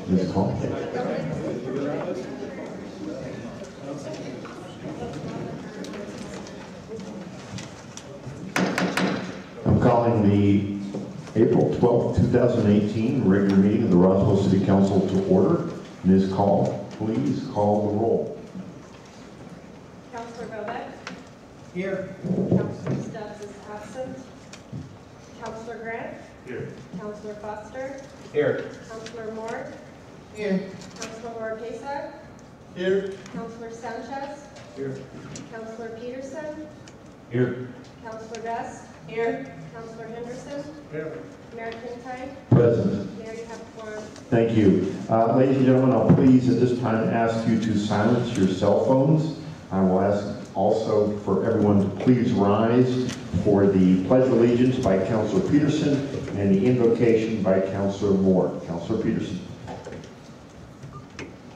Ms. Call. I'm calling the April 12th, 2018 regular meeting of the Roswell City Council to order. Ms. Call, please call the roll. Councilor Bobek? Here. Councilor Stubbs is absent. Councilor Grant? Here. Councilor Foster? Here. Councilor Moore? Here. Councilor Orteza? Here. Councilor Sanchez? Here. Councilor Peterson? Here. Councilor Best? Here. Councilor Henderson? Here. Mayor Kincaid? Present. Mayor, you have quorum. Thank you. Ladies and gentlemen, I'll please at this time ask you to silence your cell phones. I will ask also for everyone to please rise for the Pledge of Allegiance by Councilor Peterson and the invocation by Councilor Moore. Councilor Peterson.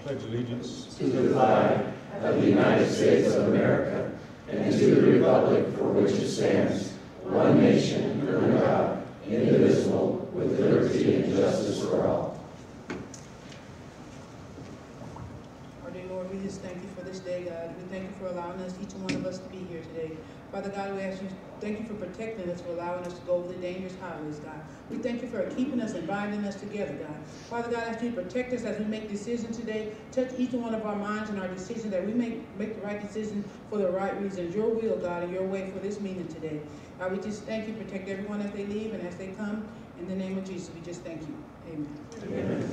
Pledge allegiance to the flag of the United States of America and to the republic for which it stands, one nation, under God, indivisible, with liberty and justice for all. Our dear Lord, we just thank you for this day, God. We thank you for allowing us, each one of us, to be here today. Father God, we ask you, thank you for protecting us, for allowing us to go over the dangerous highways, God. We thank you for keeping us and binding us together, God. Father God, I ask you to protect us as we make decisions today. Touch each one of our minds and our decisions, that we make the right decision for the right reasons. Your will, God, and your way for this meeting today. God, we just thank you, protect everyone as they leave and as they come. In the name of Jesus, we just thank you. Amen. Amen.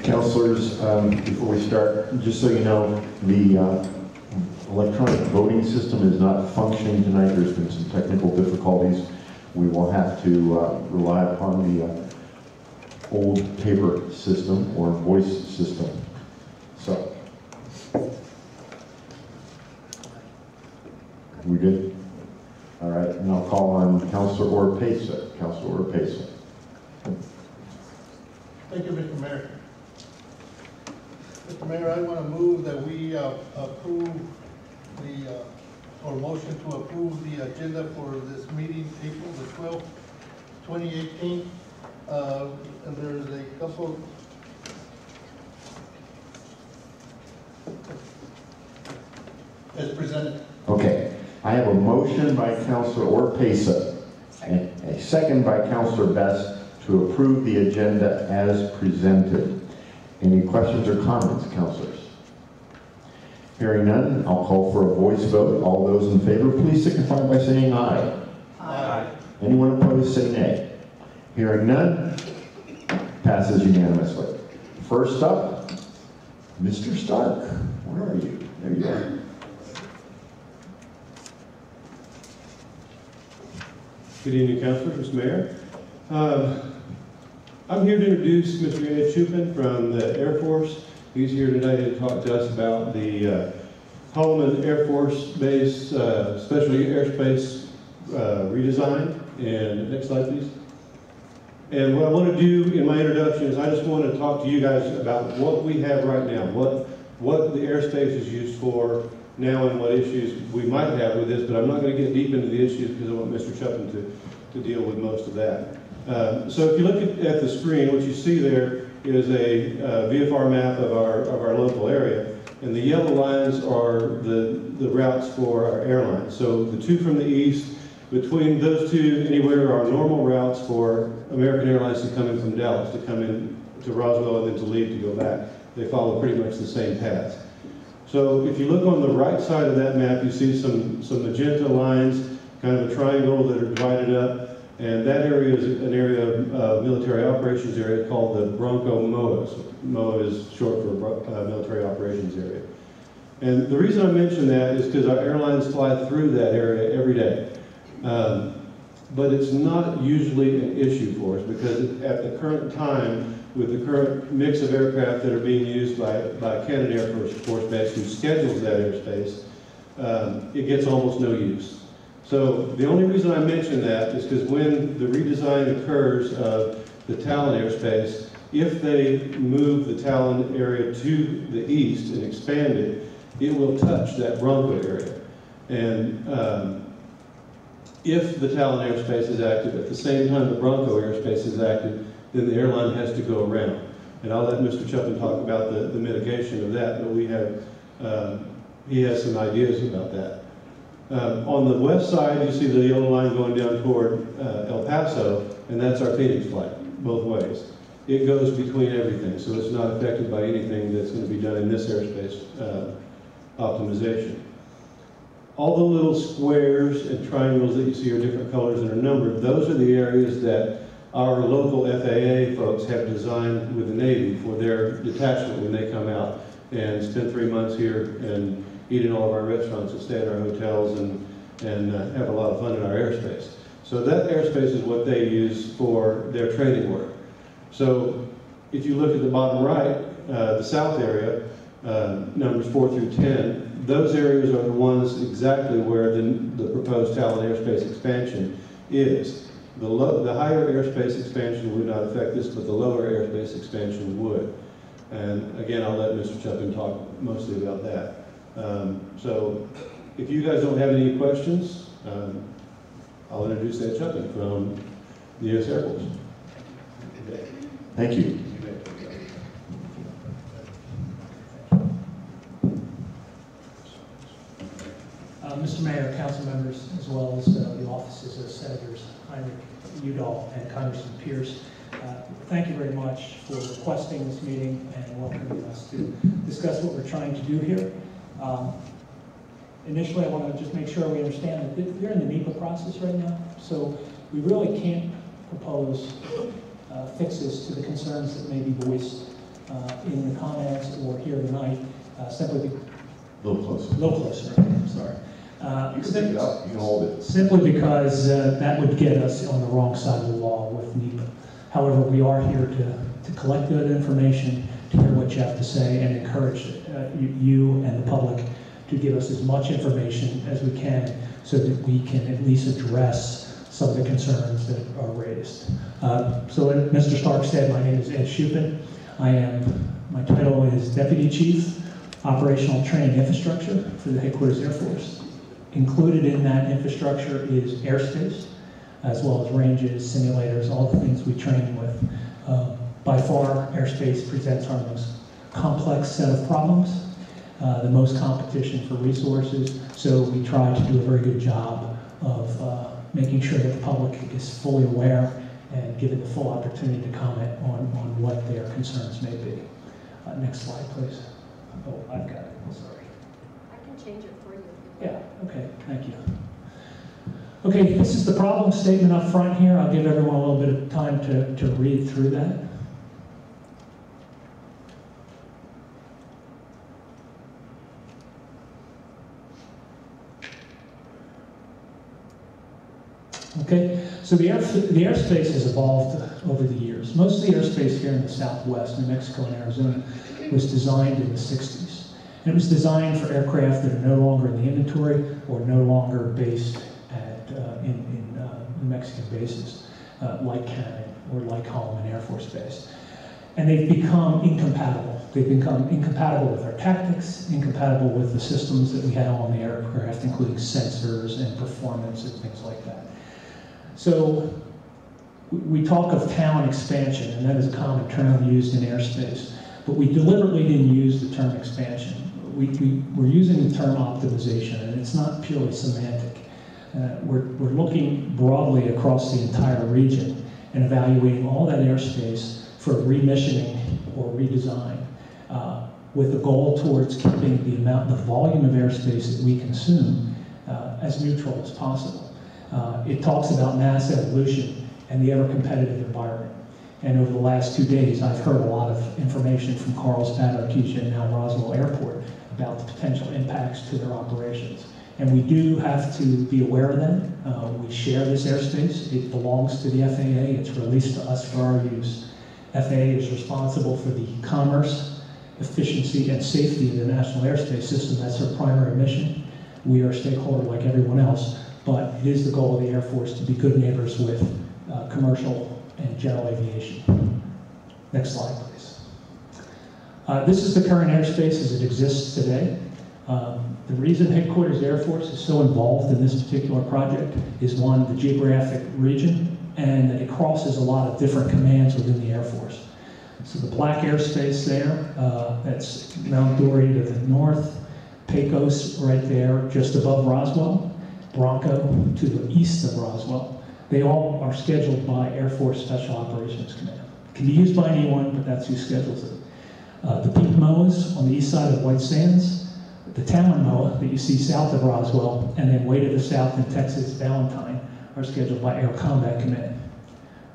Councilors, before we start, just so you know, the electronic voting system is not functioning tonight. There's been some technical difficulties. We will have to rely upon the old paper system or voice system. So, we good? All right, and I'll call on Councilor Orpesa. Councilor Orpesa. Thank you, Mr. Mayor. Mr. Mayor, I want to move that we approve the, or motion to approve the agenda for this meeting, April the 12th, 2018. And there's a couple as presented. Okay, I have a motion by Councilor Orpesa and a second by Councilor Best to approve the agenda as presented. Any questions or comments, councilors? Hearing none, I'll call for a voice vote. All those in favor, please signify by saying aye. Aye. Anyone opposed, say nay. Hearing none, passes unanimously. First up, Mr. Stark. Where are you? There you are. Good evening, councilors, Mr. Mayor. I'm here to introduce Mr. Ed Chupin from the Air Force. He's here today to talk to us about the Holloman Air Force Base Special Airspace redesign. And next slide, please. And what I want to do in my introduction is I just want to talk to you guys about what we have right now, what the airspace is used for now and what issues we might have with this, but I'm not going to get deep into the issues because I want Mr. Chupin to deal with most of that. So if you look at the screen, what you see there is a VFR map of our local area, and the yellow lines are the routes for our airlines. So the two from the east, between those two, anywhere are normal routes for American Airlines to come in from Dallas, to come in to Roswell and then to leave to go back. They follow pretty much the same path. So if you look on the right side of that map, you see some magenta lines, kind of a triangle that are divided up. And that area is an area of military operations area called the Bronco MOAs. MOA is short for military operations area. And the reason I mention that is because our airlines fly through that area every day. But it's not usually an issue for us because at the current time, with the current mix of aircraft that are being used by Cannon Air Force Base, who schedules that airspace, it gets almost no use. So the only reason I mention that is because when the redesign occurs of the Talon airspace, if they move the Talon area to the east and expand it, it will touch that Bronco area. And if the Talon airspace is active, at the same time the Bronco airspace is active, then the airline has to go around. And I'll let Mr. Chupin talk about the mitigation of that, but we have, he has some ideas about that. On the west side, you see the yellow line going down toward El Paso, and that's our Phoenix flight, both ways. It goes between everything, so it's not affected by anything that's going to be done in this airspace optimization. All the little squares and triangles that you see are different colors and are numbered. Those are the areas that our local FAA folks have designed with the Navy for their detachment when they come out and spend 3 months here and eat in all of our restaurants and stay in our hotels and have a lot of fun in our airspace. So that airspace is what they use for their training work. So if you look at the bottom right, the south area, numbers 4 through 10, those areas are the ones exactly where the proposed Talon airspace expansion is. The higher airspace expansion would not affect this, but the lower airspace expansion would. And again, I'll let Mr. Chupin talk mostly about that. So if you guys don't have any questions, I'll introduce Ed Chupin from the U.S. Air Force. Thank you. Mr. Mayor, council members, as well as the offices of Senators Heinrich, Udall, and Congressman Pierce, thank you very much for requesting this meeting and welcoming us to discuss what we're trying to do here. Initially, I want to just make sure we understand that we're in the NEPA process right now, so we really can't propose fixes to the concerns that may be voiced in the comments or here tonight, simply A little closer. a little closer, okay, I'm sorry. You can pick it up, you can hold it. Simply because that would get us on the wrong side of the law with NEPA. However, we are here to collect good information, to hear what you have to say, and encourage you and the public to give us as much information as we can so that we can at least address some of the concerns that are raised. So as Mr. Stark said, my name is Ed Chupin. My title is Deputy Chief, Operational Training Infrastructure for the Headquarters Air Force. Included in that infrastructure is airspace, as well as ranges, simulators, all the things we train with. By far, airspace presents our most complex set of problems, the most competition for resources, so we try to do a very good job of making sure that the public is fully aware and given the full opportunity to comment on what their concerns may be. Next slide, please. Oh, I've got it, sorry. I can change it for you. Yeah, okay, thank you. Okay, this is the problem statement up front here. I'll give everyone a little bit of time to read through that. Okay, so the airspace has evolved over the years. Most of the airspace here in the Southwest, New Mexico and Arizona, was designed in the 60s. And it was designed for aircraft that are no longer in the inventory or no longer based at, in New Mexican bases, like Cannon or like Holloman Air Force Base. And they've become incompatible. They've become incompatible with our tactics, incompatible with the systems that we had on the aircraft, including sensors and performance and things like that. So we talk of town expansion, and that is a common term used in airspace, but we deliberately didn't use the term expansion. We're using the term optimization, and it's not purely semantic. We're looking broadly across the entire region and evaluating all that airspace for remissioning or redesign, with a goal towards keeping the volume of airspace that we consume as neutral as possible. It talks about mass evolution and the ever-competitive environment. And over the last 2 days, I've heard a lot of information from Carlsbad, Artesia, and now Roswell Airport about the potential impacts to their operations. And we do have to be aware of them. We share this airspace. It belongs to the FAA. It's released to us for our use. FAA is responsible for the commerce, efficiency, and safety of the national airspace system. That's their primary mission. We are a stakeholder like everyone else, but it is the goal of the Air Force to be good neighbors with commercial and general aviation. Next slide, please. This is the current airspace as it exists today. The reason Headquarters Air Force is so involved in this particular project is one, the geographic region, and that it crosses a lot of different commands within the Air Force. So the black airspace there, that's Mount Dory to the north, Pecos right there just above Roswell, Bronco to the east of Roswell. They all are scheduled by Air Force Special Operations Command. It can be used by anyone, but that's who schedules it. The peak MOAs on the east side of White Sands, the Talon MOA that you see south of Roswell, and then way to the south in Texas, Valentine, are scheduled by Air Combat Command.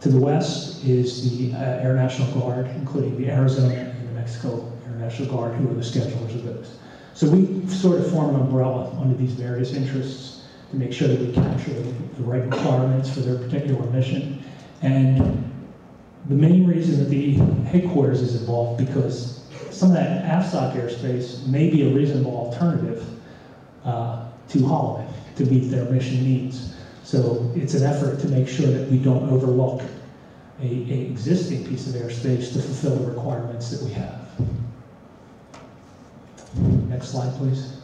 To the west is the Air National Guard, including the Arizona and New Mexico Air National Guard, who are the schedulers of those. So we sort of form an umbrella under these various interests to make sure that we capture the right requirements for their particular mission. And the main reason that the headquarters is involved, because some of that AFSOC airspace may be a reasonable alternative to Holloman to meet their mission needs. So it's an effort to make sure that we don't overlook an existing piece of airspace to fulfill the requirements that we have. Next slide, please.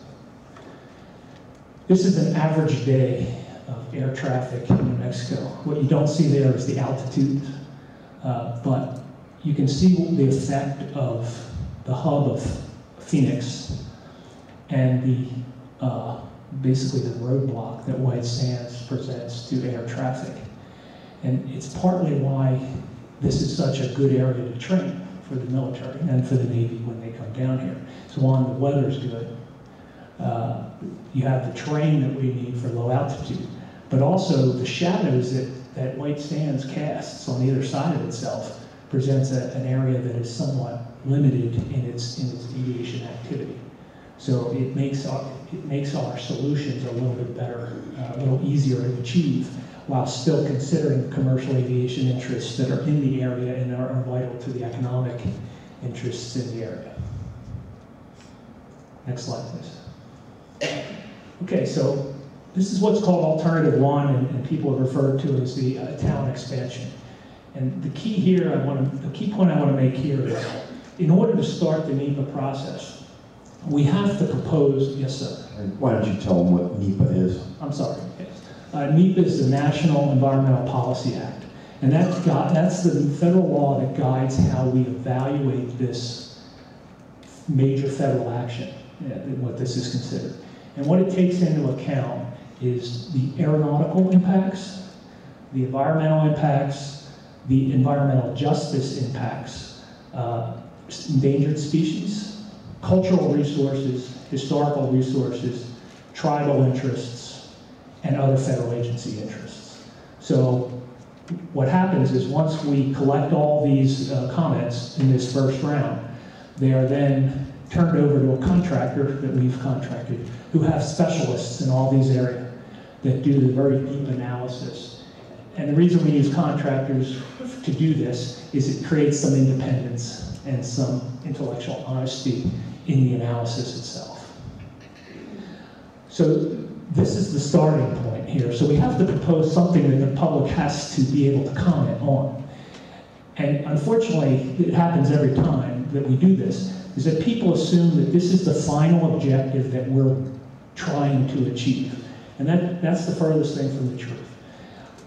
This is an average day of air traffic in New Mexico. What you don't see there is the altitude, but you can see the effect of the hub of Phoenix and the basically the roadblock that White Sands presents to air traffic. And it's partly why this is such a good area to train for the military and for the Navy when they come down here. So one, the weather's good. You have the terrain that we need for low altitude, but also the shadows that White Sands casts on either side of itself presents an area that is somewhat limited in its aviation activity. So it makes our solutions a little bit better, a little easier to achieve, while still considering the commercial aviation interests that are in the area and are vital to the economic interests in the area. Next slide, please. Okay, so this is what's called Alternative 1, and people have referred to it as the town expansion. And the key here, the key point I want to make here is, in order to start the NEPA process, we have to propose, yes sir? Why don't you tell them what NEPA is? I'm sorry, yes. NEPA is the National Environmental Policy Act. And that's the federal law that guides how we evaluate this major federal action, what this is considered. And what it takes into account is the aeronautical impacts, the environmental impacts, the environmental justice impacts, endangered species, cultural resources, historical resources, tribal interests, and other federal agency interests. So what happens is once we collect all these comments in this first round, they are then turned over to a contractor that we've contracted who have specialists in all these areas that do the very deep analysis. And the reason we use contractors to do this is it creates some independence and some intellectual honesty in the analysis itself. So this is the starting point here. So we have to propose something that the public has to be able to comment on. And unfortunately, it happens every time that we do this, is that people assume that this is the final objective that we're trying to achieve. And that's the furthest thing from the truth.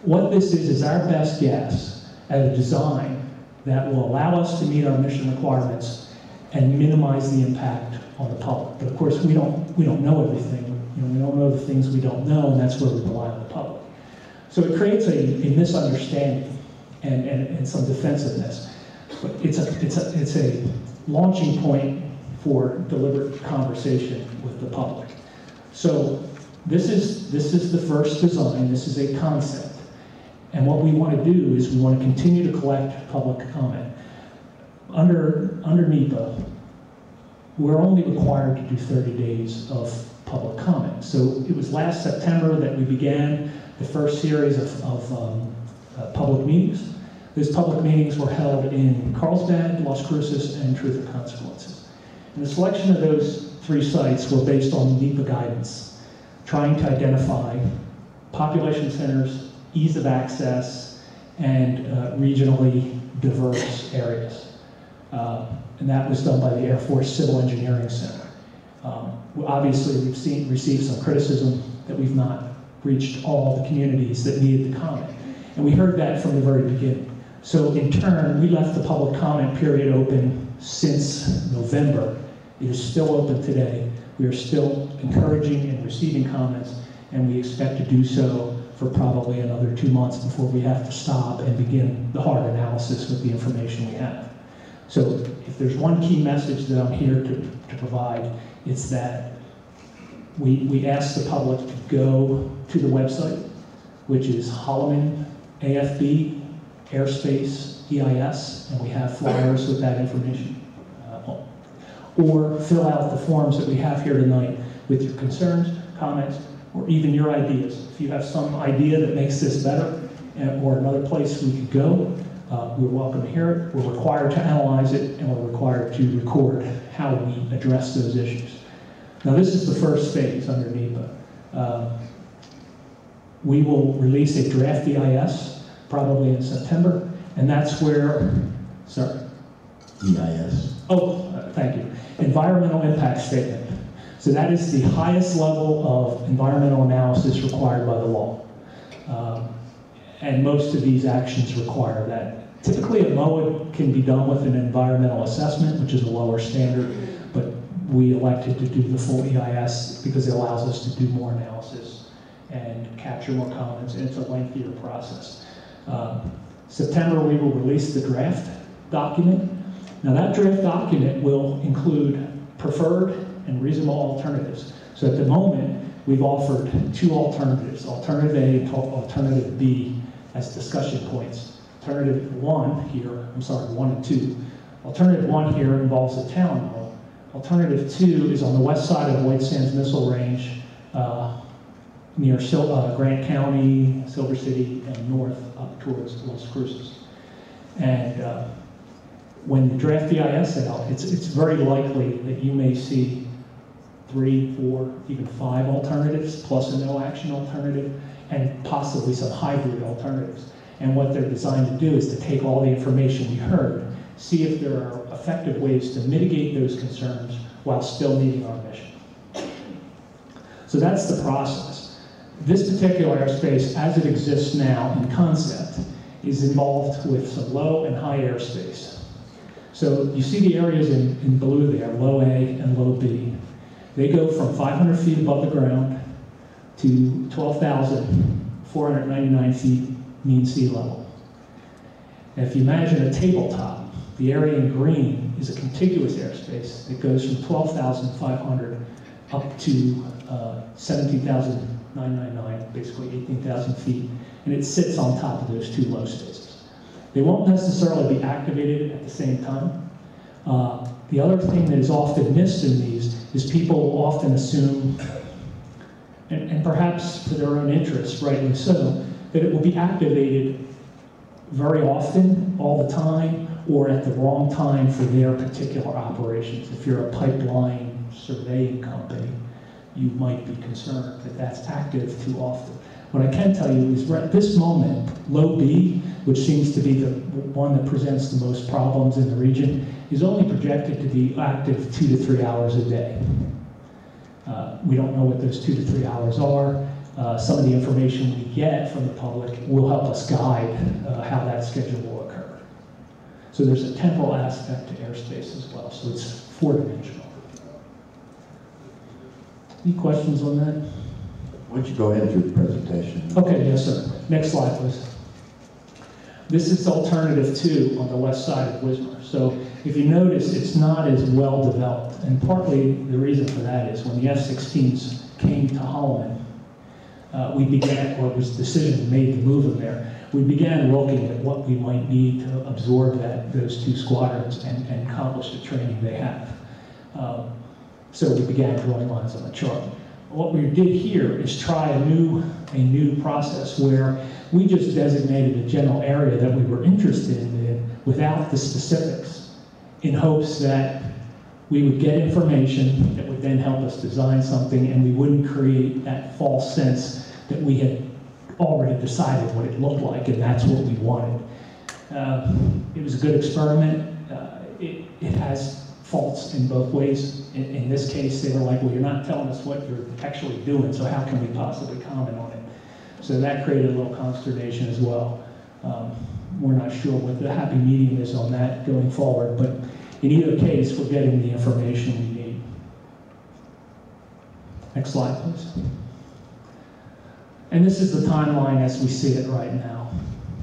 What this is our best guess at a design that will allow us to meet our mission requirements and minimize the impact on the public. But of course, we don't know everything. You know, we don't know the things we don't know, and that's where we rely on the public. So it creates a misunderstanding and some defensiveness. But it's a launching point for deliberate conversation with the public. So this is the first design. This is a concept. And what we want to do is we want to continue to collect public comment. Under NEPA, we're only required to do 30 days of public comment. So it was last September that we began the first series of public meetings. Those public meetings were held in Carlsbad, Las Cruces, and Truth or Consequences. And the selection of those 3 sites were based on NEPA guidance, trying to identify population centers, ease of access, and regionally diverse areas. And that was done by the Air Force Civil Engineering Center. Obviously, we've received some criticism that we've not reached all the communities that needed to comment. And we heard that from the very beginning. So in turn, we left the public comment period open since November. It is still open today. We are still encouraging and receiving comments, and we expect to do so for probably another 2 months before we have to stop and begin the hard analysis with the information we have. So if there's one key message that I'm here to provide, it's that we ask the public to go to the website, which is Holloman AFB Airspace EIS, and we have flyers with that information. Or fill out the forms that we have here tonight with your concerns, comments, or even your ideas. If you have some idea that makes this better, or another place we could go, we're welcome to hear it. We're required to analyze it, and we're required to record how we address those issues. Now, this is the first phase under NEPA. We will release a draft EIS probably in September, and that's where, sorry. EIS. Thank you. Environmental impact statement. So that is the highest level of environmental analysis required by the law. And most of these actions require that. Typically, a MOA can be done with an environmental assessment, which is a lower standard, but we elected to do the full EIS because it allows us to do more analysis and capture more comments, and it's a lengthier process. September, we will release the draft document. Now, that draft document will include preferred and reasonable alternatives. So at the moment, we've offered 2 alternatives, Alternative A and Alternative B, as discussion points. Alternative 1 here, I'm sorry, 1 and 2. Alternative 1 here involves a town hall. Alternative 2 is on the west side of White Sands Missile Range, near Grant County, Silver City, and north up towards Los Cruces. And when the draft EIS is out, it's very likely that you may see 3, 4, even 5 alternatives, plus a no-action alternative, and possibly some hybrid alternatives. And what they're designed to do is to take all the information we heard, see if there are effective ways to mitigate those concerns while still meeting our mission. So that's the process. This particular airspace, as it exists now in concept, is involved with some low and high airspace. So you see the areas in blue there, low A and low B. They go from 500 feet above the ground to 12,499 feet mean sea level. And if you imagine a tabletop, the area in green is a contiguous airspace that goes from 12,500 up to 17,999, basically 18,000 feet, and it sits on top of those 2 low spaces. They won't necessarily be activated at the same time. The other thing that is often missed in these is people often assume, and perhaps for their own interests, rightly so, that it will be activated very often, all the time, or at the wrong time for their particular operations. If you're a pipeline surveying company, you might be concerned that that's active too often. What I can tell you is at this moment, low B, which seems to be the one that presents the most problems in the region, is only projected to be active 2 to 3 hours a day. We don't know what those 2 to 3 hours are. Some of the information we get from the public will help us guide how that schedule will occur. So there's a temporal aspect to airspace as well, so it's 4-dimensional. Any questions on that? Why don't you go ahead through the presentation? Okay, yes, sir. Next slide, please. This is alternative 2 on the west side of Wismar. So if you notice, it's not as well developed. And partly the reason for that is when the F-16s came to Holloman, we began, or was decision made to move them there, we began looking at what we might need to absorb those 2 squadrons and accomplish the training they have. So we began drawing lines on the chart. What we did here is try a new process where we just designated a general area that we were interested in without the specifics, in hopes that we would get information that would then help us design something, and we wouldn't create that false sense that we had already decided what it looked like, and that's what we wanted. It was a good experiment. It has faults in both ways. In this case, they were like, well, you're not telling us what you're actually doing, so how can we possibly comment on it? So that created a little consternation as well. We're not sure what the happy medium is on that going forward, but in either case, we're getting the information we need. Next slide, please. And this is the timeline as we see it right now.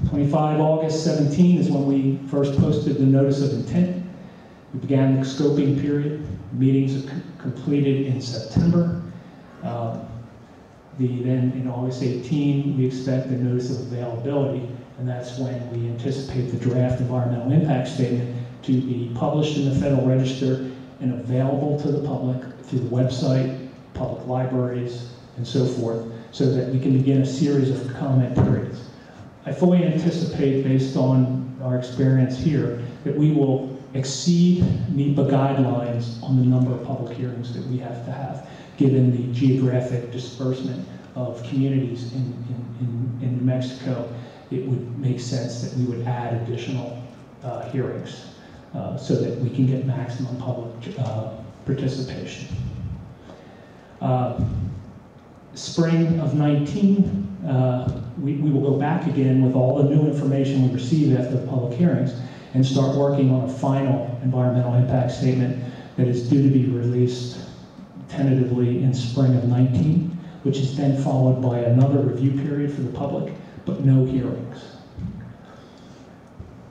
25 August 17 is when we first posted the notice of intent. We began the scoping period. Meetings are completed in September. Then in August 18, we expect the notice of availability, and that's when we anticipate the draft environmental impact statement to be published in the Federal Register and available to the public through the website, public libraries, and so forth, so that we can begin a series of comment periods. I fully anticipate, based on our experience here, that we will exceed NEPA guidelines on the number of public hearings that we have to have, given the geographic disbursement of communities in New Mexico. It would make sense that we would add additional hearings so that we can get maximum public participation. Spring of 19, we will go back again with all the new information we receive after the public hearings and start working on a final environmental impact statement that is due to be released tentatively in spring of 19, which is then followed by another review period for the public, but no hearings.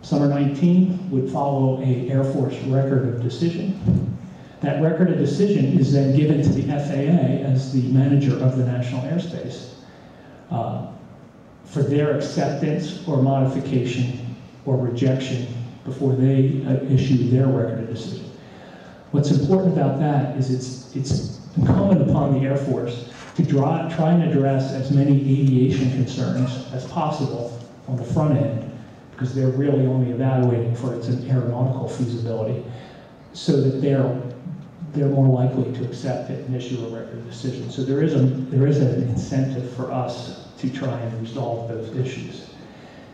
Summer 19 would follow a Air Force record of decision. That record of decision is then given to the FAA as the manager of the national airspace for their acceptance or modification or rejection before they issue their record of decision. What's important about that is it's incumbent upon the Air Force to try and address as many aviation concerns as possible on the front end, because they're really only evaluating for its aeronautical feasibility, so that they're more likely to accept it and issue a record of decision. So there is an incentive for us to try and resolve those issues.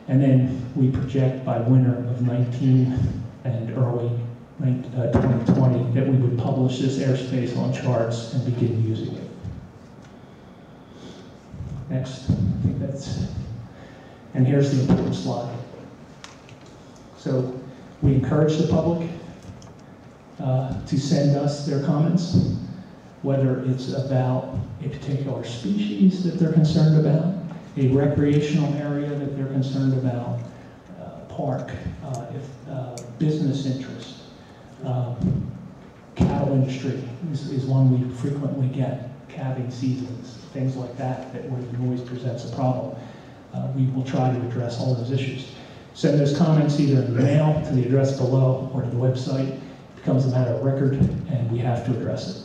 And then we project by winter of 19 and early 2020 that we would publish this airspace on charts and begin using it. Next, I think that's, and here's the important slide. So we encourage the public to send us their comments, whether it's about a particular species that they're concerned about, a recreational area that they're concerned about, park, business interest, cattle industry is one we frequently get, calving seasons, things like that, where the noise presents a problem. We will try to address all those issues. Send those comments either in the mail to the address below or to the website. It becomes a matter of record, and we have to address it.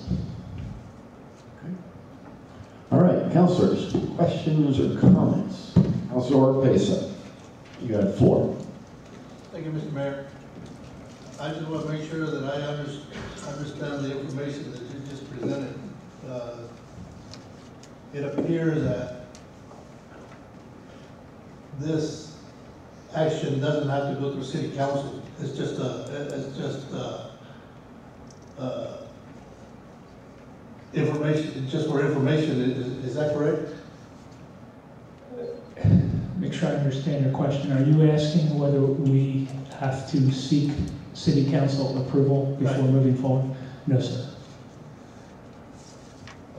Okay. All right, councilors, questions or comments? Councilor Pesa, you got the floor. Thank you, Mr. Mayor. I just want to make sure that I understand the information that you just presented. It appears that this action doesn't have to go through city council. It's just information, just for information. Is that correct? Make sure I understand your question. Are you asking whether we have to seek city council approval before moving forward? No, sir.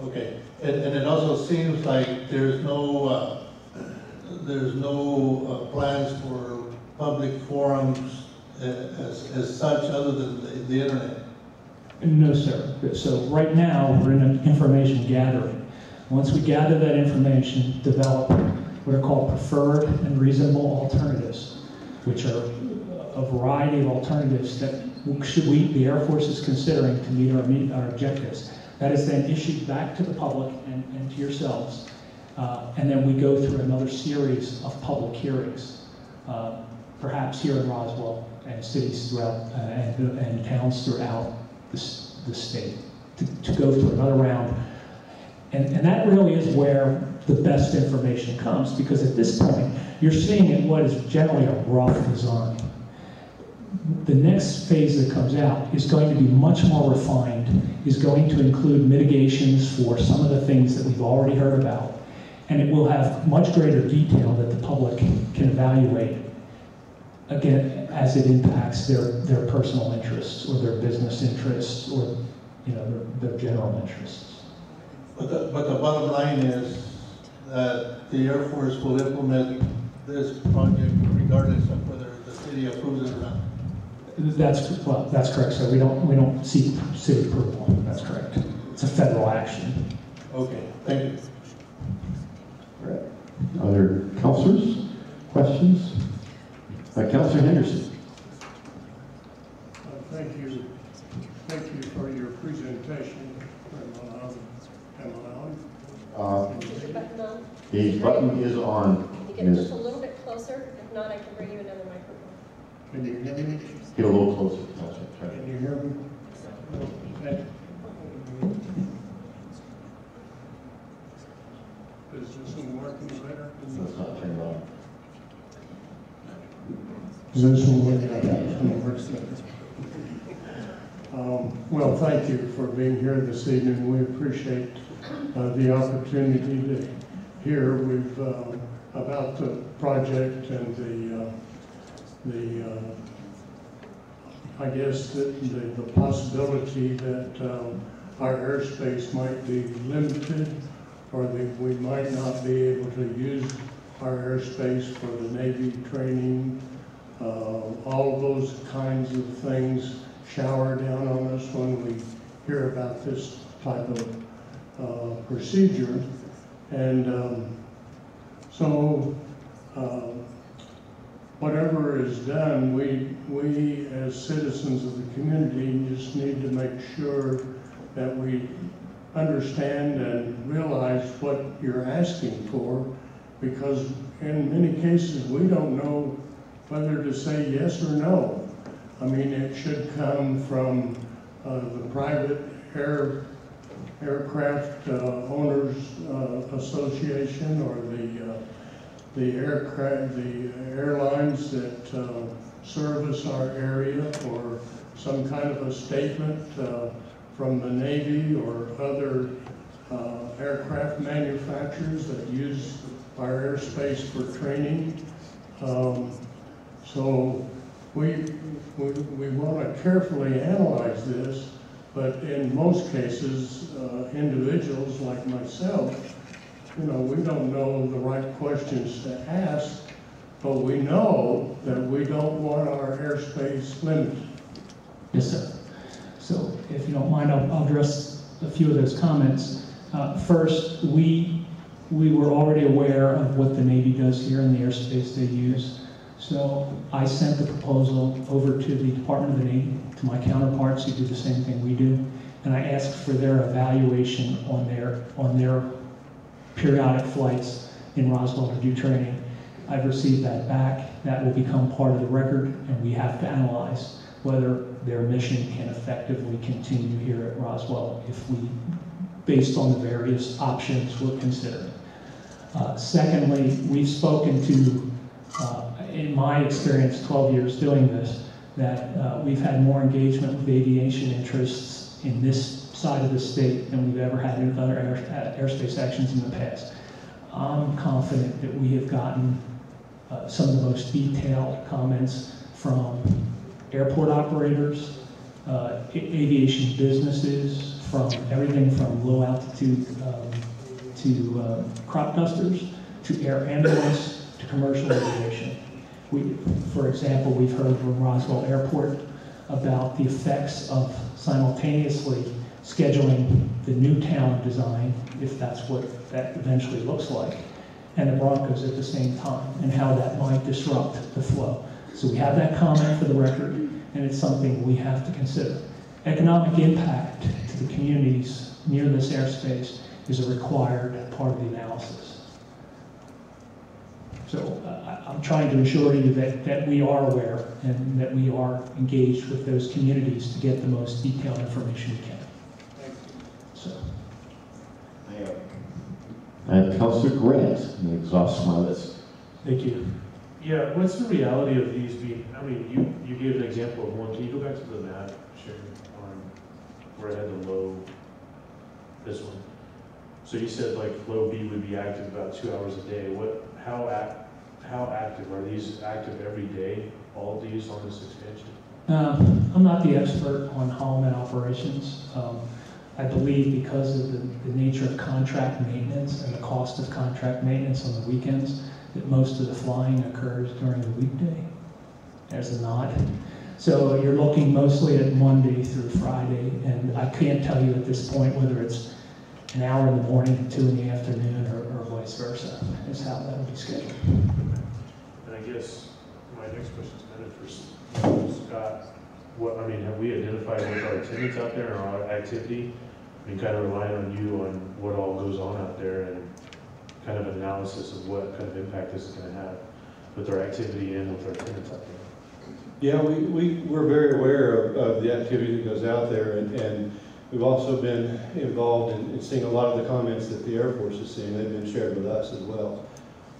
Okay, and it also seems like there's no plans for public forums as such other than the internet. No, sir. So right now, we're in information gathering. Once we gather that information, develop what are called preferred and reasonable alternatives, which are a variety of alternatives that the Air Force is considering to meet our objectives. That is then issued back to the public and to yourselves. And then we go through another series of public hearings, perhaps here in Roswell and cities throughout, and towns throughout the state, to go through another round. And that really is where the best information comes, because at this point, you're seeing in what is generally a rough design. The next phase that comes out is going to be much more refined, is going to include mitigations for some of the things that we've already heard about, and it will have much greater detail that the public can evaluate, again, as it impacts their personal interests or their business interests or their general interests. But the bottom line is that the Air Force will implement this project regardless of whether the city approves it or not. That's correct, sir. We don't seek city approval. That's correct. It's a federal action. Okay, thank you. All right. Other councilors? Questions? Councilor Henderson. Thank you for your presentation. Is your button on? The button is on. Can you get just a little bit closer? If not, I can bring you another microphone. Can you hear me? Get a little closer, Councilor. Can you hear me? Okay. Is this one working better? Let's not turn it on. Is this one working better? This one works better. Well, thank you for being here this evening. We appreciate the opportunity to hear about the project and I guess the possibility that our airspace might be limited, or that we might not be able to use our airspace for the Navy training. All of those kinds of things shower down on us when we hear about this type of procedure. And so whatever is done, we as citizens of the community just need to make sure that we understand and realize what you're asking for, because in many cases we don't know whether to say yes or no. I mean, it should come from the private aircraft owners association, or the airlines that service our area, or some kind of a statement from the Navy or other aircraft manufacturers that use our airspace for training. So we want to carefully analyze this, but in most cases, individuals like myself, we don't know the right questions to ask, but we know that we don't want our airspace limited. Yes, sir. So if you don't mind, I'll address a few of those comments. First, we were already aware of what the Navy does here in the airspace they use. So I sent the proposal over to the Department of the Navy, to my counterparts who do the same thing we do, and I asked for their evaluation on their periodic flights in Roswell to do training. I've received that back. That will become part of the record, and we have to analyze whether their mission can effectively continue here at Roswell based on the various options we're considering. Secondly, we've spoken to, in my experience, 12 years doing this, that we've had more engagement with aviation interests in this side of the state than we've ever had in other airspace actions in the past. I'm confident that we have gotten some of the most detailed comments from airport operators, aviation businesses, from everything from low altitude to crop dusters, to air ambulance, to commercial aviation. For example, we've heard from Roswell Airport about the effects of simultaneously scheduling the new town design, if that's what that eventually looks like, and the Broncos at the same time, and how that might disrupt the flow. So we have that comment for the record, and it's something we have to consider. Economic impact to the communities near this airspace is a required part of the analysis. So I'm trying to assure you that we are aware and that we are engaged with those communities to get the most detailed information we can. So. I have Councilor Grant, and exhaust my list. Thank you. Yeah, what's the reality of these being, I mean, you gave an example of one. Can you go back to the map, Sharon, on where I had the low, this one? So you said like low B would be active about 2 hours a day. How active? Are these active every day, all of these on this expansion? I'm not the expert on Holloman operations. I believe because of the nature of contract maintenance and the cost of contract maintenance on the weekends, that most of the flying occurs during the weekday. There's a nod. So you're looking mostly at Monday through Friday, and I can't tell you at this point whether it's an hour in the morning, 2 in the afternoon, or vice versa, is how that'll be scheduled. And I guess my next question is kind of for Scott. Have we identified what our attendance out there and our activity? I mean, kind of relying on you on what all goes on out there and kind of an analysis of what kind of impact this is going to have with our activity and with our attendance out there. Yeah, we're very aware of the activity that goes out there, and we've also been involved in seeing a lot of the comments that the Air Force is seeing. They've been shared with us as well.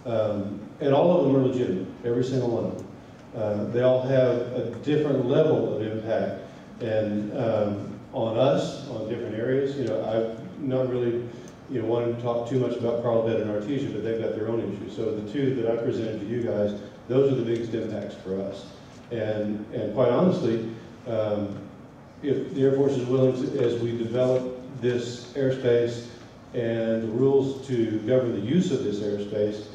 And all of them are legitimate, every single one of them. They all have a different level of impact, and on us, on different areas. I've not really wanted to talk too much about Carlsbad and Artesia, but they've got their own issues. So the two that I presented to you guys, those are the biggest impacts for us. And quite honestly, if the Air Force is willing to, as we develop this airspace and the rules to govern the use of this airspace,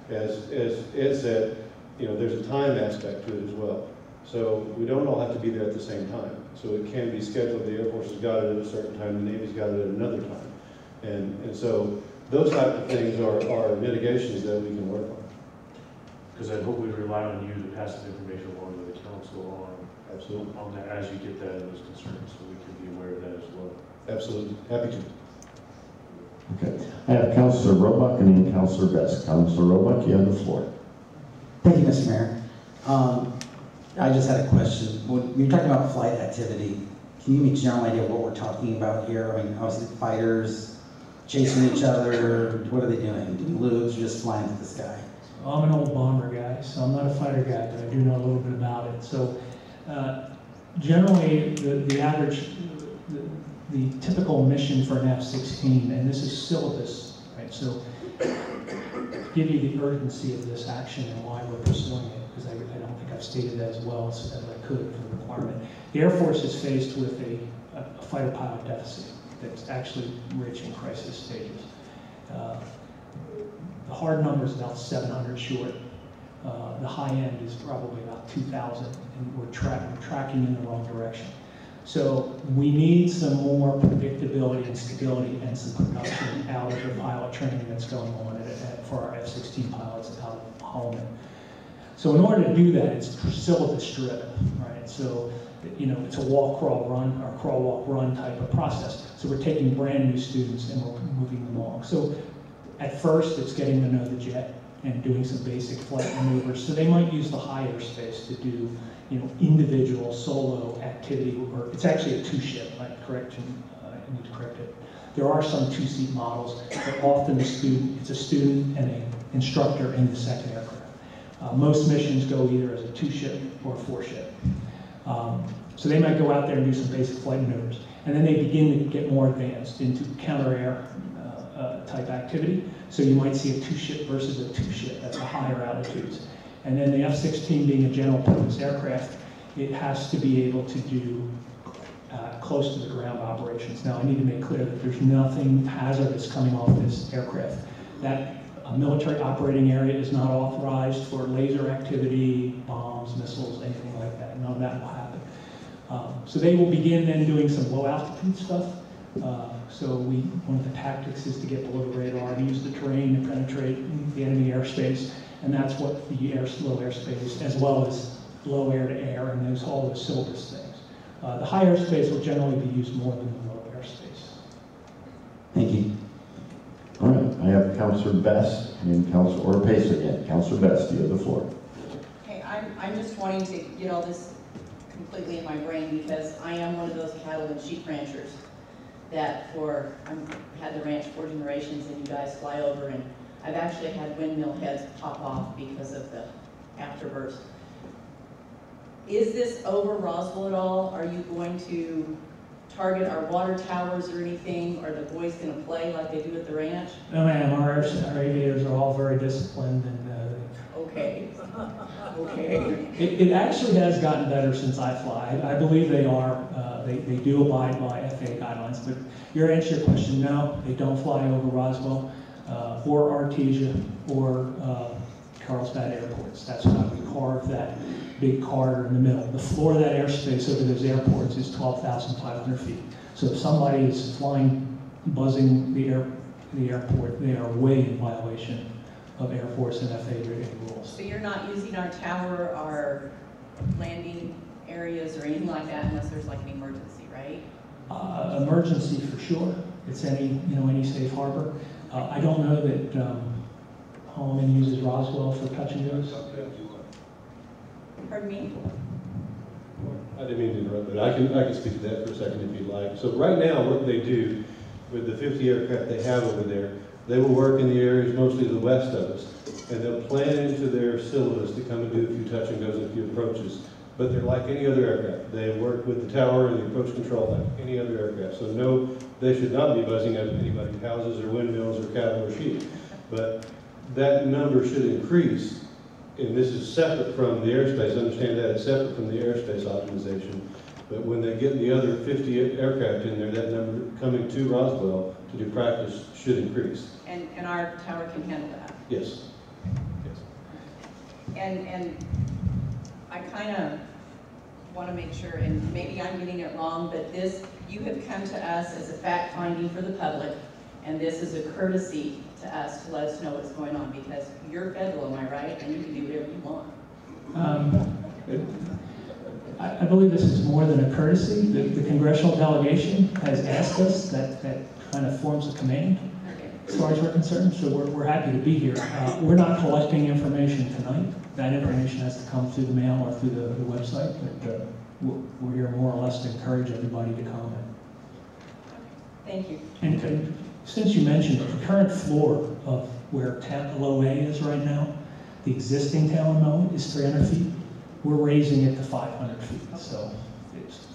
as Ed said, there's a time aspect to it as well. So we don't all have to be there at the same time. So it can be scheduled. The Air Force has got it at a certain time, the Navy's got it at another time. And so those type of things are mitigations that we can work on. Because I hope we rely on you to pass that information along to the council on that as you get that and those concerns, so we can be aware of that as well. Absolutely. Happy to. Okay. I have Councilor Roebuck and then Councilor Best. Councilor Roebuck, you have the floor. Thank you, Mr. Mayor. I just had a question. When you're talking about flight activity, can you give me a general idea of what we're talking about here? I mean, obviously fighters chasing each other. What are they doing? Doing loops or just flying through the sky? Well, I'm an old bomber guy, so I'm not a fighter guy, but I do know a little bit about it. So generally, the average, the typical mission for an F-16, and this is syllabus, right? So give you the urgency of this action and why we're pursuing it, because I don't think I've stated that as well as I could for the requirement. The Air Force is faced with a fighter pilot deficit that's actually rich in crisis stages. The hard number is about 700 short. The high end is probably about 2,000, and we're tracking in the wrong direction. So we need some more predictability and stability and some production out of the pilot training that's going on for our F-16 pilots out of Holloman. So in order to do that, it's syllabus driven, right? So, it's a walk, crawl, run, or crawl, walk, run type of process. So we're taking brand new students and we're moving them along. So at first, it's getting to know the jet and doing some basic flight maneuvers. So they might use the high airspace to do, individual solo activity, or it's actually a two-ship. I need to correct it. There are some two-seat models, but often it's a student and an instructor in the second aircraft. Most missions go either as a two-ship or a four-ship. So they might go out there and do some basic flight maneuvers, and then they begin to get more advanced into counter-air type activity. So you might see a two-ship versus a two-ship at the higher altitudes. And then the F-16 being a general purpose aircraft, it has to be able to do close to the ground operations. Now I need to make clear that there's nothing hazardous coming off this aircraft. That military operating area is not authorized for laser activity, bombs, missiles, anything like that. None of that will happen. So they will begin then doing some low altitude stuff. So one of the tactics is to get below the radar and use the terrain to penetrate the enemy airspace. And that's what the low airspace, as well as low air to air, and all those syllabus things. The high airspace will generally be used more than the low airspace. Thank you. All right, I have Councilor Best and Councilor Pace again. Councilor Best, you have the floor. Okay, I'm just wanting to get all this completely in my brain because I am one of those cattle and sheep ranchers that I've had the ranch 4 generations, and you guys fly over, and I've actually had windmill heads pop off because of the afterburst. Is this over Roswell at all? Are you going to target our water towers or anything? Are the boys going to play like they do at the ranch? No, ma'am, our aviators are all very disciplined and Okay. Okay. it actually has gotten better since I fly. I believe they are, they do abide by FAA guidelines, but your answer to your question, no, they don't fly over Roswell, or Artesia, or Carlsbad airports. That's why we carved that big corridor in the middle. The floor of that airspace over those airports is 12,500 feet. So if somebody is flying, buzzing the airport, they are way in violation of Air Force and FAA rules. So you're not using our tower, our landing areas or anything like that unless there's like an emergency, right? Emergency for sure. It's any safe harbor. I don't know that Holloman uses Roswell for touch and goes. Pardon me? I didn't mean to interrupt, but I can speak to that for a second if you'd like. So right now, what they do with the 50 aircraft they have over there, they will work in the areas mostly to the west of us, and they'll plan into their syllabus to come and do a few touch and goes and a few approaches. But they're like any other aircraft. They work with the tower and the approach control like any other aircraft. So no, they should not be buzzing up anybody's houses or windmills or cattle or sheep. But that number should increase, and this is separate from the airspace. Understand that it's separate from the airspace optimization. But when they get the other 50 aircraft in there, that number coming to Roswell to do practice should increase. And our tower can handle that? Yes. Yes. And I kind of want to make sure, and maybe I'm getting it wrong, but this, you have come to us as a fact finding for the public, and this is a courtesy to us to let us know what's going on, because you're federal, am I right? And you can do whatever you want. I believe this is more than a courtesy. The congressional delegation has asked us, that kind of forms a command as far as we're concerned, so we're happy to be here. We're not collecting information tonight. That information has to come through the mail or through the website, but we're here more or less to encourage everybody to comment. Thank you. And since you mentioned it, the current floor of where low A is right now, the existing tower mode is 300 feet. We're raising it to 500 feet, so it's...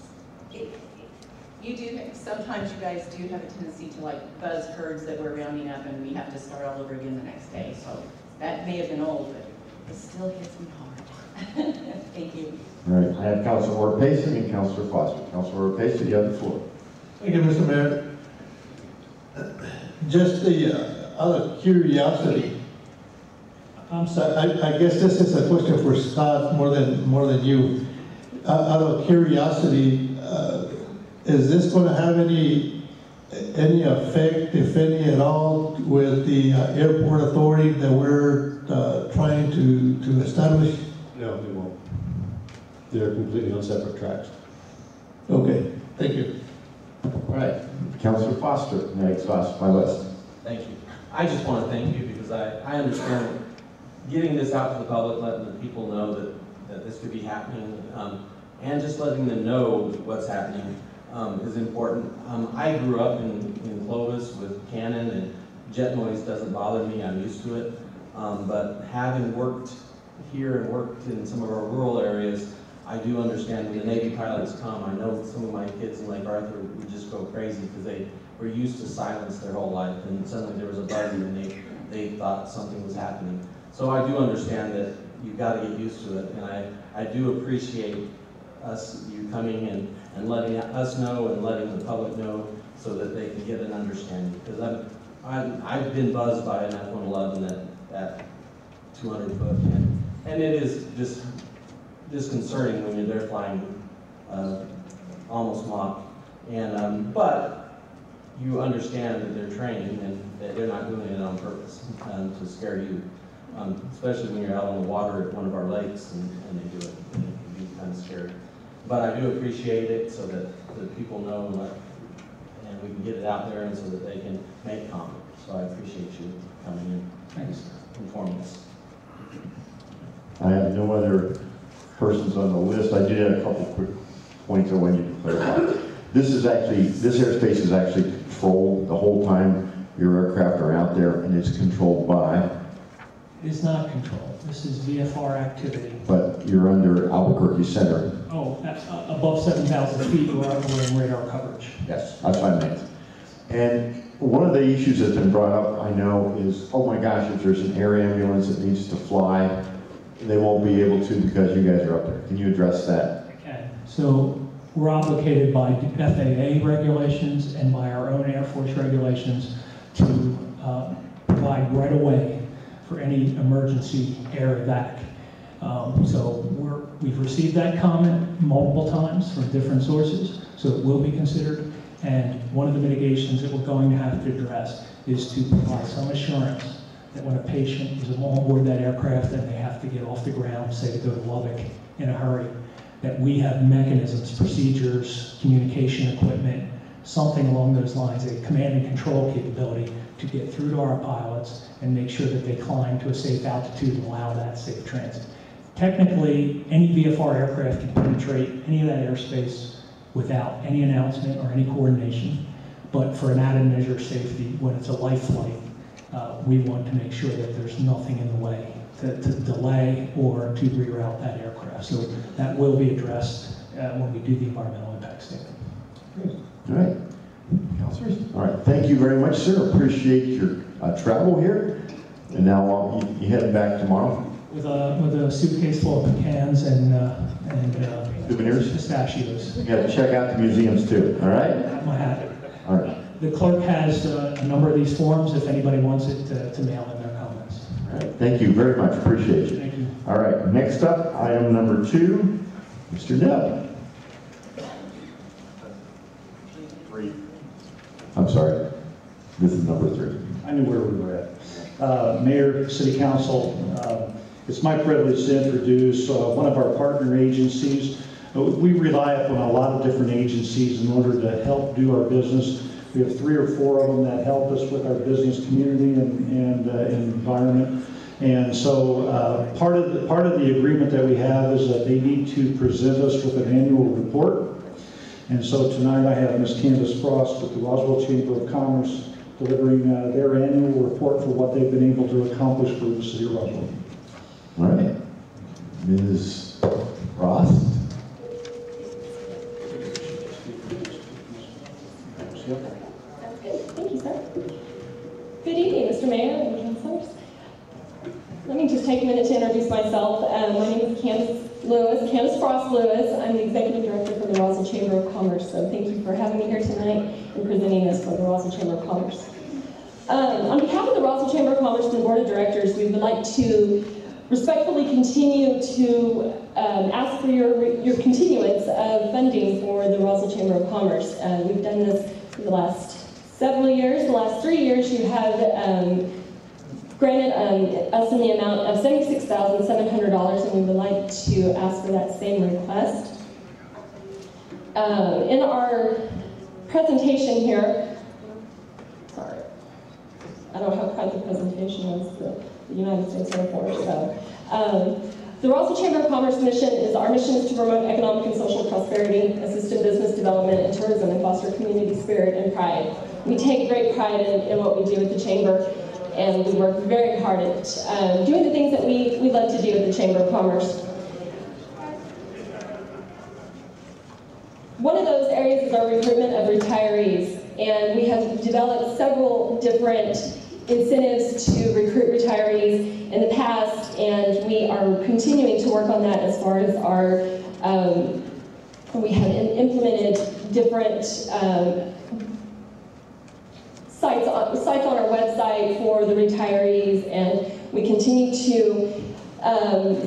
You do, sometimes you guys do have a tendency to like buzz herds that we're rounding up and we have to start all over again the next day. So that may have been old, but it still hits me hard. Thank you. All right, I have Councilor Orpacek and Councilor Foster. Councilor Orpacek, you have the floor. Thank you, Mr. Mayor. Just out of curiosity, I'm sorry. I guess this is a question for Scott more than you. Out of curiosity, is this going to have any effect, if any at all, with the airport authority that we're trying to establish? No, they won't. They're completely on separate tracks. Okay, thank you. All right, Councilor Foster, and I exhaust my list. Thank you. I just want to thank you because I understand getting this out to the public, letting the people know that this could be happening, and just letting them know what's happening is important. I grew up in Clovis with Canon, and jet noise doesn't bother me. I'm used to it. But having worked here and worked in some of our rural areas, I do understand when the Navy pilots come. I know some of my kids in Lake Arthur would just go crazy because they were used to silence their whole life, and suddenly there was a buzz and they thought something was happening. So I do understand that you've got to get used to it, and I do appreciate you coming and letting us know and letting the public know so that they can get an understanding. Because I've been buzzed by an F-111 at 200 foot, and it is just disconcerting when you're there flying almost Mach. And but you understand that they're training and that they're not doing it on purpose to scare you. Especially when you're out on the water at one of our lakes and they do it, and it can be kind of scary. But I do appreciate it so that people know and we can get it out there and so that they can make comment. So I appreciate you coming in. Thanks. Informing us. I have no other persons on the list. I did have a couple quick points I want you to clarify. This airspace is actually controlled the whole time your aircraft are out there, and it's controlled by It is not controlled. This is VFR activity. But you're under Albuquerque Center. Oh, that's above 7,000 feet, we're in radar coverage. Yes, that's what I meant. And one of the issues that's been brought up, I know, is, oh my gosh, if there's an air ambulance that needs to fly, they won't be able to because you guys are up there. Can you address that? Okay. So we're obligated by FAA regulations and by our own Air Force regulations to provide right away for any emergency air evac. So we've received that comment multiple times from different sources, so it will be considered. And one of the mitigations that we're going to have to address is to provide some assurance that when a patient is on board that aircraft and they have to get off the ground, say to go to Lubbock in a hurry, that we have mechanisms, procedures, communication equipment, something along those lines, a command and control capability to get through to our pilots and make sure that they climb to a safe altitude and allow that safe transit. Technically, any VFR aircraft can penetrate any of that airspace without any announcement or any coordination. But for an added measure of safety, when it's a life flight, we want to make sure that there's nothing in the way to delay or to reroute that aircraft. So that will be addressed when we do the environmental impact statement. All right. Counselors? All right. Thank you very much, sir. Appreciate your travel here. And now you head back tomorrow? With a suitcase full of pecans and souvenirs? Pistachios. You got to check out the museums too, all right? I have my hat. All right. The clerk has a number of these forms if anybody wants it to mail in their comments. All right. Thank you very much. Appreciate you. Thank you. All right. Next up, item number 2, Mr. Deb. 3. I'm sorry. This is number 3. I knew where we were at. Mayor, City Council, it's my privilege to introduce one of our partner agencies. We rely upon a lot of different agencies in order to help do our business. We have 3 or 4 of them that help us with our business community and environment. And so part of the agreement that we have is that they need to present us with an annual report. And so tonight I have Ms. Candace Frost with the Roswell Chamber of Commerce delivering their annual report for what they've been able to accomplish for the city of Roswell. All right. Ms. Frost? Thank you, sir. Good evening, Mr. Mayor and councilors. Let me just take a minute to introduce myself. My name is Candace Frost Lewis. I'm the Executive Director for the Roswell Chamber of Commerce. So thank you for having me here tonight and presenting this for the Roswell Chamber of Commerce. On behalf of the Roswell Chamber of Commerce and the Board of Directors, we would like to respectfully continue to ask for your continuance of funding for the Roswell Chamber of Commerce. We've done this for the last several years. The last 3 years, you have granted us in the amount of $76,700, and we would like to ask for that same request. In our presentation here, sorry, I don't have quite the presentation as the United States Air Force. So, the Roswell Chamber of Commerce mission is to promote economic and social prosperity, assist in business development and tourism, and foster community spirit and pride. We take great pride in what we do at the Chamber, and we work very hard at doing the things that we love to do at the Chamber of Commerce. One of those areas is our recruitment of retirees, and we have developed several different incentives to recruit retirees in the past, and we are continuing to work on that as far as our, we have implemented different sites on our website for the retirees, and we continue to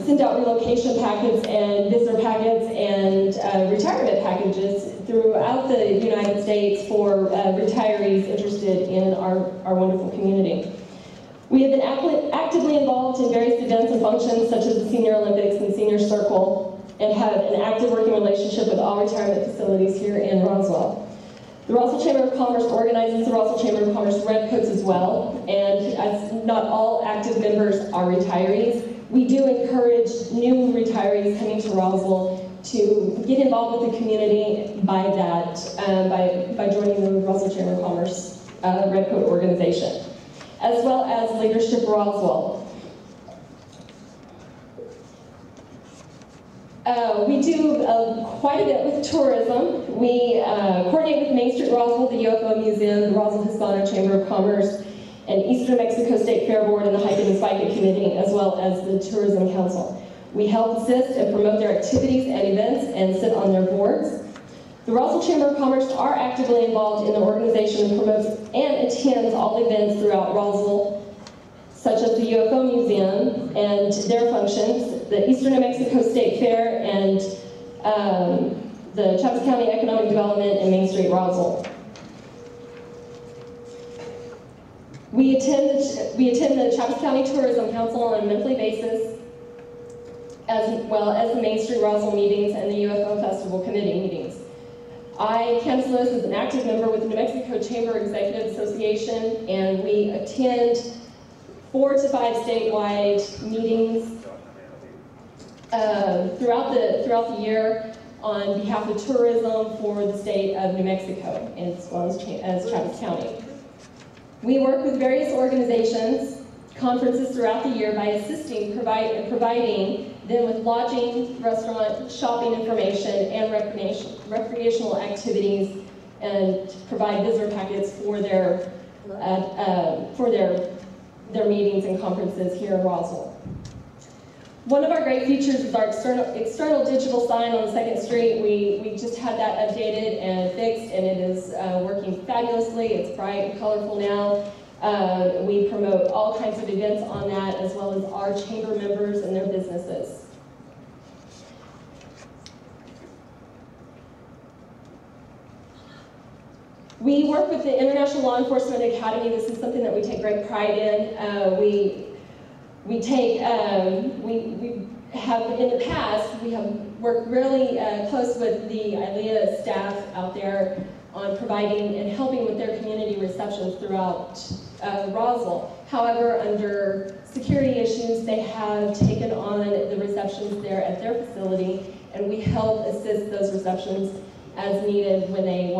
send out relocation packets and visitor packets and retirement packages throughout the United States for retirees interested in our wonderful community. We have been actively involved in various events and functions such as the Senior Olympics and Senior Circle, and have an active working relationship with all retirement facilities here in Roswell. The Roswell Chamber of Commerce organizes the Roswell Chamber of Commerce Redcoats as well, and as not all active members are retirees, we do encourage new retirees coming to Roswell to get involved with the community by joining the Roswell Chamber of Commerce Redcoat organization, as well as Leadership Roswell. We do quite a bit with tourism. We coordinate with Main Street Roswell, the UFO Museum, the Roswell Hispano Chamber of Commerce, and Eastern New Mexico State Fair Board and the Hiking and Spiking Committee, as well as the Tourism Council. We help assist and promote their activities and events and sit on their boards. The Roswell Chamber of Commerce are actively involved in the organization and promotes and attends all events throughout Roswell, such as the UFO Museum and their functions, the Eastern New Mexico State Fair, and the Travis County Economic Development and Main Street Roswell. We attend the Travis County Tourism Council on a monthly basis, as well as the Main Street Roswell meetings and the UFO Festival Committee meetings. I cancel this as an active member with the New Mexico Chamber Executive Association, and we attend 4 to 5 statewide meetings throughout the year on behalf of tourism for the state of New Mexico, as well as Travis County. We work with various organizations, conferences throughout the year by assisting and providing them with lodging, restaurant, shopping information, and recreational activities, and provide visitor packets for their meetings and conferences here in Roswell. One of our great features is our external digital sign on 2nd Street. We just had that updated and fixed, and it is working fabulously. It's bright and colorful now. We promote all kinds of events on that, as well as our chamber members and their businesses. We work with the International Law Enforcement Academy. This is something that we take great pride in. We have in the past, we have worked really close with the ILEA staff out there on providing and helping with their community receptions throughout Roswell. However, under security issues, they have taken on the receptions there at their facility, and we help assist those receptions as needed when they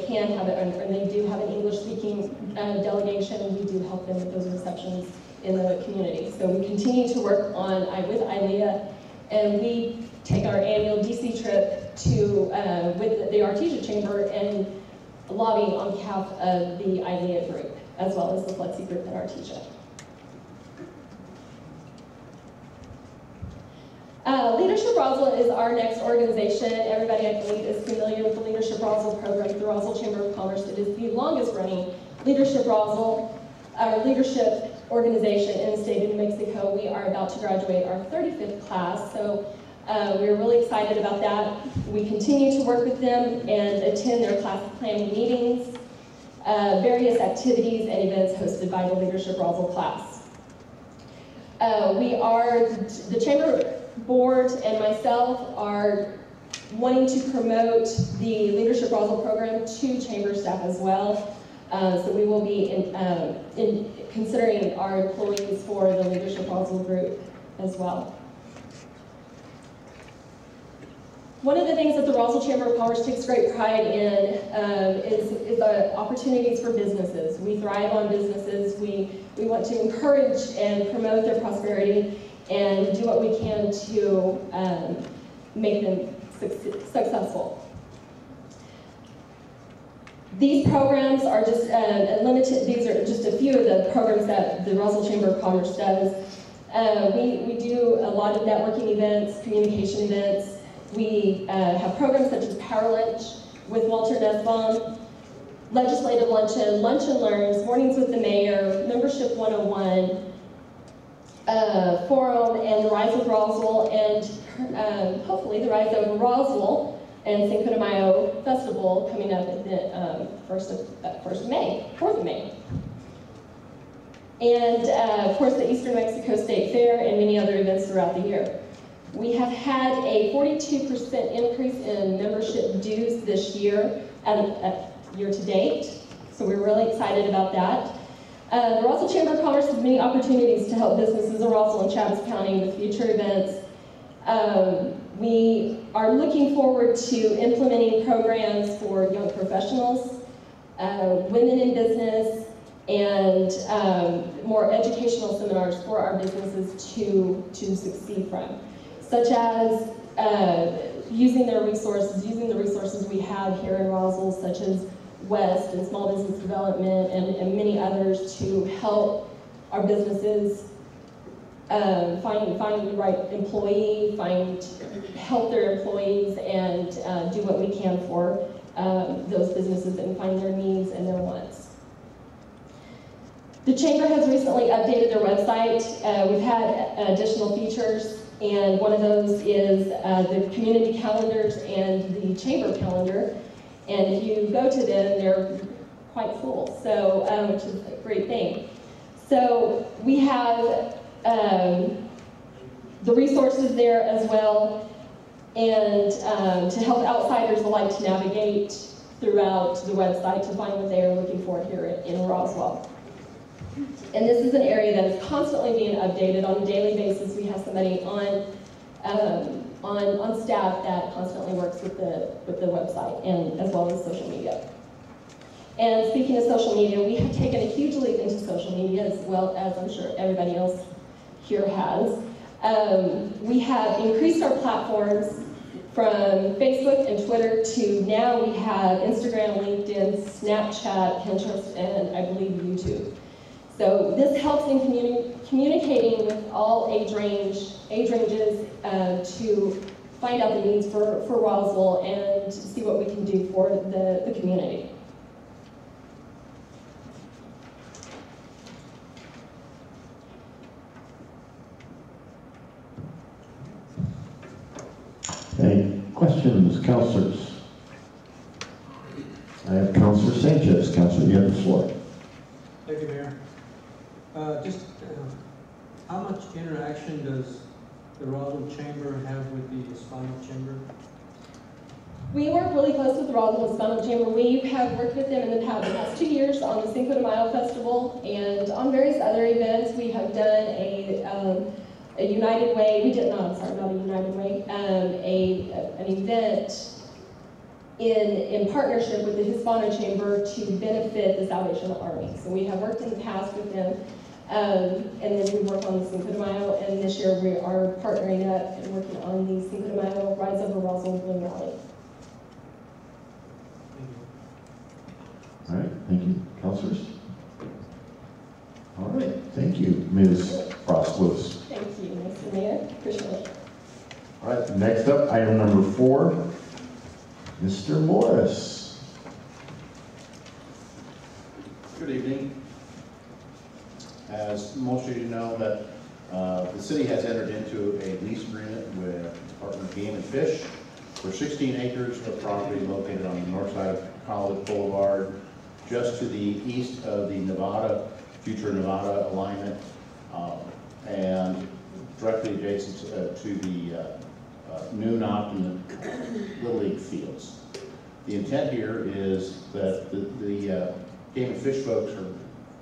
can have it, and they do have an English-speaking delegation. We do help them with those receptions in the community. So we continue to work with ILEA, and we take our annual DC trip with the Artesia Chamber and lobby on behalf of the ILEA group, as well as the Flexi group at Artesia. Leadership Roswell is our next organization. Everybody, I believe, is familiar with the Leadership Roswell program through the Roswell Chamber of Commerce. It is the longest running Leadership organization in the state of New Mexico. We are about to graduate our 35th class, so we're really excited about that. We continue to work with them and attend their class planning meetings, various activities and events hosted by the Leadership Roswell class. The Chamber Board and myself are wanting to promote the Leadership Roswell program to Chamber staff as well. So we will be considering our employees for the Leadership Roswell group as well. One of the things that the Roswell Chamber of Commerce takes great pride in is the opportunities for businesses. We thrive on businesses. We want to encourage and promote their prosperity and do what we can to make them successful. These programs are just limited. These are just a few of the programs that the Roswell Chamber of Commerce does. We do a lot of networking events, communication events. We have programs such as Power Lunch with Walter Nussbaum, Legislative Luncheon, Lunch and Learns, Mornings with the Mayor, Membership 101, Forum, and the Rise of Roswell, and hopefully the Rise of Roswell and Cinco de Mayo Festival coming up at the 4th of May. And of course the Eastern Mexico State Fair and many other events throughout the year. We have had a 42% increase in membership dues this year, year to date, so we're really excited about that. The Roswell Chamber of Commerce has many opportunities to help businesses in Roswell and Travis County with future events. We are looking forward to implementing programs for young professionals, women in business, and more educational seminars for our businesses to succeed from, such as using their resources, using the resources we have here in Roswell, such as West and Small Business Development and many others, to help our businesses find the right employee, help their employees, and do what we can for those businesses and find their needs and their wants. The Chamber has recently updated their website. We've had additional features, and one of those is the community calendars and the Chamber calendar. And if you go to them, they're quite full, so which is a great thing. So we have the resources there as well, and to help outsiders alike to navigate throughout the website to find what they are looking for here in Roswell. And this is an area that is constantly being updated on a daily basis. We have somebody on staff that constantly works with the website and as well as social media. And speaking of social media, we have taken a huge leap into social media, as well as I'm sure everybody else here has. We have increased our platforms from Facebook and Twitter to now we have Instagram, LinkedIn, Snapchat, Pinterest, and I believe YouTube. So this helps in communicating with all age ranges to find out the needs for Roswell and see what we can do for the community. Any questions, councilors? I have Councilor Sanchez. Councilor, you have the floor. Thank you, Mayor. How much interaction does the Roswell Chamber have with the Hispanic Chamber? We work really close with the Roswell Hispanic Chamber. We have worked with them in the past 2 years on the Cinco de Mayo Festival and on various other events. We have done a United Way, not a United Way, an event in partnership with the Hispanic Chamber to benefit the Salvation Army. So we have worked in the past with them, and then we work on the Cinco de Mayo, and this year we are partnering up and working on the Cinco de Mayo Rise Over Roswell Balloon Rally. All right, thank you. Councilors? All right, thank you, Ms. Frost-Lewis. Thank you, Mr. Mayor. Appreciate it. All right, next up, item number 4, Mr. Morris. Good evening. As most of you know, that the city has entered into a lease agreement with the Department of Game and Fish for 16 acres of property located on the north side of College Boulevard, just to the east of the future Nevada alignment, and directly adjacent to the Noon Optimum Little League fields. The intent here is that the Game and Fish folks are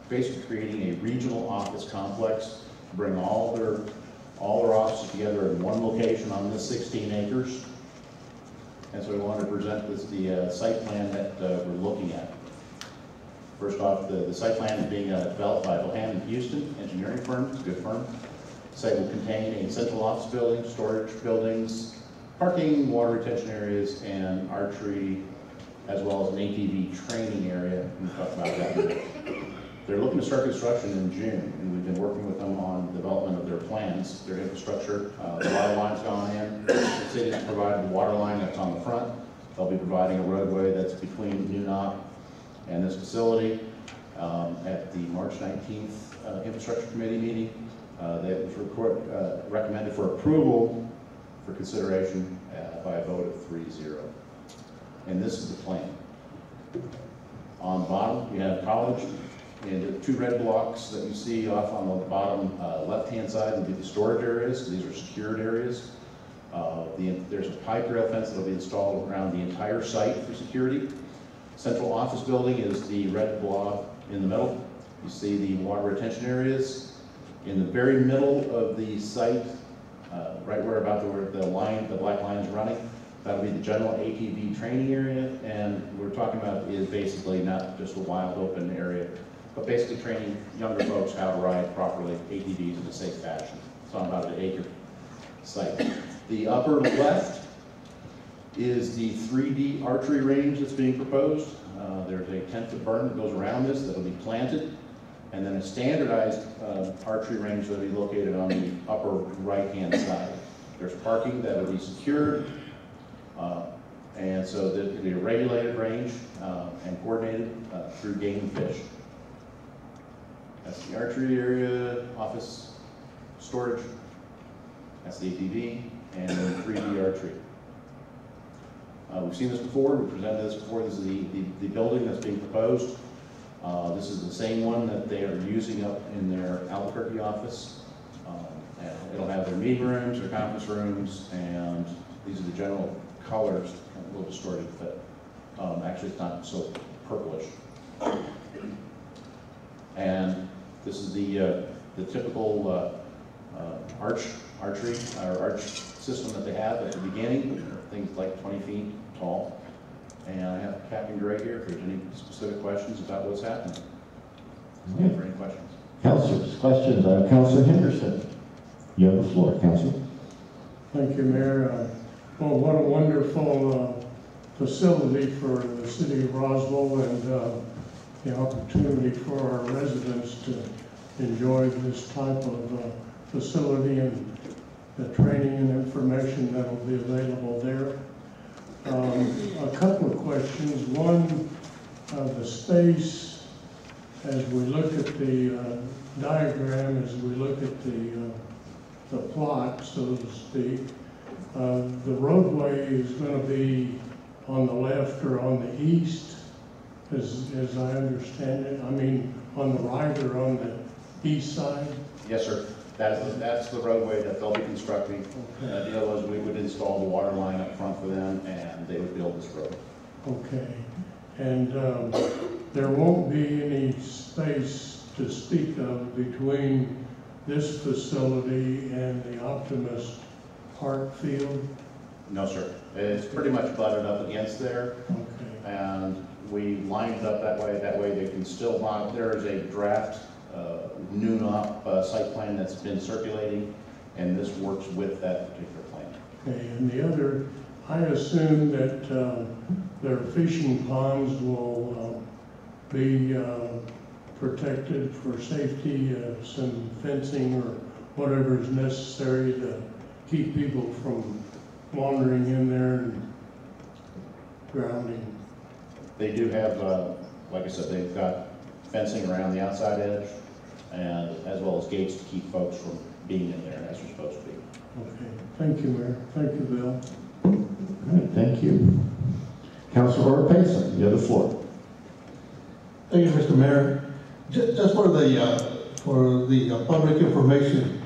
basically creating a regional office complex to bring all their offices together in one location on this 16 acres. And so we wanted to present the site plan that we're looking at. First off, the site plan is being developed by Bohannon Houston engineering firm. It's a good firm. The site will contain a central office building, storage buildings, parking, water retention areas, and archery, as well as an ATV training area. We'll talk about that in a minute. They're looking to start construction in June, and we've been working with them on the development of their plans, their infrastructure. The water line's gone in. The city's provided the water line that's on the front. They'll be providing a roadway that's between Noon and this facility. At the March 19th Infrastructure Committee meeting, that was recommended for approval for consideration by a vote of 3-0. And this is the plan. On the bottom, you have College, and the 2 red blocks that you see off on the bottom left-hand side will be the storage areas. These are secured areas. There's a pipe rail fence that will be installed around the entire site for security. Central office building is the red blob in the middle. You see the water retention areas. In the very middle of the site, right where the black line is running, that'll be the general ATV training area. And what we're talking about is basically not just a wild open area, but basically training younger folks how to ride properly ATVs in a safe fashion. It's on about an acre site. The upper left is the 3D archery range that's being proposed. There's a 10-foot berm that goes around this that'll be planted, and then a standardized archery range that'll be located on the upper right-hand side. There's parking that will be secured, and so that it'll be a regulated range and coordinated through Game and Fish. That's the archery area, office, storage. That's the ATV, and then 3D archery. We've seen this before, we presented this before. This is the building that's being proposed. This is the same one that they are using up in their Albuquerque office. And it'll have their meeting rooms, their conference rooms, and these are the general colors, a little distorted, but actually it's not so purplish. And this is the typical archery or arch system that they have at the beginning. Things like 20 feet tall. And I have Captain Gray here if there's any specific questions about what's happening. Stand for any questions. Councilors, questions? Councilor Henderson. You have the floor, Councilor. Thank you, Mayor. Well, what a wonderful facility for the city of Roswell, and the opportunity for our residents to enjoy this type of facility and the training and information that will be available there. A couple of questions. One, the space, as we look at the diagram, as we look at the plot, so to speak, the roadway is going to be on the left or on the east, as I understand it. I mean, on the right or on the east side? Yes, sir. That's the roadway that they'll be constructing. Okay. The deal was we would install the water line up front for them, and they would build this road. Okay. And there won't be any space to speak of between this facility and the Optimist Park field? No, sir. It's pretty much butted up against there. Okay. And we lined it up that way. That way they can still monitor. There is a draft noon up site plan that's been circulating, and this works with that particular plan. Okay, and the other, I assume that their fishing ponds will be protected for safety, some fencing or whatever is necessary to keep people from wandering in there and drowning. They do have, like I said, they've got fencing around the outside edge, and as well as gates to keep folks from being in there as they're supposed to be. Okay, thank you, Mayor. Thank you, Bill. All right, thank you. Councilor Orpesa, you have the floor. Thank you, Mr. Mayor. Just for the public information,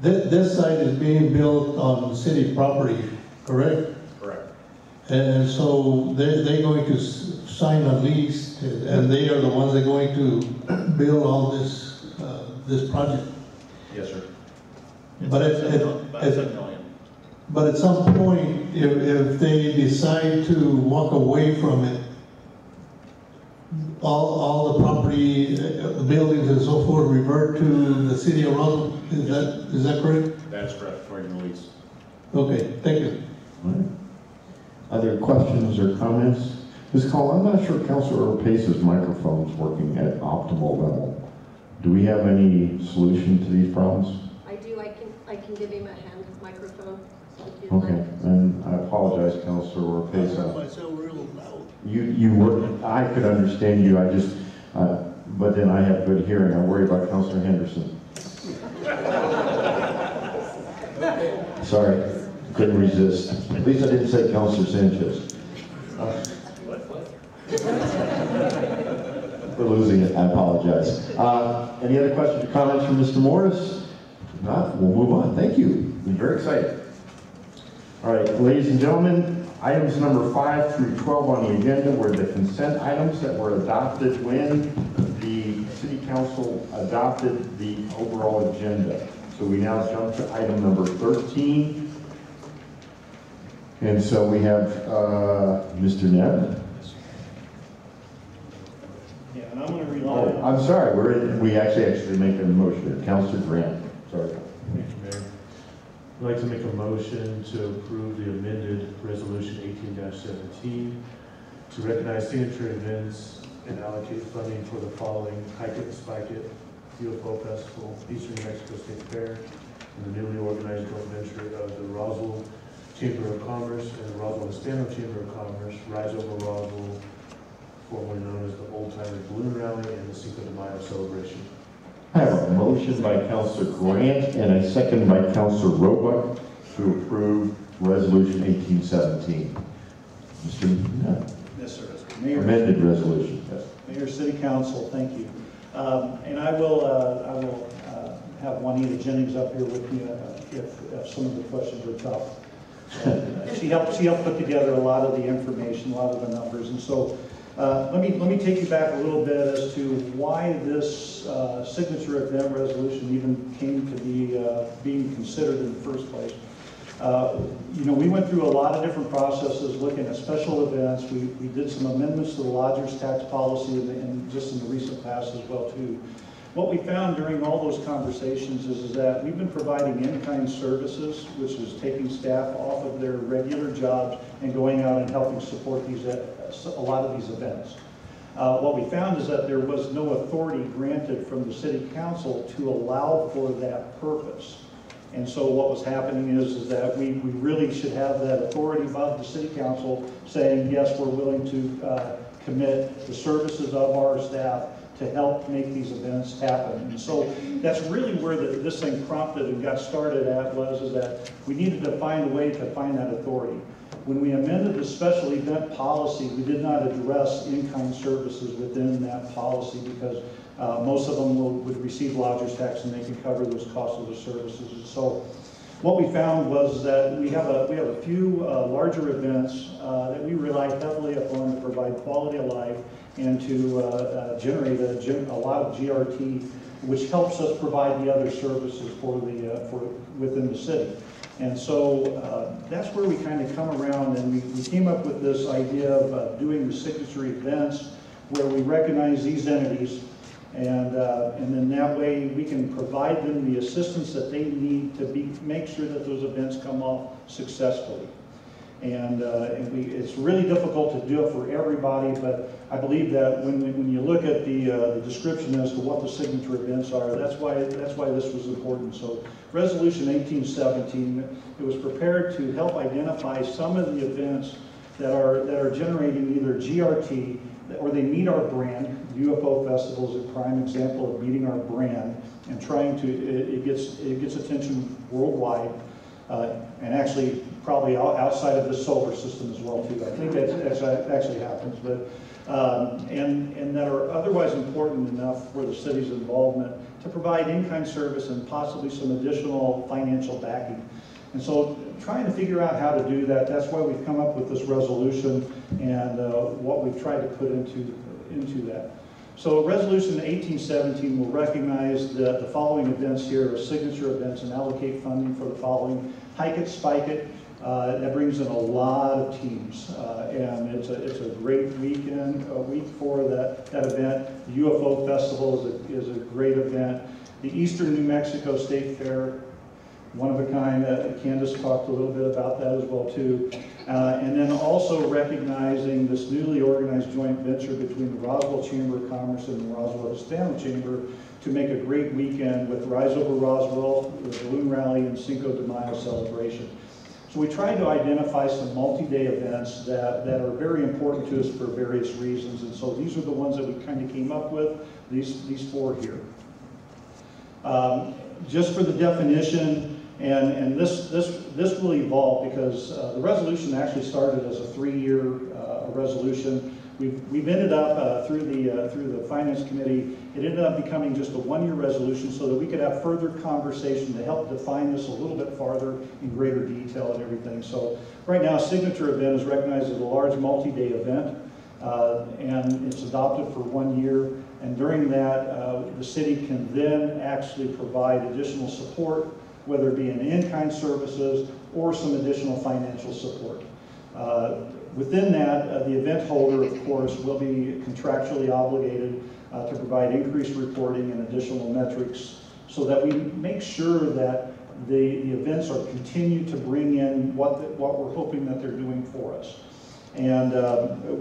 this site is being built on city property, correct? Correct. And so they're going to sign a lease, and they are the ones that are going to build all this this project. Yes, sir. But at some point, if they decide to walk away from it, all the property, the buildings and so forth revert to the city of Roswell. Is that correct? That is correct, according to the lease. Okay, thank you. All right. Other questions or comments? Ms. Call, I'm not sure Councilor Orpesa's microphone is working at optimal level. Do we have any solution to these problems? I do. I can give him a hand microphone. If you'd Okay, like. and I apologize, Councilor Orpesa. myself real loud. You were, I could understand you, I just, but then I have good hearing. I worry about Councilor Henderson. Sorry, couldn't resist. At least I didn't say Councilor Sanchez. We're losing it, I apologize. Any other questions or comments from Mr. Morris? If not, we'll move on. Thank you. I'm very excited. All right, ladies and gentlemen, items number 5 through 12 on the agenda were the consent items that were adopted when the City Council adopted the overall agenda. So we now jump to item number 13. And so we have Mr. Nebb. Yeah, and I'm going to rely on... Oh, I'm sorry, we actually make a motion. Councilor Grant, sorry. Thank you, Mayor. I'd like to make a motion to approve the amended resolution 18-17 to recognize signature events and allocate funding for the following: Hike It, Spike It, UFO Festival, Eastern New Mexico State Fair, and the newly organized joint venture of the Roswell Chamber of Commerce and the Roswell Hispano Chamber of Commerce, Rise Over Roswell, formerly known as the Old Timers Balloon Rally, and the Cinco de Mayo celebration. I have a motion by Councilor Grant and a second by Councilor Roebuck to approve Resolution 1817. Mr. Yes, sir. Mayor, Amended resolution. Yes. Mayor, City Council, thank you. And I will have Juanita Jennings up here with me if some of the questions are tough. She helped put together a lot of the information, a lot of the numbers, and so let me take you back a little bit as to why this signature event resolution even came to be being considered in the first place. We went through a lot of different processes looking at special events. We did some amendments to the lodger's tax policy and just in the recent past as well too. What we found during all those conversations is that we've been providing in-kind services, which is taking staff off of their regular jobs and going out and helping support a lot of these events. What we found is that there was no authority granted from the City Council to allow for that purpose. And so what was happening is that we really should have that authority above the City Council saying, yes, we're willing to commit the services of our staff to help make these events happen. And so that's really where this thing prompted and got started at is that we needed to find a way to find that authority. When we amended the special event policy, we did not address in-kind services within that policy because most of them would receive lodger's tax and they can cover those costs of the services. And so what we found was that we have a few larger events that we rely heavily upon to provide quality of life and to generate a lot of GRT, which helps us provide the other services for within the city. And so that's where we kind of come around, and we came up with this idea of doing the signature events where we recognize these entities, and then that way we can provide them the assistance that they need to make sure that those events come off successfully. And it's really difficult to do it for everybody, but I believe that when you look at the description as to what the signature events are, that's why this was important. So Resolution 1817, it was prepared to help identify some of the events that are generating either GRT or they meet our brand. UFO Festival is a prime example of meeting our brand and trying to, it gets attention worldwide. And actually probably outside of the solar system as well too. I think that actually happens, but and that are otherwise important enough for the city's involvement to provide in-kind service and possibly some additional financial backing. And so trying to figure out how to do that, that's why we've come up with this resolution and what we've tried to put into that. So Resolution 1817 will recognize the following events here as signature events and allocate funding for the following: Hike It, Spike It. That brings in a lot of teams, and it's a great week for that event. The UFO Festival is a great event. The Eastern New Mexico State Fair, one of a kind. Candace talked a little bit about that as well too. And then also recognizing this newly organized joint venture between the Roswell Chamber of Commerce and the Roswell Hispano Chamber to make a great weekend with Rise Over Roswell, the Balloon Rally, and Cinco de Mayo celebration. So we tried to identify some multi-day events that are very important to us for various reasons. And so these are the ones that we kind of came up with, these four here. Just for the definition, and this will evolve because the resolution actually started as a 3-year resolution. We've ended up through the Finance Committee, it ended up becoming just a 1-year resolution so that we could have further conversation to help define this a little bit farther in greater detail and everything. So right now, a signature event is recognized as a large multi-day event, and it's adopted for 1 year. And during that, the city can then actually provide additional support, whether it be in in-kind services or some additional financial support. Within that, the event holder, of course, will be contractually obligated to provide increased reporting and additional metrics so that we make sure that the events are continue to bring in what we're hoping that they're doing for us. And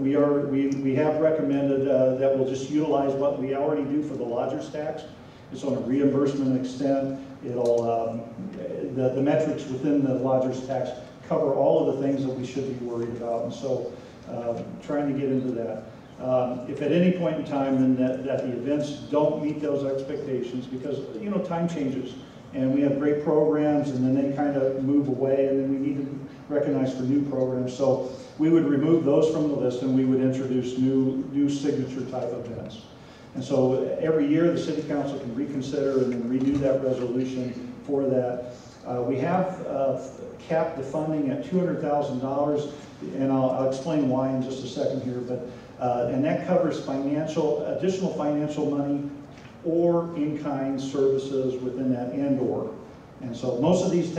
we have recommended that we'll just utilize what we already do for the lodger's tax. It's on a reimbursement extent. It'll the metrics within the lodger's tax cover all of the things that we should be worried about, and so trying to get into that. If at any point in time then that the events don't meet those expectations, because time changes and we have great programs and then they kind of move away and then we need to recognize for new programs. So we would remove those from the list and we would introduce new signature type events. And so every year the City Council can reconsider and then redo that resolution for that. We have capped the funding at $200,000, and I'll explain why in just a second here, but and that covers additional financial money or in-kind services within that and/or. And so most of these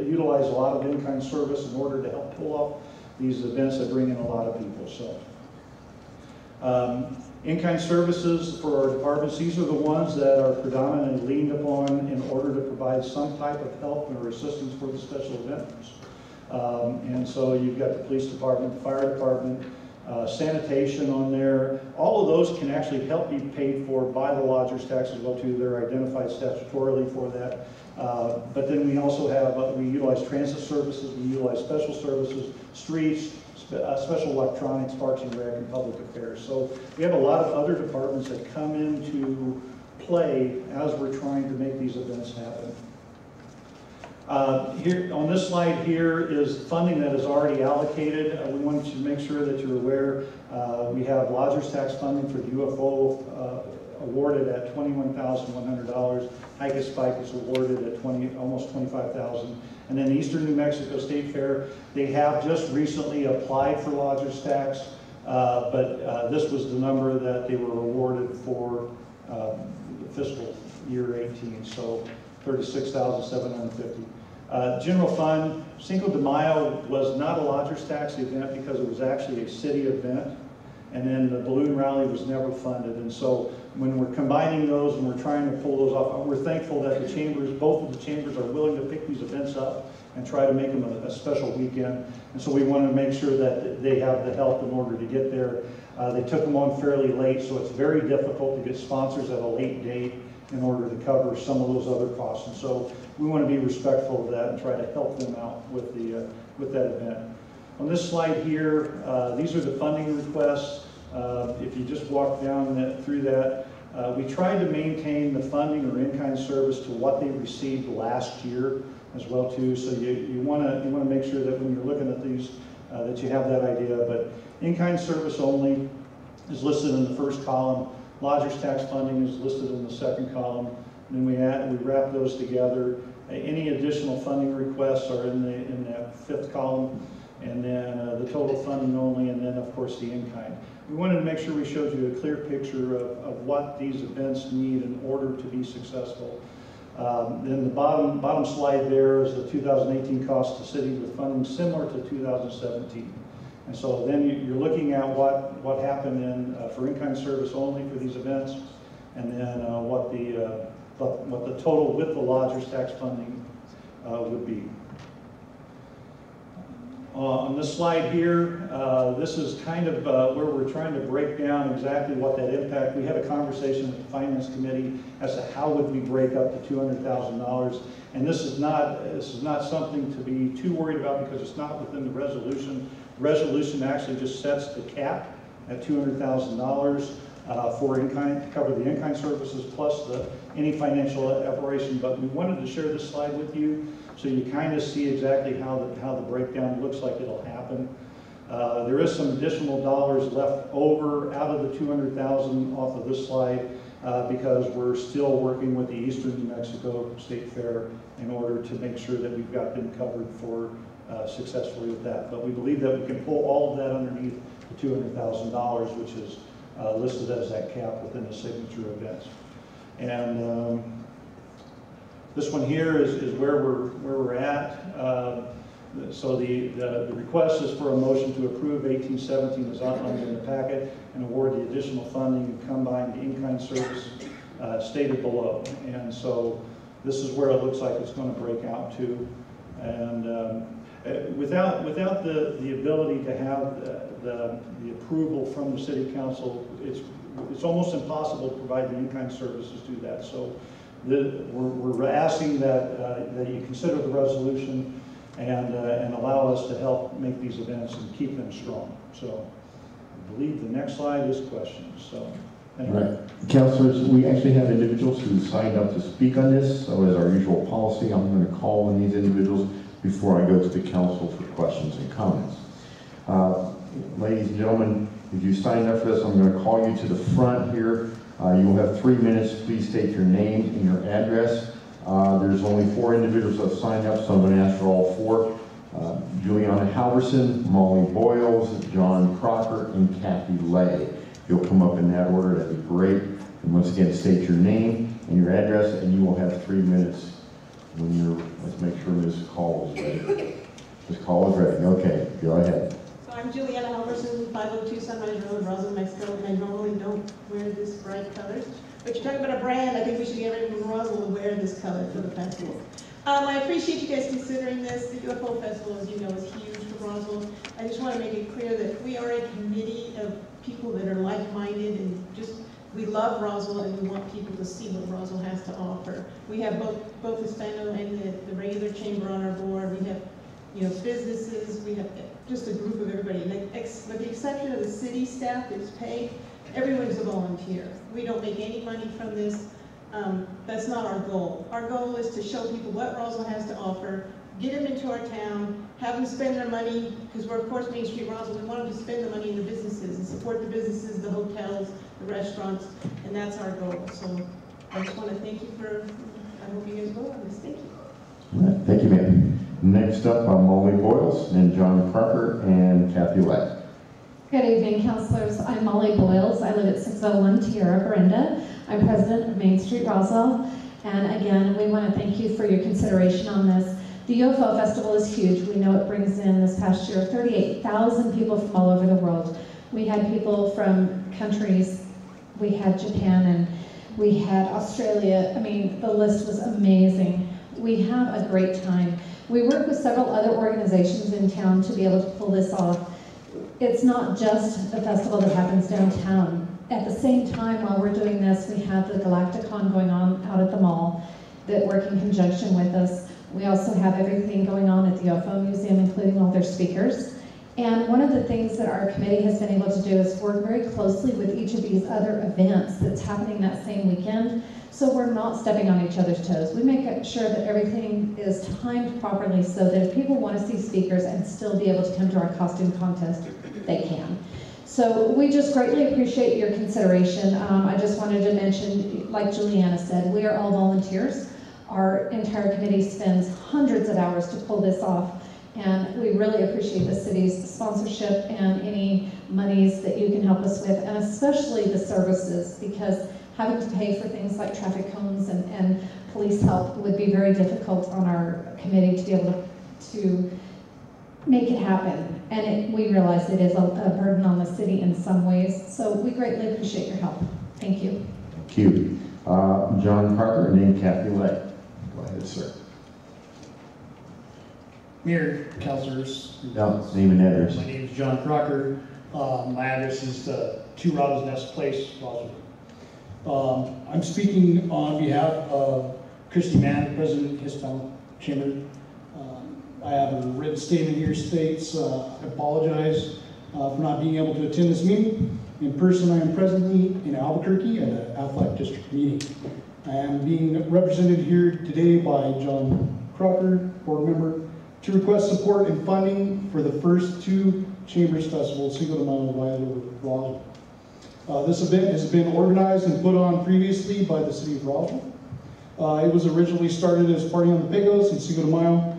utilize a lot of in-kind service in order to help pull off these events that bring in a lot of people. So in-kind services for our departments, these are the ones that are predominantly leaned upon in order to provide some type of help or assistance for the special events. And so you've got the police department, the fire department, sanitation on there. All of those can actually help be paid for by the lodger's tax as well too. They're identified statutorily for that. But then we also have, we utilize transit services, we utilize special services, streets, special electronics, parks and rec, and public affairs. So we have a lot of other departments that come into play as we're trying to make these events happen. Here on this slide here is funding that is already allocated. We wanted to make sure that you're aware. We have lodger's tax funding for the UFO awarded at $21,100. Hike Spike is awarded at almost $25,000. And then Eastern New Mexico State Fair, they have just recently applied for lodger's tax, but this was the number that they were awarded for fiscal year 18, so $36,750. General fund, Cinco de Mayo was not a lodger's tax event because it was actually a city event, and then the balloon rally was never funded. And so when we're combining those and we're trying to pull those off, we're thankful that the chambers, both of the chambers, are willing to pick these events up and try to make them a special weekend. And so we want to make sure that they have the help in order to get there. They took them on fairly late, so it's very difficult to get sponsors at a late date in order to cover some of those other costs. And so we want to be respectful of that and try to help them out with that event. On this slide here, these are the funding requests. If you just walk down through that, we tried to maintain the funding or in-kind service to what they received last year as well too. So you want to make sure that when you're looking at these, that you have that idea. But in-kind service only is listed in the first column. Lodger's tax funding is listed in the second column. And then we wrap those together. Any additional funding requests are in that fifth column. And then the total funding only, and then of course the in-kind. We wanted to make sure we showed you a clear picture of what these events need in order to be successful. Then the bottom slide there is the 2018 cost to city with funding similar to 2017. And so then you're looking at what happened for in-kind service only for these events, and then what the total with the lodger's tax funding would be. On this slide here, this is kind of where we're trying to break down exactly what that impact. We had a conversation with the Finance Committee as to how would we break up the $200,000. And this is not something to be too worried about because it's not within the resolution. The resolution actually just sets the cap at $200,000 for in-kind, to cover the in-kind services plus any financial operation. But we wanted to share this slide with you so you kind of see exactly how the breakdown looks like it'll happen. There is some additional dollars left over out of the $200,000 off of this slide because we're still working with the Eastern New Mexico State Fair in order to make sure that we've got them covered for successfully with that. But we believe that we can pull all of that underneath the $200,000, which is listed as that cap within the signature events. And this one here is where we're at. So the request is for a motion to approve 1817 as outlined in the packet and award the additional funding and combine the in-kind service stated below. And so This is where it looks like it's going to break out to. And without the ability to have the approval from the city council, it's almost impossible to provide the in-kind services to that. So we're asking that you consider the resolution and allow us to help make these events and keep them strong. So I believe the next slide is questions. So thank you. Right. Councilors, we actually have individuals who signed up to speak on this. So as our usual policy, I'm going to call on these individuals before I go to the council for questions and comments. Ladies and gentlemen, if you signed up for this, I'm going to call you to the front here. You will have 3 minutes. Please state your name and your address. There's only 4 individuals that have signed up, so I'm going to ask for all 4. Juliana Halverson, Molly Boyles, John Crocker, and Kathy Lay. If you'll come up in that order, that'd be great. And once again, state your name and your address, and you will have 3 minutes when you're, let's make sure Ms. Call is ready. Ms. Call is ready. Okay, go ahead. So I'm Juliana Halverson, 502 Sunrise Road, Roswell, Mexico, and I normally don't wear this bright colors. But you're talking about a brand, I think we should get everyone from Roswell to wear this color for the festival. I appreciate you guys considering this. The UFO Festival, as you know, is huge for Roswell. I just want to make it clear that we are a committee of people that are like-minded and just, we love Roswell and we want people to see what Roswell has to offer. We have both Hispano and the regular chamber on our board. We have, businesses. We have just a group of everybody. With the exception of the city staff that's paid, everyone's a volunteer. We don't make any money from this. That's not our goal. Our goal is to show people what Roswell has to offer, get them into our town, have them spend their money, because we're of course Main Street Roswell, we want them to spend the money in the businesses and support the businesses, the hotels, the restaurants, and that's our goal. So I just want to thank you I hope you guys vote on this. Thank you. All right, thank you, ma'am. Next up, Molly Boyles, and John Crocker, and Kathy Lay. Good evening, councilors. I'm Molly Boyles. I live at 601 Tierra Brenda. I'm president of Main Street Roswell. And again, we want to thank you for your consideration on this. The UFO Festival is huge. We know it brings in, this past year, 38,000 people from all over the world. We had people from countries, we had Japan and we had Australia. I mean, the list was amazing. We have a great time. We work with several other organizations in town to be able to pull this off. It's not just a festival that happens downtown. At the same time, while we're doing this, we have the Galacticon going on out at the mall that work in conjunction with us. We also have everything going on at the UFO Museum, including all their speakers. And one of the things that our committee has been able to do is work very closely with each of these other events that's happening that same weekend, so we're not stepping on each other's toes. We make sure that everything is timed properly so that if people want to see speakers and still be able to come to our costume contest, they can. So we just greatly appreciate your consideration. I just wanted to mention, like Juliana said, we are all volunteers. Our entire committee spends hundreds of hours to pull this off, and we really appreciate the city's sponsorship and any monies that you can help us with, and especially the services, because having to pay for things like traffic cones and police help would be very difficult on our committee to be able to make it happen. And we realize it is a burden on the city in some ways, so we greatly appreciate your help. Thank you. Thank you. John Parker and Kathy Lay. Go ahead, sir. Mayor, councilors. Name and address. My name is John Crocker. My address is 2 Robin's Nest Place, Roswell. I'm speaking on behalf of Christy Mann, President of the Hispanic Chamber. I have a written statement here states, I apologize for not being able to attend this meeting. In person, I am presently in Albuquerque at an Aflac District meeting. I am being represented here today by John Crocker, board member, to request support and funding for the first 2 Chambers Festivals, Cinco de Mayo, Viola, Roswell. This event has been organized and put on previously by the city of Roswell. It was originally started as Party on the Pecos and Cinco de Mayo,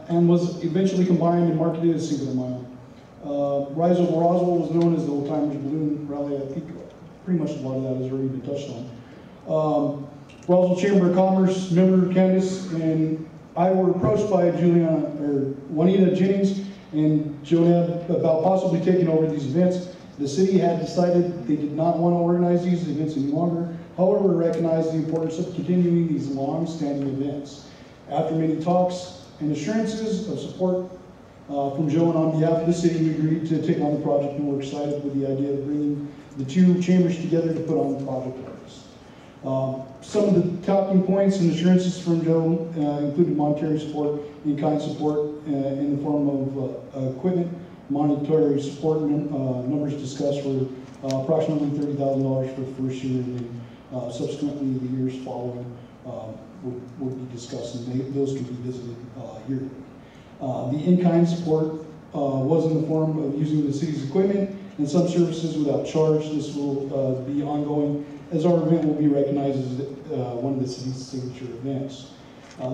and was eventually combined and marketed as Cinco de Mayo. Rise Over Roswell was known as the Old Timers Balloon Rally. I think pretty much a lot of that has already been touched on. Roswell Chamber of Commerce member Candace and I were approached by Juanita Jennings and Jonab about possibly taking over these events. The city had decided they did not want to organize these events any longer However, recognize the importance of continuing these long-standing events. After many talks and assurances of support from Joe and on behalf of the city, we agreed to take on the project, and we're excited with the idea of bringing the two chambers together to put on the project like this. Some of the talking points and assurances from Joe included monetary support, in-kind support in the form of equipment. Monetary support numbers discussed were approximately $30,000 for the first year, and then subsequently the years following would be discussed, and those can be visited yearly. The in-kind support was in the form of using the city's equipment and some services without charge. This will be ongoing, as our event will be recognized as one of the city's signature events.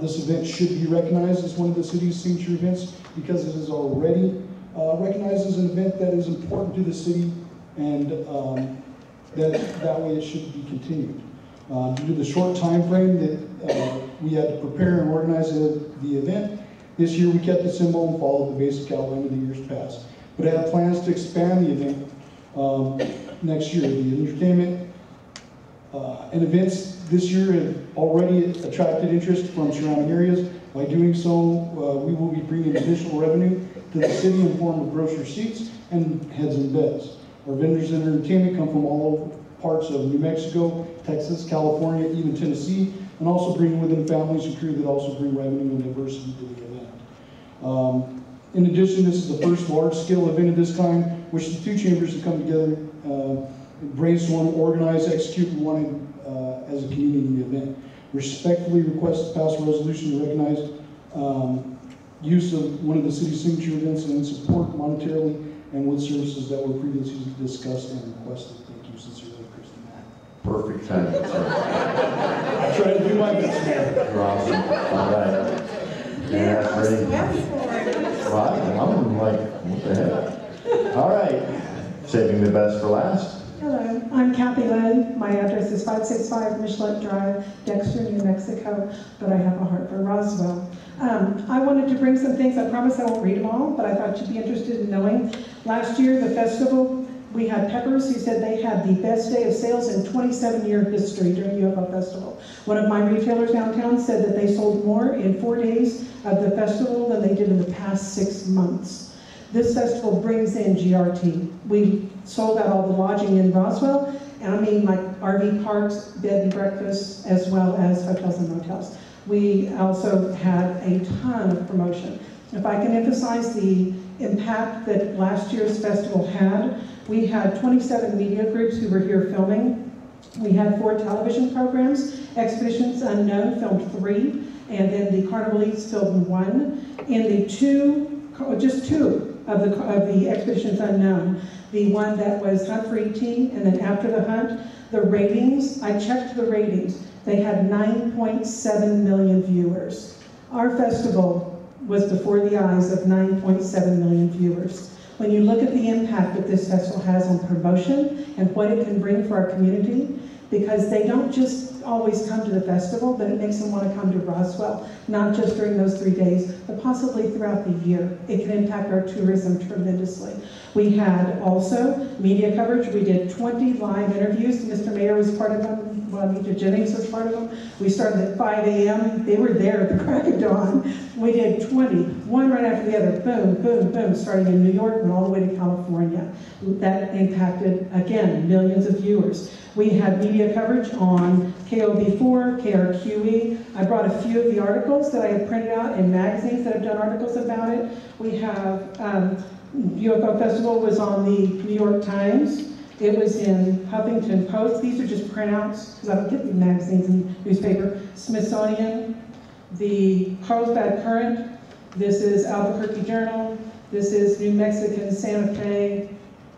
This event should be recognized as one of the city's signature events because it is already recognized as an event that is important to the city, and that way it should be continued. Due to the short time frame that we had to prepare and organize the event, this year we kept it simple and followed the basic outline of the years past. But I have plans to expand the event next year. The entertainment and events this year have already attracted interest from surrounding areas. By doing so, we will be bringing additional revenue to the city in the form of grocery receipts and heads and beds. Our vendors and entertainment come from all parts of New Mexico, Texas, California, even Tennessee, and also bring within families and crew that also bring revenue and diversity to the event. In addition, this is the first large-scale event of this kind, which the two chambers have come together, brainstorm, organize, execute, and wanted as a community event. Respectfully request to pass a resolution to recognize use of one of the city's signature events and support monetarily and with services that were previously discussed and requested. Thank you sincerely, Christy Mack. Perfect timing, sir. I try to do my best, man. You're awesome. All right. And that's ready. Right, I'm like, what the heck? All right, saving the best for last. Hello, I'm Kathy Lynn. My address is 565 Michelet Drive, Dexter, New Mexico, but I have a heart for Roswell. I wanted to bring some things. I promise I won't read them all, but I thought you'd be interested in knowing. Last year, the festival, we had Peppers who said they had the best day of sales in 27-year history during UFO Festival. One of my retailers downtown said that they sold more in 4 days of the festival than they did in the past 6 months. This festival brings in GRT. We sold out all the lodging in Roswell, and I mean like RV parks, bed and breakfast, as well as hotels and motels. We also had a ton of promotion. If I can emphasize the impact that last year's festival had, we had 27 media groups who were here filming. We had 4 television programs. Expeditions Unknown filmed 3, and then the Carnivalees filmed 1. In the just two of the Expeditions Unknown, the one that was Hunt for ET, and then After the Hunt, the ratings, I checked the ratings, they had 9.7 million viewers. Our festival was before the eyes of 9.7 million viewers. When you look at the impact that this festival has on promotion and what it can bring for our community, because they don't just always come to the festival, but it makes them want to come to Roswell, not just during those 3 days, but possibly throughout the year. It can impact our tourism tremendously. We had also media coverage. We did 20 live interviews. Mr. Mayor was part of them. Well, Anita Jennings was part of them. We started at 5 a.m. They were there at the crack of dawn. We did 20, one right after the other, boom, boom, boom, starting in New York and all the way to California. That impacted, again, millions of viewers. We had media coverage on KOB4, KRQE. I brought a few of the articles that I have printed out in magazines that have done articles about it. We have UFO Festival was on the New York Times. It was in Huffington Post. These are just printouts because I don't get the magazines and newspaper. Smithsonian, the Carlsbad Current. This is Albuquerque Journal. This is New Mexican Santa Fe.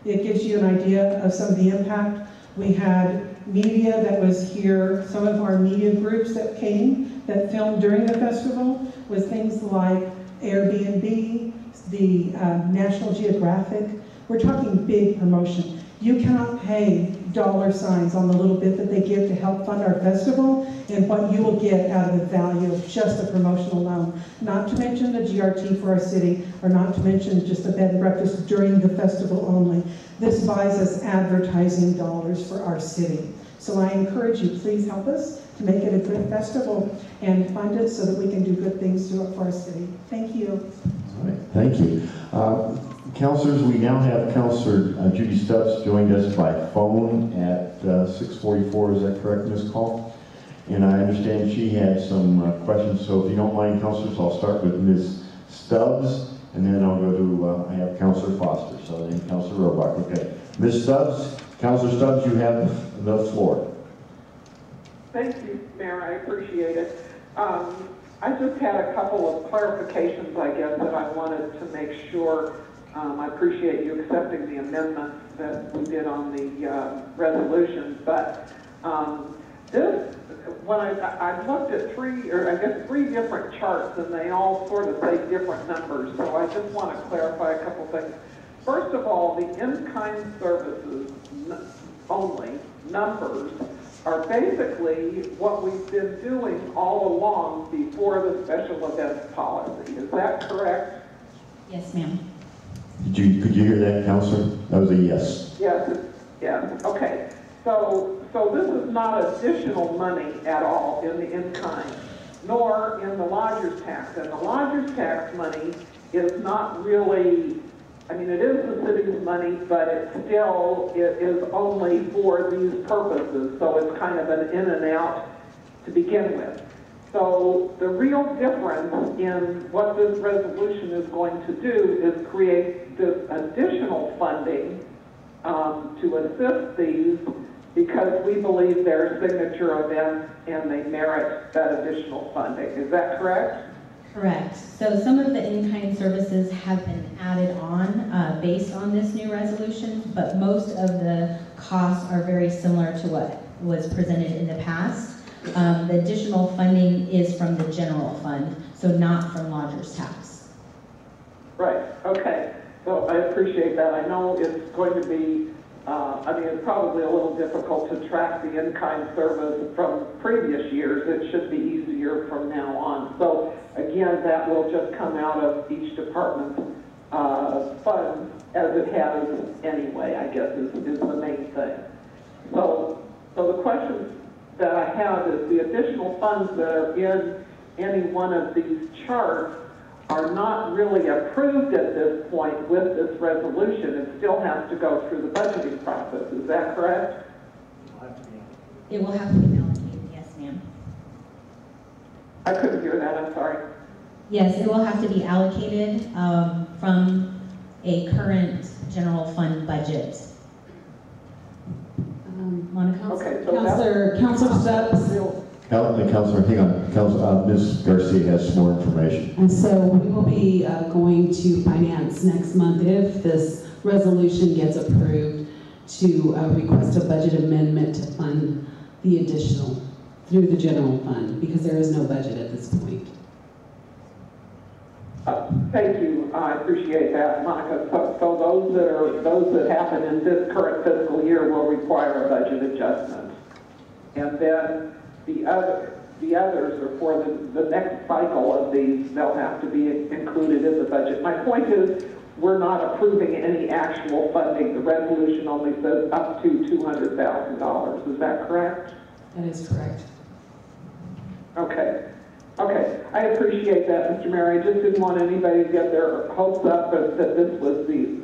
It gives you an idea of some of the impact. We had media that was here, some of our media groups that came, that filmed during the festival, with things like Airbnb, the National Geographic. We're talking big promotion. You cannot pay dollar signs on the little bit that they give to help fund our festival and what you will get out of the value of just the promotion alone. Not to mention the GRT for our city, or not to mention just the bed and breakfast during the festival only. This buys us advertising dollars for our city. So I encourage you, please help us to make it a good festival and fund it so that we can do good things to it for our city. Thank you. All right, thank you. Councilors, we now have Councilor Judy Stubbs joined us by phone at 6:44. Is that correct, Ms. Call? And I understand she has some questions. So if you don't mind, Councilors, I'll start with Ms. Stubbs, and then I'll go to, I have Councilor Foster, so then Councilor Robach. Okay. Ms. Stubbs, Councilor Stubbs, you have the floor. Thank you, Mayor. I appreciate it. I just had a couple of clarifications, I guess, that I wanted to make sure. I appreciate you accepting the amendments that we did on the resolution, but this, when I looked at three different charts, and they all sort of say different numbers, so I just want to clarify a couple things. First of all, the in-kind services only numbers are basically what we've been doing all along before the special events policy. Is that correct? Yes, ma'am. Could you hear that, Councilor? That was a yes. Yes, yes. Okay. So this is not additional money at all in the in-kind, nor in the lodger's tax. And the lodger's tax money is not really, I mean, it is the city's money, but it is only for these purposes. So it's kind of an in and out to begin with. So the real difference in what this resolution is going to do is create this additional funding to assist these, because we believe they're signature events and they merit that additional funding. Is that correct? Correct. So some of the in-kind services have been added on based on this new resolution, but most of the costs are very similar to what was presented in the past. The additional funding is from the general fund, so not from lodger's tax. Right, okay. So I appreciate that. I know it's going to be, it's probably a little difficult to track the in-kind service from previous years. It should be easier from now on. So again, that will just come out of each department's funds, as it has anyway, I guess, is the main thing. So the question that I have is the additional funds that are in any one of these charts are not really approved at this point with this resolution. It still has to go through the budgeting process. Is that correct? It will have to be allocated, yes, ma'am. I couldn't hear that, I'm sorry. Yes, it will have to be allocated from a current general fund budget. Monica? Okay, so Councilor Stubbs. Councilor, hang on. Ms. Garcia has some more information. And so we will be going to finance next month, if this resolution gets approved, to request a budget amendment to fund the additional through the general fund, because there is no budget at this point. Thank you. I appreciate that, Monica. So those that happen in this current fiscal year will require a budget adjustment. And then the others are for the next cycle of these. They'll have to be included in the budget. My point is, we're not approving any actual funding. The resolution only says up to $200,000. Is that correct? That is correct. Okay. Okay, I appreciate that, Mr. Mayor. I just didn't want anybody to get their hopes up that this was the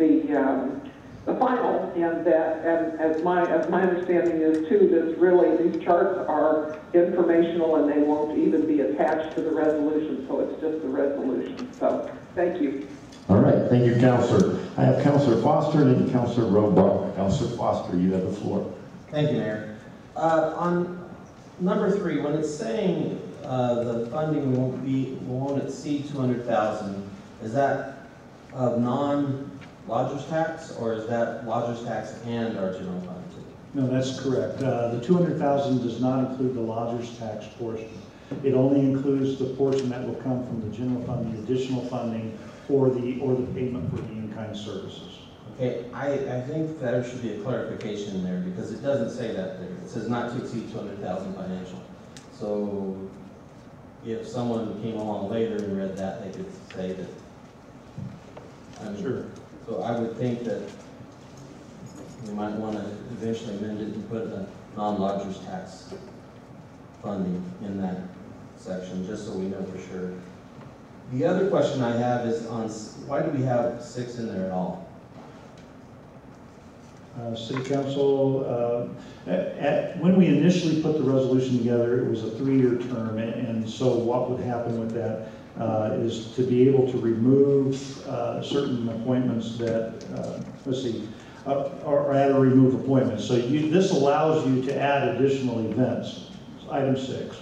final, and that, and as my understanding is too, these charts are informational and they won't even be attached to the resolution, so it's just the resolution. So, thank you. All right, thank you, Councilor. I have Councilor Foster and then Councilor Roebuck. Councilor Foster, you have the floor. Thank you, Mayor. On number 3, when it's saying the funding won't exceed $200,000, is that of non-lodger's tax, or is that lodger's tax and our general fund too? No, that's correct. The $200,000 does not include the lodger's tax portion. It only includes the portion that will come from the general fund, the additional funding, or the payment for the in-kind services. Okay, I think there should be a clarification in there, because it doesn't say that there. It says not to exceed $200,000 financial. So if someone came along later and read that, they could say that. Sure. So I would think that we might want to eventually amend it and put non-lodgers tax funding in that section, just so we know for sure. The other question I have is on, why do we have 6 in there at all? City Council, when we initially put the resolution together, it was a 3-year term, and so what would happen with that is to be able to remove certain appointments that, let's see, or add or remove appointments. So this allows you to add additional events, item 6,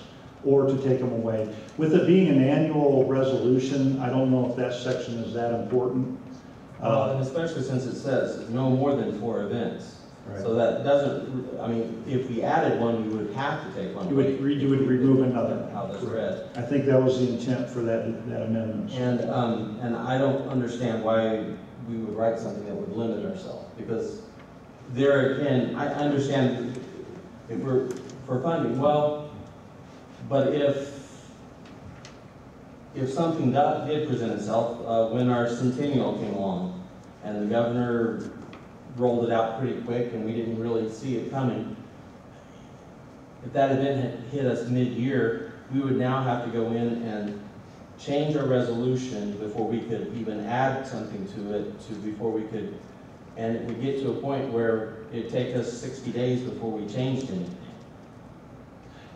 or to take them away. With it being an annual resolution, I don't know if that section is that important. And especially since it says no more than 4 events. Right. So that doesn't, I mean, if we added one, we would have to take one away. You would remove another. How that's read. I think that was the intent for that amendment. And I don't understand why we would write something that would limit ourselves, because there again, I understand if we're for funding, well, but if something did present itself, when our centennial came along and the governor rolled it out pretty quick and we didn't really see it coming, if that event had hit us mid-year, we would now have to go in and change our resolution before we could even add something to it, before we could, and it would get to a point where it'd take us 60 days before we changed anything.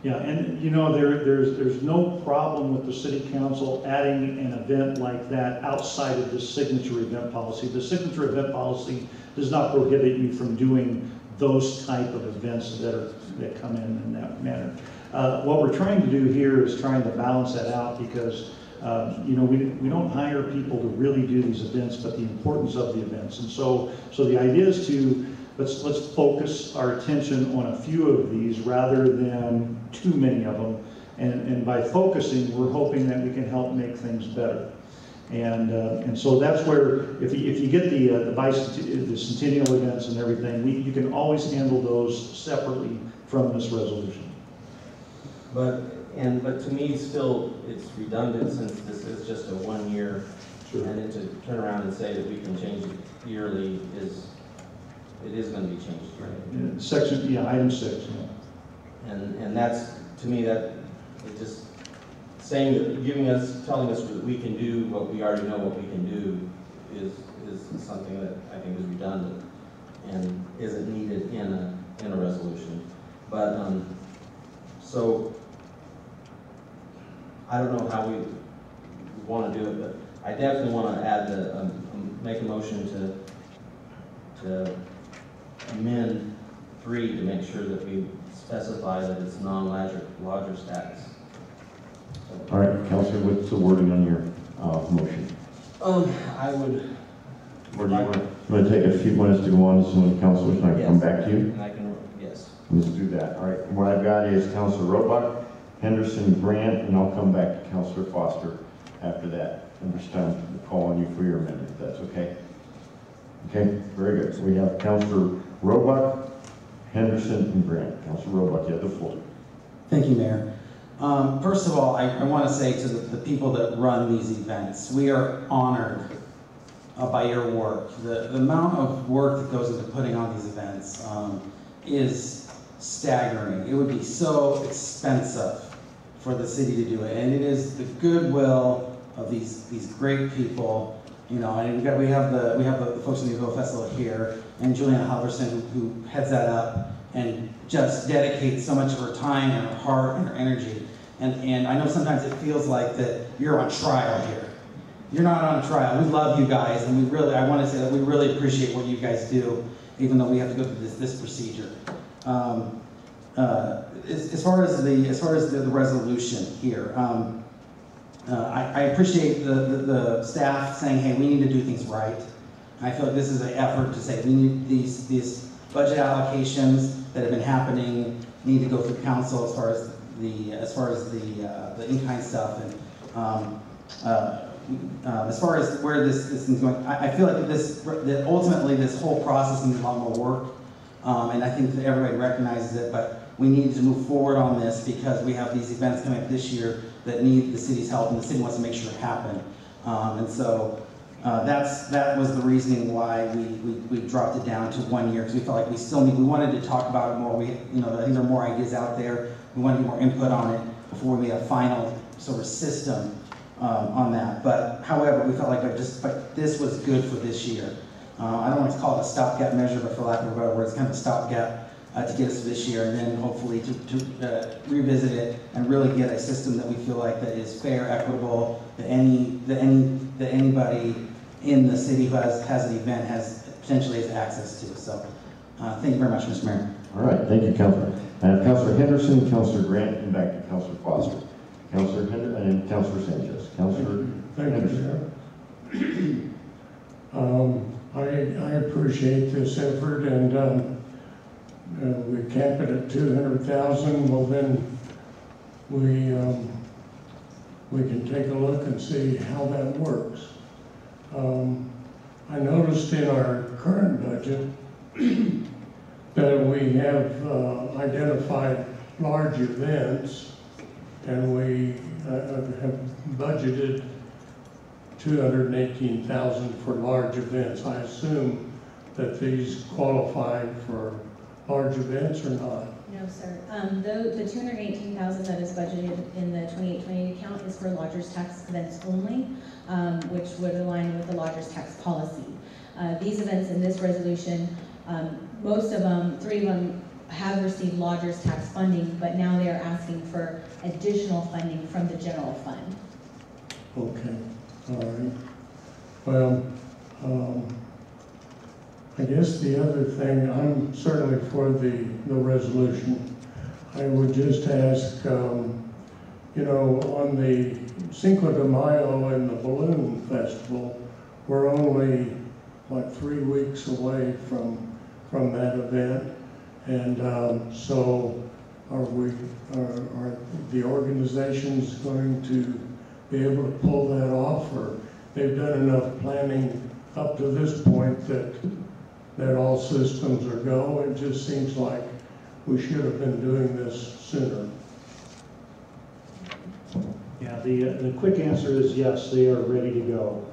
Yeah, and you know, there's no problem with the city council adding an event like that outside of the signature event policy. The signature event policy does not prohibit you from doing those type of events that come in that manner. What we're trying to do here is trying to balance that out, because you know, we don't hire people to really do these events, but the importance of the events. And so the idea is to let's focus our attention on a few of these rather than too many of them. And by focusing, we're hoping that we can help make things better. And so that's where, if you get the centennial events and everything, you can always handle those separately from this resolution. But to me, still, it's redundant, since this is just a 1 year, sure. And then to turn around and say that we can change it yearly it is going to be changed, right? Yeah, item 6. Yeah. And that's, to me, that it just saying that, telling us that we can do what we already know what we can do is something that I think is redundant and isn't needed in a resolution. But so I don't know how we want to do it, but I definitely want to add make a motion to amend 3 to make sure that we specify that it's non-lodgers tax. All right, Councilor, what's the wording on your motion? I would. Or do you want to take a few minutes to go on to some of the councilors and I can come back to you? And I can, yes. Let's do that. All right, what I've got is Councilor Roebuck, Henderson, Grant, and I'll come back to Councilor Foster after that. And this time to call on you for your amendment, if that's okay. Okay, very good. So we have Councilor Roebuck, Henderson, and Grant. Councilor Roebuck, you have the floor. Thank you, Mayor. First of all, I want to say to the people that run these events, we are honored by your work. The amount of work that goes into putting on these events is staggering. It would be so expensive for the city to do it, and it is the goodwill of these great people. You know, and we have the folks in the UFO Festival here, and Juliana Halverson, who heads that up and just dedicates so much of her time and her heart and her energy. And I know sometimes it feels like that you're on trial here. You're not on a trial. We love you guys, and I want to say that we really appreciate what you guys do, even though we have to go through this procedure. As far as the resolution here, I appreciate the staff saying, hey, we need to do things right. And I feel like this is an effort to say we need these budget allocations that have been happening need to go through council as far as the in-kind stuff, and as far as where this is going. I feel like that ultimately this whole process needs a lot more work, and I think that everybody recognizes it. But we need to move forward on this because we have these events coming up this year that need the city's help, and the city wants to make sure it happen. And so That was the reasoning why we dropped it down to 1 year, because we felt like we wanted to talk about it more. I think there are more ideas out there. We wanted to get more input on it before we made a final sort of system on that. But however, we felt like this was good for this year. I don't want to call it a stopgap measure, but for lack of a better word, it's kind of a stopgap to get us to this year, and then hopefully to revisit it and really get a system that we feel like that is fair, equitable, that anybody in the city who has an event potentially has access to. So thank you very much, Mr. Mayor. All right, thank you, Councilor. I have Councilor Henderson, Councilor Grant, and back to Councilor Foster. Councilor Henderson and Councilor Sanchez. Councilor Henderson. I appreciate this effort, and we cap it at 200,000. Well, then we can take a look and see how that works. I noticed in our current budget that we have identified large events, and we have budgeted 218,000 for large events. I assume that these qualify for large events or not? No, sir. The 218,000 that is budgeted in the 2820 account is for lodgers tax events only, which would align with the lodgers tax policy. These events in this resolution, most of them, 3 of them, have received lodgers tax funding, but now they are asking for additional funding from the general fund. Okay, all right. Well, I guess the other thing, I'm certainly for the resolution. I would just ask, you know, on the Cinco de Mayo and the Balloon Festival, we're only, like, 3 weeks away from that event. And so are the organizations going to be able to pull that off, or they've done enough planning up to this point that all systems are go? It just seems like we should have been doing this sooner. Yeah, the quick answer is yes, they are ready to go.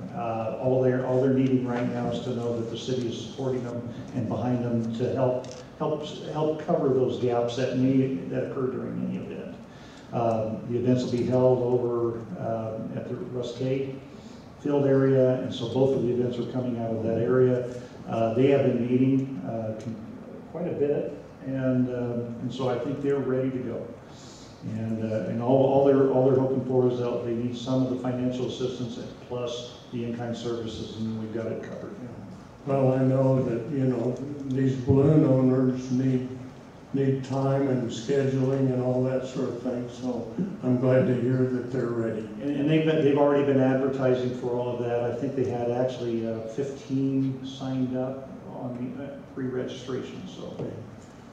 All they're needing right now is to know that the city is supporting them and behind them to help cover those gaps that occur during any event. The events will be held over at the Ruscade Field area, and so both of the events are coming out of that area. They have been meeting quite a bit, and so I think they're ready to go. And all they're hoping for is that they need some of the financial assistance plus the in-kind services, and we've got it covered. Well, I know that, you know, these balloon owners need time and scheduling and all that sort of thing, so I'm glad to hear that they're ready. And they've already been advertising for all of that. I think they had actually 15 signed up on the pre-registration, so.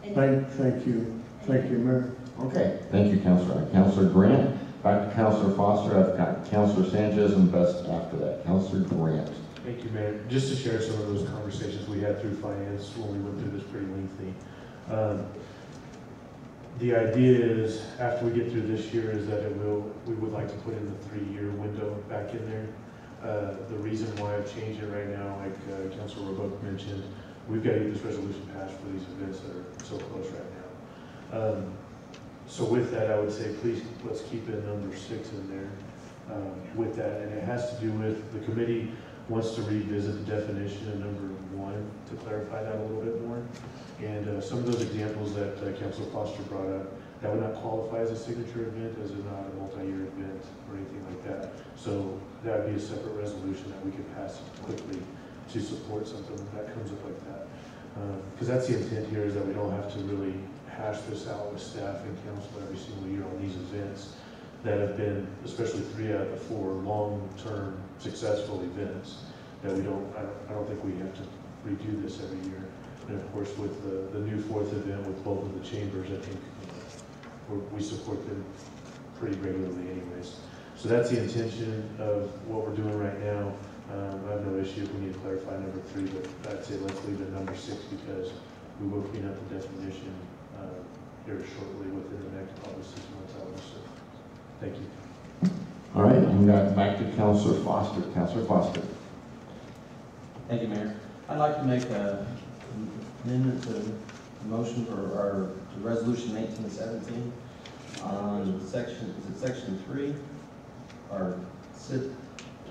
Thank you. Thank you, Mayor. Okay, thank you, Councilor. Councilor Grant, back to Councilor Foster. I've got Councilor Sanchez and best after that. Councilor Grant. Thank you, Mayor. Just to share some of those conversations we had through finance when we went through this pretty lengthy. The idea is, after we get through this year, is that we would like to put in the 3-year window back in there. The reason why I've changed it right now, like Councilor Roebuck mentioned, we've got to get this resolution passed for these events that are so close right now. So with that, I would say, please, let's keep it number 6 in there with that. And it has to do with the committee wants to revisit the definition of number 1 to clarify that a little bit more. And some of those examples that Councilor Foster brought up, that would not qualify as a signature event, as it's not a multi-year event or anything like that. So that would be a separate resolution that we could pass quickly to support something that comes up like that. Because that's the intent here, is that we don't have to really hash this out with staff and council every single year on these events that have been, especially 3 out of the 4 long-term successful events, that I don't think we have to redo this every year. And of course, with the new 4th event with both of the chambers, I think we support them pretty regularly anyways. So that's the intention of what we're doing right now. I have no issue if we need to clarify number 3, but I'd say let's leave it number 6 because we will clean up the definition here shortly within the next probably 6 months, I would assume. Thank you. All right, and back to Councilor Foster. Councilor Foster. Thank you, Mayor. I'd like to make an amendment to the motion for our to resolution 1817 on section, is it section 3? Or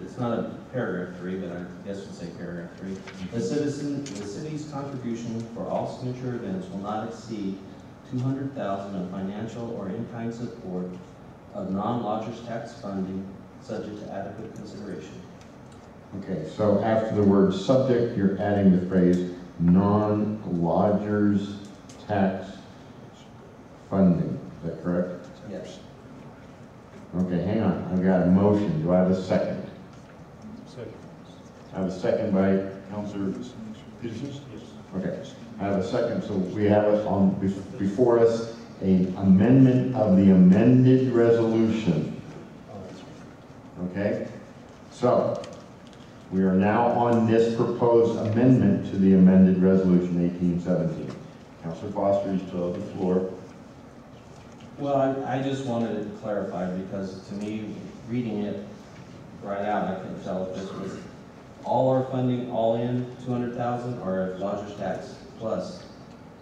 it's not a paragraph 3, but I guess we'd say paragraph 3. The city's contribution for all signature events will not exceed $200,000 of financial or in-kind support of non-lodgers tax funding, subject to adequate consideration. Okay, so after the word subject, you're adding the phrase non-lodgers tax funding. Is that correct? Yes. Okay, hang on. I've got a motion. Do I have a second? Second. I have a second by Councilor Peterson? Yes. Okay. I have a second, so we have it on before us, an amendment of the amended resolution. Okay? So, we are now on this proposed amendment to the amended resolution 1817. Councilor Foster, you still have the floor. Well, I just wanted it clarified because to me, reading it right out, I couldn't tell if this was all our funding, all in 200,000, or if lodgers tax plus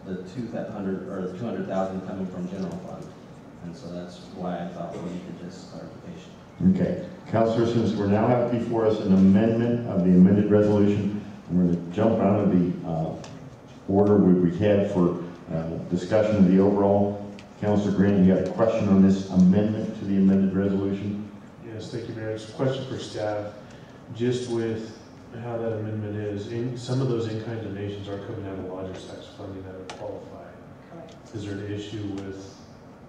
the 200 or the 200,000 coming from general fund. And so that's why I thought we needed this clarification. Okay, Councilor, since we're now have before us an amendment of the amended resolution, we're going to jump out of the order we had for discussion of the overall. Councilor Grant, you got a question on this amendment to the amended resolution? Yes, thank you, Mayor. It's a question for staff. Just with how that amendment is, some of those in-kind donations are coming out of lodgers tax funding that would qualify. Correct. Is there an issue with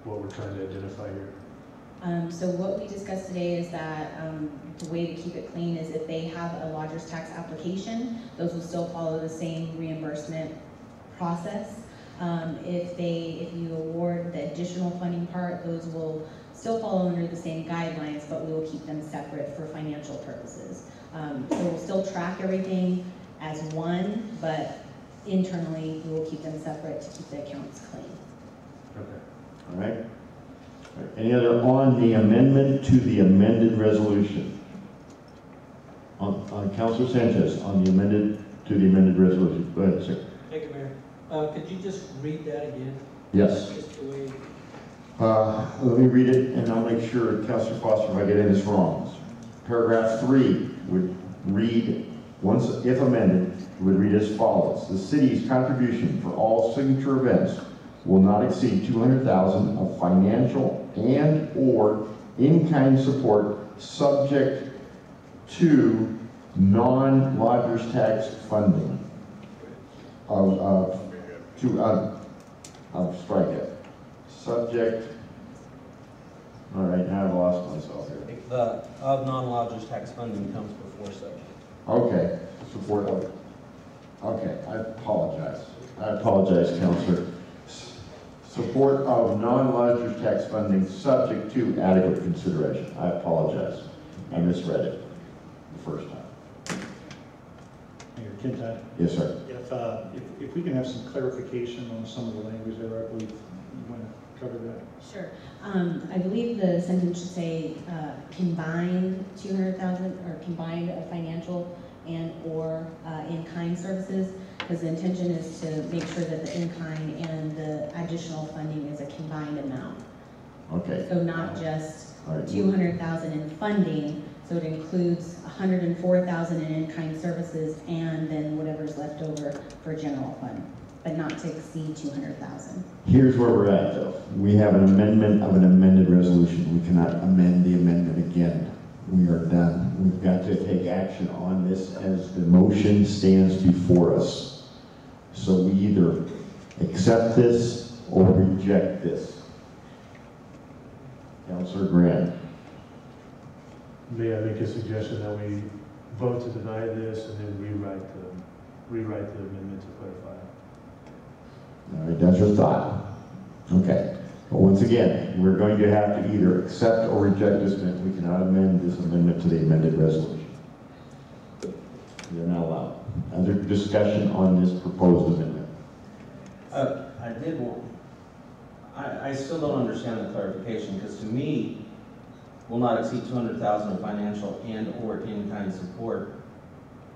what we're trying to identify here? So what we discussed today is that the way to keep it clean is if they have a lodgers tax application, those will still follow the same reimbursement process. If you award the additional funding part, those will still follow under the same guidelines, but we will keep them separate for financial purposes. So we'll still track everything as one, but internally we will keep them separate to keep the accounts clean. Okay. All right. Any other on the amendment to the amended resolution? On Councilor Sanchez, on the amended to the amended resolution. Go ahead, sir. Thank you, Mayor. Could you just read that again? Yes. Just the way. Let me read it, and I'll make sure, Councilor Foster, if I get this wrong. Paragraph 3 would read, once if amended, would read as follows: the city's contribution for all signature events will not exceed $200,000 of financial and or in-kind support, subject to non-lodgers tax funding. I'll strike it. Subject. All right, now I've lost myself here. The of non-lodgers tax funding comes before subject. Okay, support of it. Okay, I apologize, Councilor. Support of non-lodgers tax funding subject to adequate consideration. I apologize. I misread it the first time. Mayor Kintai? Yes, sir. If we can have some clarification on some of the language there, I believe you want to cover that. Sure. I believe the sentence should say combined 200,000 or combined financial and or in-kind services, because the intention is to make sure that the in-kind and the additional funding is a combined amount. Okay. So not just right. 200,000 in funding, so it includes 104,000 in in-kind services and then whatever's left over for general fund, but not to exceed 200,000. Here's where we're at, though. We have an amendment of an amended resolution. We cannot amend the amendment again. We are done. We've got to take action on this as the motion stands before us. So we either accept this or reject this. Councilor Grant. May I make a suggestion that we vote to deny this and then rewrite the amendment to clarify? All right, that's your thought. Okay. But once again, we're going to have to either accept or reject this amendment. We cannot amend this amendment to the amended resolution. You're not allowed. Other discussion on this proposed amendment? I still don't understand the clarification, because to me, will not exceed 200,000 of financial and or in-kind support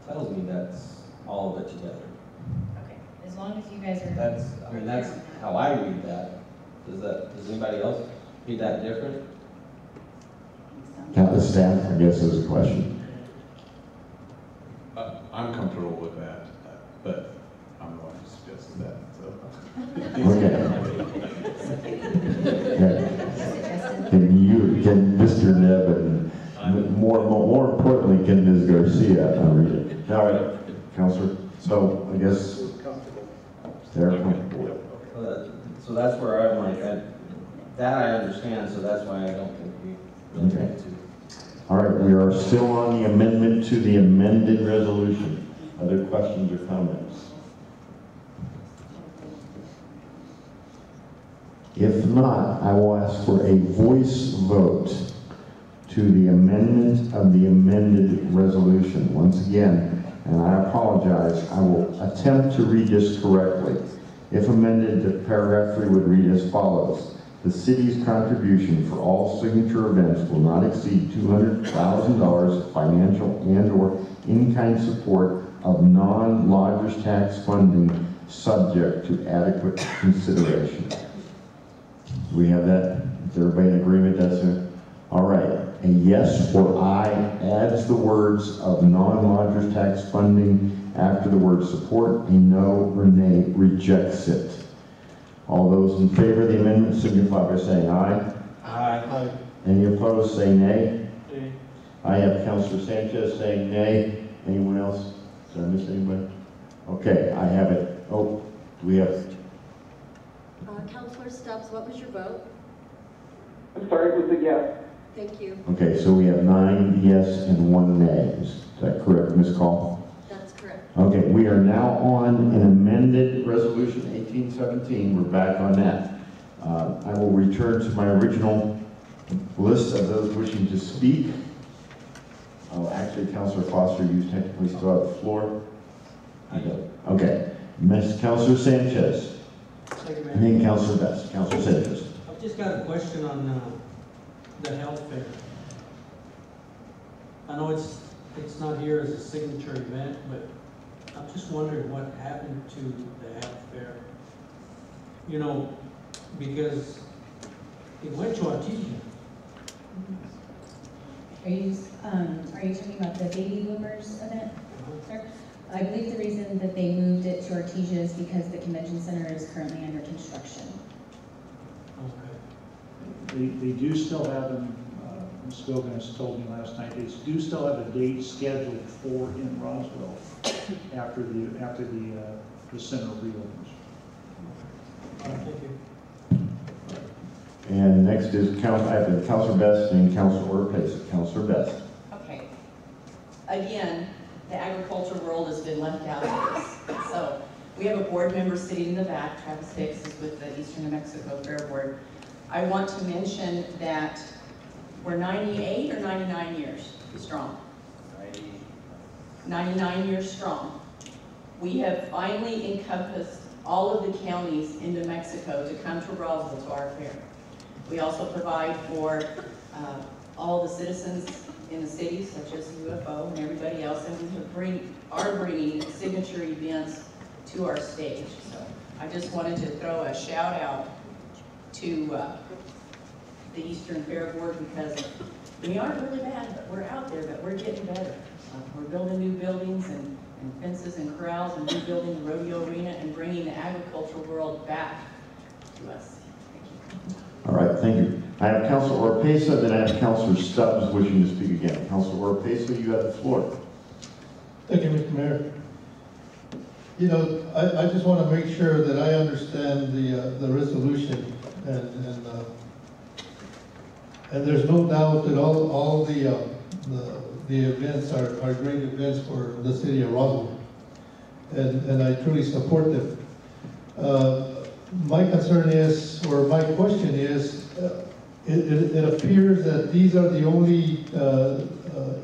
tells me that's all of it together. Okay, as long as you guys are. That's how I read that. Does anybody else read that different? The staff, I guess, is a question. I'm comfortable with that, but I'm the one who suggested that, so. Okay. Can Mr. Neb and more importantly, can Ms. Garcia read it? All right, Counselor. So I guess they're comfortable. So that's where I'm like, that I understand, so that's why I don't think we really need to. All right, we are still on the amendment to the amended resolution. Other questions or comments? If not, I will ask for a voice vote to the amendment of the amended resolution. Once again, and I apologize, I will attempt to read this correctly. If amended, the paragraph 3 would read as follows. The city's contribution for all signature events will not exceed $200,000 financial and/or in-kind support of non-lodgers tax funding subject to adequate consideration. Do we have that? Is everybody in agreement? That's it? All right. A yes or aye adds the words of non-lodgers tax funding after the word support. A no or nay rejects it. All those in favor of the amendment signify by saying aye. Aye. Any opposed, say nay. Nay. I have Councilor Sanchez saying nay. Anyone else? Did I miss anybody? Okay, I have it. Oh, do we have? Counselor Stubbs, what was your vote? I'm sorry, it was a yes. Thank you. Okay, so we have 9 yes and 1 nay. Is that correct, Ms. Call? That's correct. Okay, we are now on an amended resolution 1817. We're back on that. I will return to my original list of those wishing to speak. Oh, actually, Councilor Foster, you technically still have the floor. I do. Okay, Councilor Sanchez. Thank you, Mayor. And then Councilor Best. Councilor Sanchez. I've just got a question on the health fair. I know it's not here as a signature event, but I'm just wondering what happened to the health fair. You know, because it went to Artesia. Are you talking about the baby boomers event, sir? I believe the reason that they moved it to Artesia is because the convention center is currently under construction. They do still have them, Ms. Gomez told me last night, they do still have a date scheduled for in Roswell after the center reopens. Thank you. And next is Councilor Best and Councilor Pace. Councilor Best. Okay. Again, the agriculture world has been left out of this. So we have a board member sitting in the back, Travis Hicks is with the Eastern New Mexico Fair Board. I want to mention that we're 98 or 99 years strong. 99 years strong. We have finally encompassed all of the counties in New Mexico to come to Roswell to our fair. We also provide for all the citizens in the city, such as UFO and everybody else, and we are bringing signature events to our stage. So I just wanted to throw a shout out to the Eastern Fair Board, because we aren't really bad, but we're out there, but we're getting better. We're building new buildings and fences and corrals and rebuilding the rodeo arena and bringing the agricultural world back to us. All right, thank you. I have Councilor Orpesa, then I have Councilor Stubbs wishing to speak again. Councilor Orpesa, you have the floor. Thank you, Mr. Mayor. You know, I just want to make sure that I understand the resolution, and there's no doubt that all the events are great events for the city of Roswell, and I truly support them. My concern is, or my question is, it appears that these are the only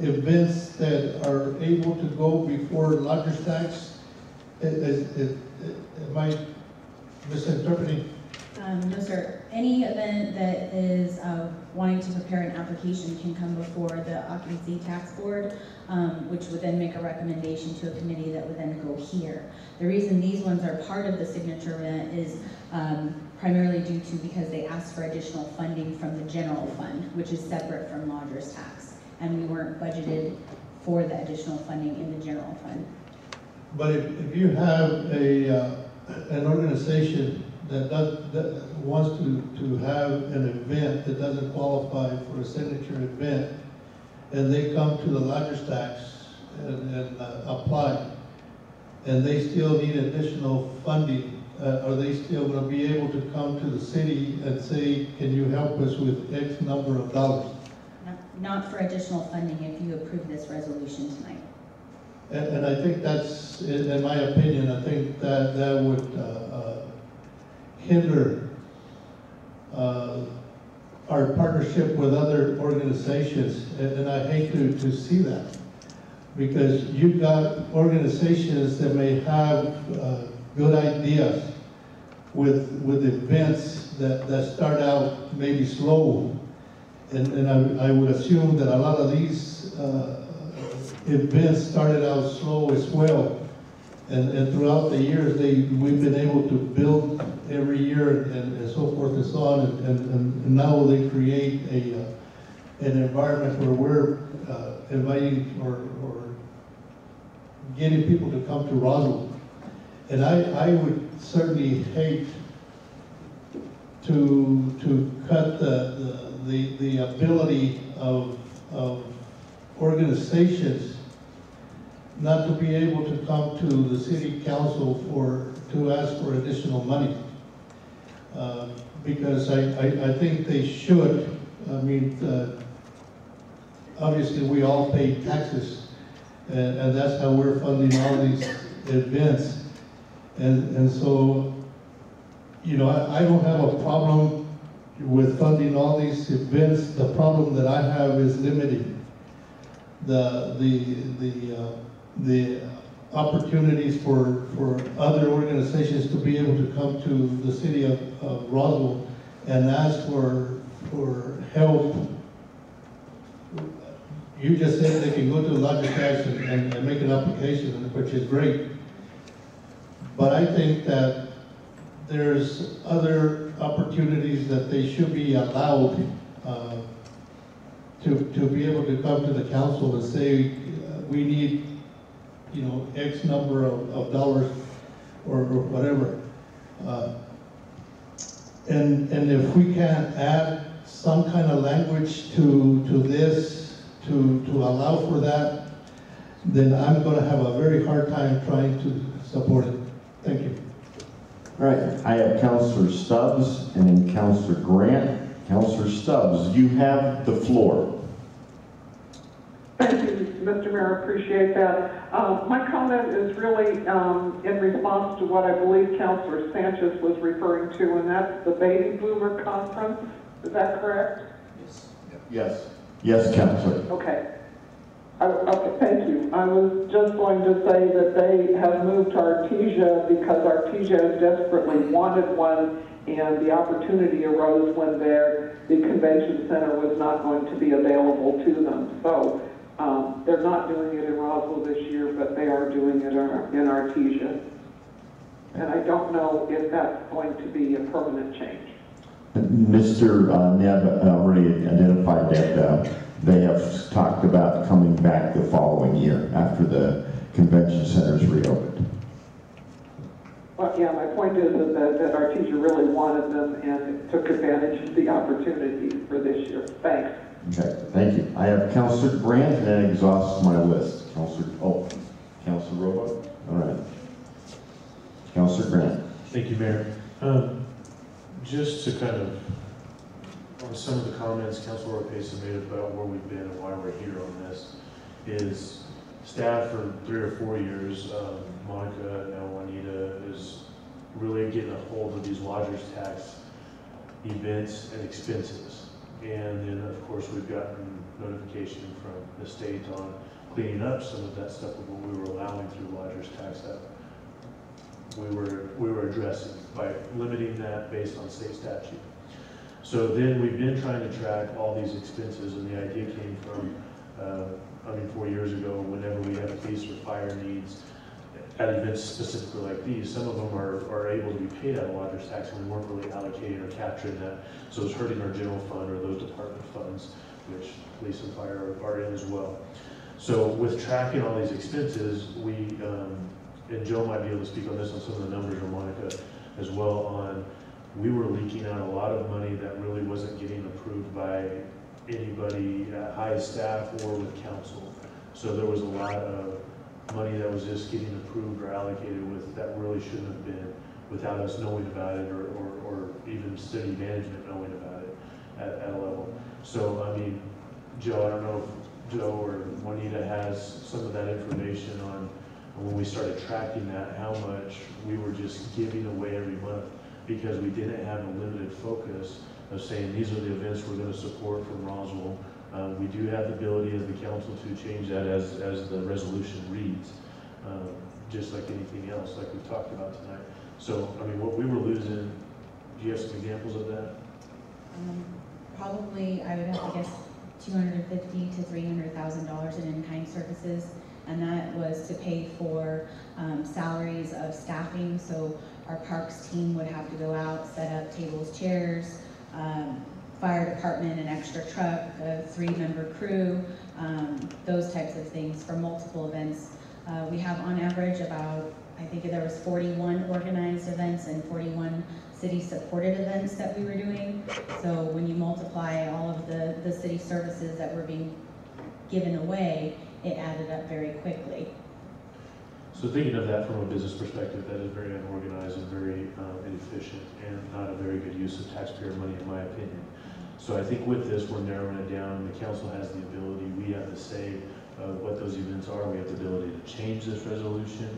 events that are able to go before lodger's tax. Am I misinterpreting? No, sir. Any event that is wanting to prepare an application can come before the Occupancy Tax Board, which would then make a recommendation to a committee that would then go here. The reason these ones are part of the signature event is primarily due to because they asked for additional funding from the general fund, which is separate from lodger's tax. And we weren't budgeted for the additional funding in the general fund. But if you have an organization that wants to have an event that doesn't qualify for a signature event, and they come to the lodger's tax and apply, and they still need additional funding, are they still going to be able to come to the city and say, can you help us with X number of dollars? Not for additional funding if you approve this resolution tonight. And I think that's, in my opinion, I think that would hinder our partnership with other organizations, and I hate to see that, because you've got organizations that may have good ideas with events that start out maybe slow, and I would assume that a lot of these events started out slow as well, and throughout the years we've been able to build every year and so forth and so on, and now they create an environment where we're inviting or getting people to come to Roswell. And I would certainly hate to cut the ability of organizations not to be able to come to the city council to ask for additional money. Because I think they should. I mean, obviously we all pay taxes, and that's how we're funding all these events. And so, you know, I don't have a problem with funding all these events. The problem that I have is limiting the opportunities for other organizations to be able to come to the city of Roswell and ask for help. You just said they can go to the lodger tax and make an application, which is great. But I think that there's other opportunities that they should be allowed to be able to come to the council and say, we need, you know, X number of dollars or whatever. And if we can't add some kind of language to this to allow for that, then I'm going to have a very hard time trying to support it. Thank you. All right, I have Councilor Stubbs and then Councilor Grant. Councilor Stubbs, you have the floor. Thank you, Mr. Mayor, appreciate that. My comment is really in response to what I believe Councilor Sanchez was referring to, and that's the Baby Boomer Conference. Is that correct? Yes. Yes, Councilor. Okay. Okay, thank you. I was just going to say that they have moved to Artesia because Artesia desperately wanted one, and the opportunity arose when the convention center was not going to be available to them. So they're not doing it in Roswell this year, but they are doing it in Artesia. And I don't know if that's going to be a permanent change. Mr. Neb already identified that they have talked about coming back the following year after the convention center is reopened. Well, yeah, my point is that Artesia really wanted them and took advantage of the opportunity for this year. Thanks. Okay, thank you. I have Councilor Grant, and that exhausts my list. Councilor Robo? All right. Councilor Grant. Thank you, Mayor. Just to kind of, on some of the comments Councilor Orpesa made about where we've been and why we're here on this, is staff for 3 or 4 years, Monica, now Juanita, is really getting a hold of these lodgers tax events and expenses. And then, of course, we've gotten notification from the state on cleaning up some of that stuff of what we were allowing through lodgers tax. That we were addressing by limiting that based on state statute. So then we've been trying to track all these expenses, and the idea came from, 4 years ago, whenever we have police or fire needs at events specifically like these, some of them are able to be paid out of lodger's tax, and we weren't really allocating or capturing that. So it's hurting our general fund or those department funds, which police and fire are in as well. So with tracking all these expenses, we, and Joe might be able to speak on this, on some of the numbers, or Monica as well, on we were leaking out a lot of money that really wasn't getting approved by anybody at high staff or with council. So there was a lot of money that was just getting approved or allocated with that really shouldn't have been, without us knowing about it, or even city management knowing about it at a level. So, I mean, Joe, I don't know if Joe or Juanita has some of that information on when we started tracking that, how much we were just giving away every month, because we didn't have a limited focus of saying these are the events we're going to support from Roswell. We do have the ability as the council to change that as the resolution reads, just like anything else, like we've talked about tonight. So, I mean, what we were losing, do you have some examples of that? Probably, I would have to guess $250,000 to $300,000 in in-kind services, and that was to pay for salaries of staffing. So our parks team would have to go out, set up tables, chairs, fire department, an extra truck, a 3-member crew, those types of things for multiple events. We have on average about, I think there was 41 organized events and 41 city-supported events that we were doing. So when you multiply all of the city services that were being given away, it added up very quickly. So thinking of that from a business perspective, that is very unorganized and very inefficient, and not a very good use of taxpayer money, in my opinion. So I think with this, we're narrowing it down, and the council has the ability, we have to say what those events are. We have the ability to change this resolution.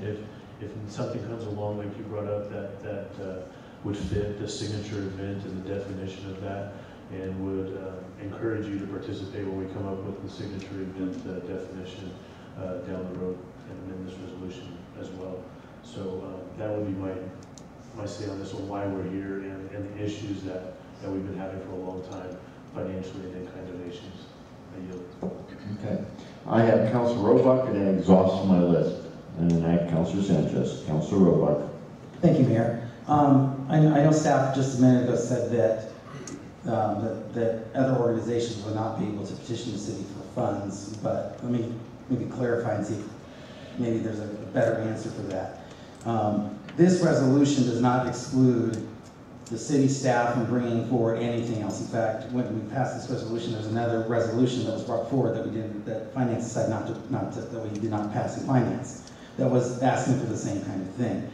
If something comes along, like you brought up, that would fit the signature event and the definition of that, and would encourage you to participate when we come up with the signature event definition down the road, and in this resolution as well. So that would be my say on this one, why we're here, and the issues that we've been having for a long time, financially and in-kind donations. I yield. Okay. I have Councilor Roebuck, and that exhausts my list. And then I have Councilor Sanchez. Councilor Roebuck. Thank you, Mayor. I know staff just a minute ago said that other organizations would not be able to petition the city for funds, but let me maybe clarify and see if maybe there's a better answer for that. This resolution does not exclude the city staff from bringing forward anything else. In fact, when we passed this resolution, there's another resolution that was brought forward that finance decided that we did not pass in finance, that was asking for the same kind of thing.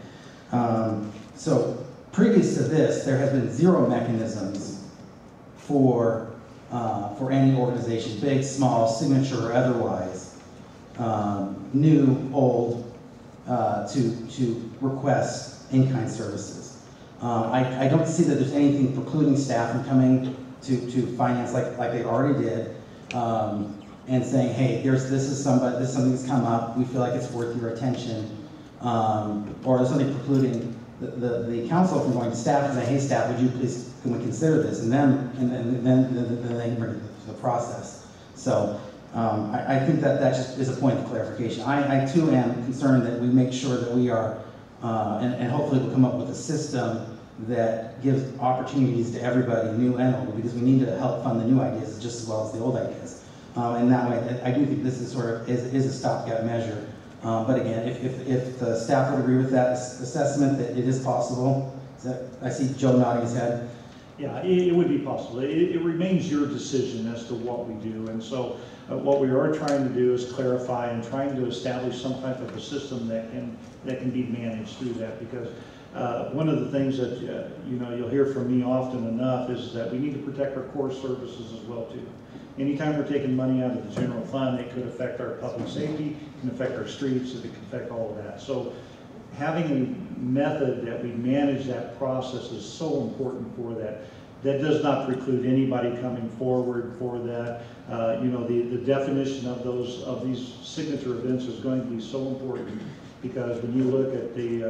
So previous to this, there has been zero mechanisms for any organization, big, small, signature or otherwise, new, old, to request in-kind services. I don't see that there's anything precluding staff from coming to finance like they already did, and saying, hey, this is something that's come up, we feel like it's worth your attention, or there's something precluding the council from going to staff and saying, hey staff, would you please, can we consider this? And then they can bring it to the process. So I think that just is a point of clarification. I too am concerned that we make sure that we are, and hopefully we'll come up with a system that gives opportunities to everybody, new and old, because we need to help fund the new ideas just as well as the old ideas. And that way, I do think this is is a stopgap measure. But again, if the staff would agree with that assessment that it is possible, I see Joe nodding his head. Yeah, it would be possible. It remains your decision as to what we do. And so what we are trying to do is clarify and trying to establish some type of a system that can be managed through that. Because one of the things that you'll hear from me often enough is that we need to protect our core services as well too. Anytime we're taking money out of the general fund, it could affect our public safety, it can affect our streets, it can affect all of that. So having a method that we manage that process is so important for that. That does not preclude anybody coming forward for that. The definition of these signature events is going to be so important because when you look at the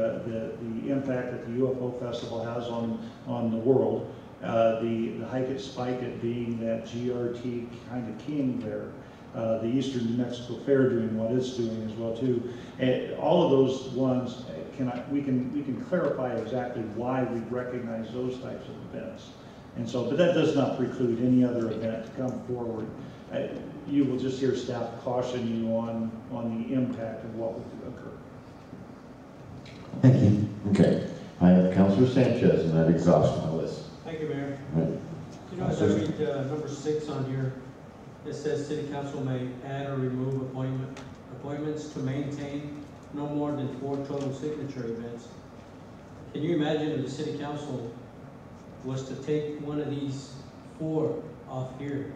impact that the UFO Festival has on the world, the Hike It, Spike It being that GRT kind of king there, the Eastern New Mexico Fair doing what it's doing as well too. And all of those ones, we can clarify exactly why we recognize those types of events. And so, but that does not preclude any other event to come forward. You will just hear staff caution you on the impact of what would occur. Thank you. Okay. I have Councilor Sanchez, and that exhausts my list. Thank you, Mayor. Right. You know, as I read number 6 on here, it says City Council may add or remove appointments to maintain no more than 4 total signature events. Can you imagine if the City Council was to take one of these 4 off here?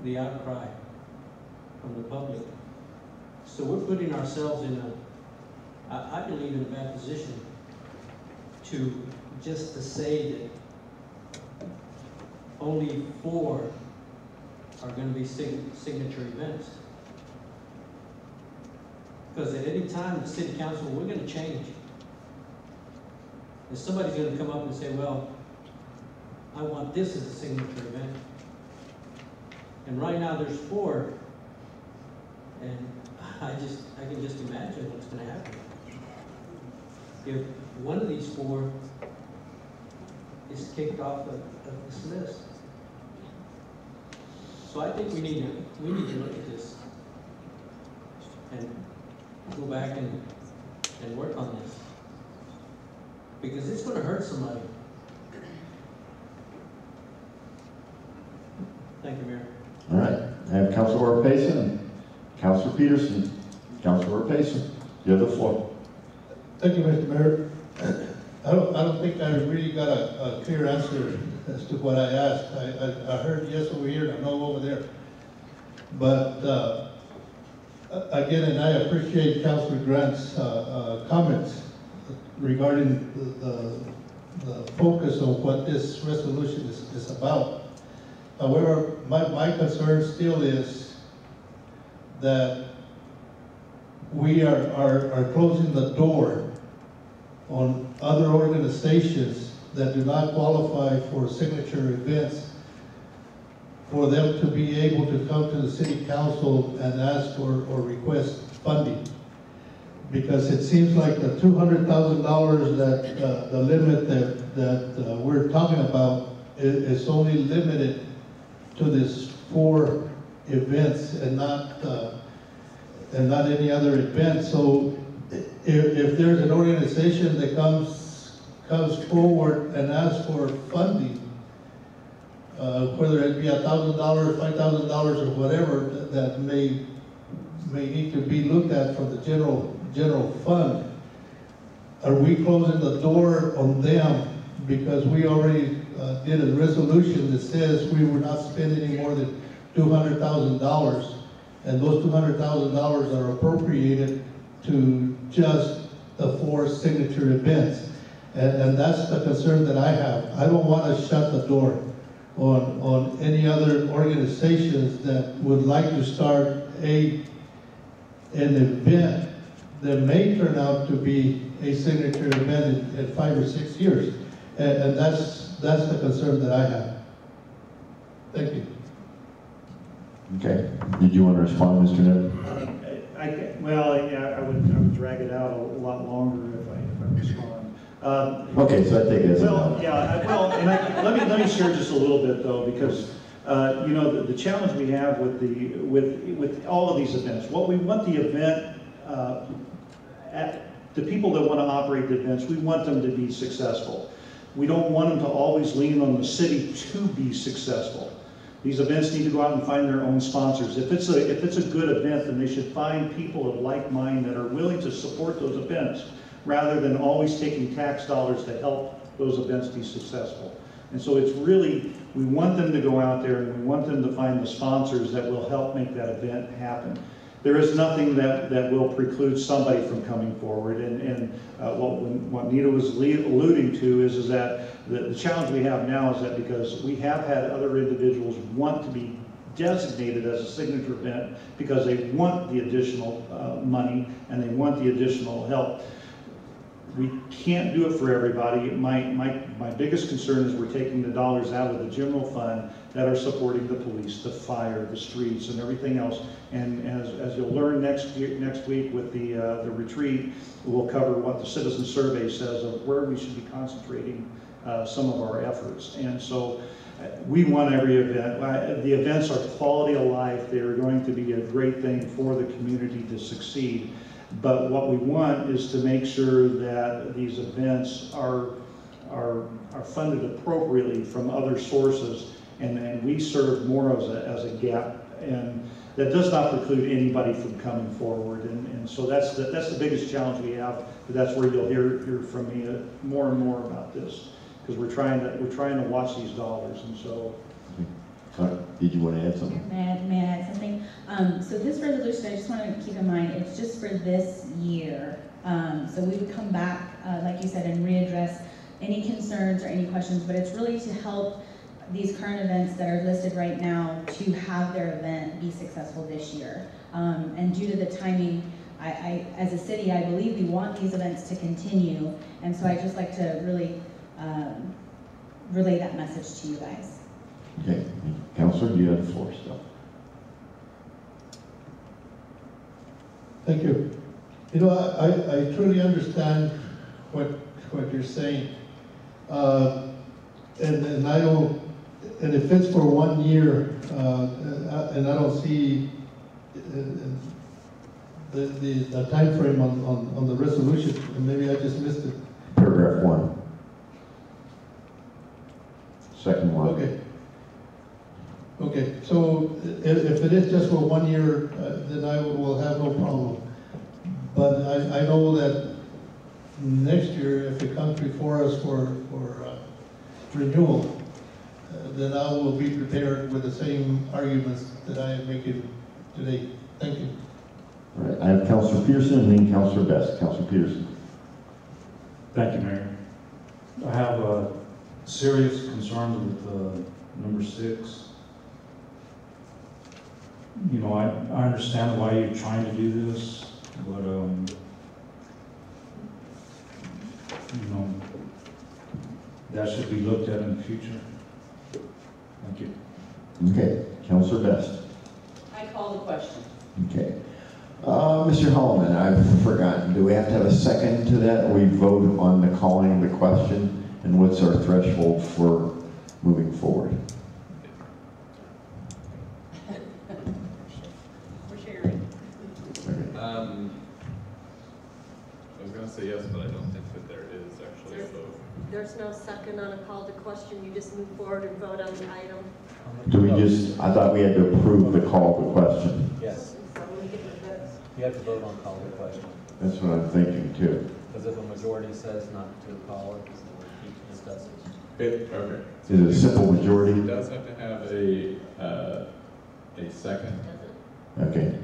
The outcry from the public. So we're putting ourselves in I believe, in a bad position to say that only 4 are going to be signature events. Because at any time, the City Council, we're going to change. And somebody's going to come up and say, well, I want this as a signature event. And right now there's 4, and I can just imagine what's going to happen. If one of these 4 is kicked off of this list. So I think we need to look at this and go back and work on this. Because it's going to hurt somebody. Thank you, Mayor. All right, I have Councilor Payson and Councilor Peterson. Councilor Payson, you have the floor. Thank you, Mr. Mayor. I don't think I really got a clear answer as to what I asked. I heard yes over here and no over there. But again, and I appreciate Councilor Grant's comments regarding the focus of what this resolution is about. However, my concern still is that we are closing the door on other organizations that do not qualify for signature events for them to be able to come to the City Council and ask for or request funding. Because it seems like the $200,000 that the limit that we're talking about is only limited to this 4 events and not any other event. So if there's an organization that comes forward and asks for funding, whether it be $1,000, $5,000, or whatever, that may need to be looked at from the general fund, are we closing the door on them because we already did a resolution that says we were not spending any more than $200,000, and those $200,000 are appropriated to just the 4 signature events. And that's the concern that I have. I don't want to shut the door on any other organizations that would like to start an event that may turn out to be a signature event in 5 or 6 years. And that's the concern that I have. Thank you. Okay. Did you want to respond, Mr. Neb? I would drag it out a lot longer if I respond. Okay, so I take it as let me share just a little bit though, because you know the challenge we have with all of these events. What we want the event the people that want to operate the events, we want them to be successful. We don't want them to always lean on the city to be successful. These events need to go out and find their own sponsors. If it's a good event, then they should find people of like mind that are willing to support those events, rather than always taking tax dollars to help those events be successful. And so it's really, we want them to go out there and we want them to find the sponsors that will help make that event happen. There is nothing that will preclude somebody from coming forward. And what Nita was alluding to is that the challenge we have now is that because we have had other individuals want to be designated as a signature event because they want the additional money and they want the additional help. We can't do it for everybody. My biggest concern is we're taking the dollars out of the general fund that are supporting the police, the fire, the streets, and everything else. And as you'll learn next week with the retreat, we'll cover what the citizen survey says of where we should be concentrating some of our efforts. And so we want every event. The events are quality of life. They are going to be a great thing for the community to succeed. But what we want is to make sure that these events are funded appropriately from other sources, and we serve more as a gap, and that does not preclude anybody from coming forward. And so that's the biggest challenge we have. But that's where you'll hear from me more and more about this, because we're trying to watch these dollars. And so. Did you want to add something? May I add something? So this resolution, I just want to keep in mind, it's just for this year. So we would come back, like you said, and readdress any concerns or any questions, but it's really to help these current events that are listed right now to have their event be successful this year. And due to the timing, I as a city, I believe we want these events to continue, and so I'd just like to really relay that message to you guys. Okay, Councilor, you have the floor still. Thank you. You know, I truly understand what you're saying. And I don't, and if it's for 1 year, and I don't see the time frame on the resolution, and maybe I just missed it. Paragraph 1. Second one. Okay. Okay, so if it is just for 1 year, then I will have no problem. But I know that next year, if it comes before us for renewal, then I will be prepared with the same arguments that I am making today. Thank you. All right, I have Councilor Peterson and then Councilor Best. Councilor Peterson. Thank you, Mayor. I have serious concerns with number 6. You know, I understand why you're trying to do this, but you know, that should be looked at in the future. Thank you. Okay, Councilor Best. I call the question. Okay. Mr. Holloman, I've forgotten, do we have to have a second to that, or we vote on the calling the question, and what's our threshold for moving forward? I was going to say yes, but I don't think that there is actually a vote. There's no second on a call to question. You just move forward and vote on the item. Do we just, I thought we had to approve the call to question. Yes. So we get the votes. You have to vote on call the question. That's what I'm thinking too. Because if a majority says not to call it, we'll keep discussing. Okay. Is it a simple majority? It does have to have a second. Okay.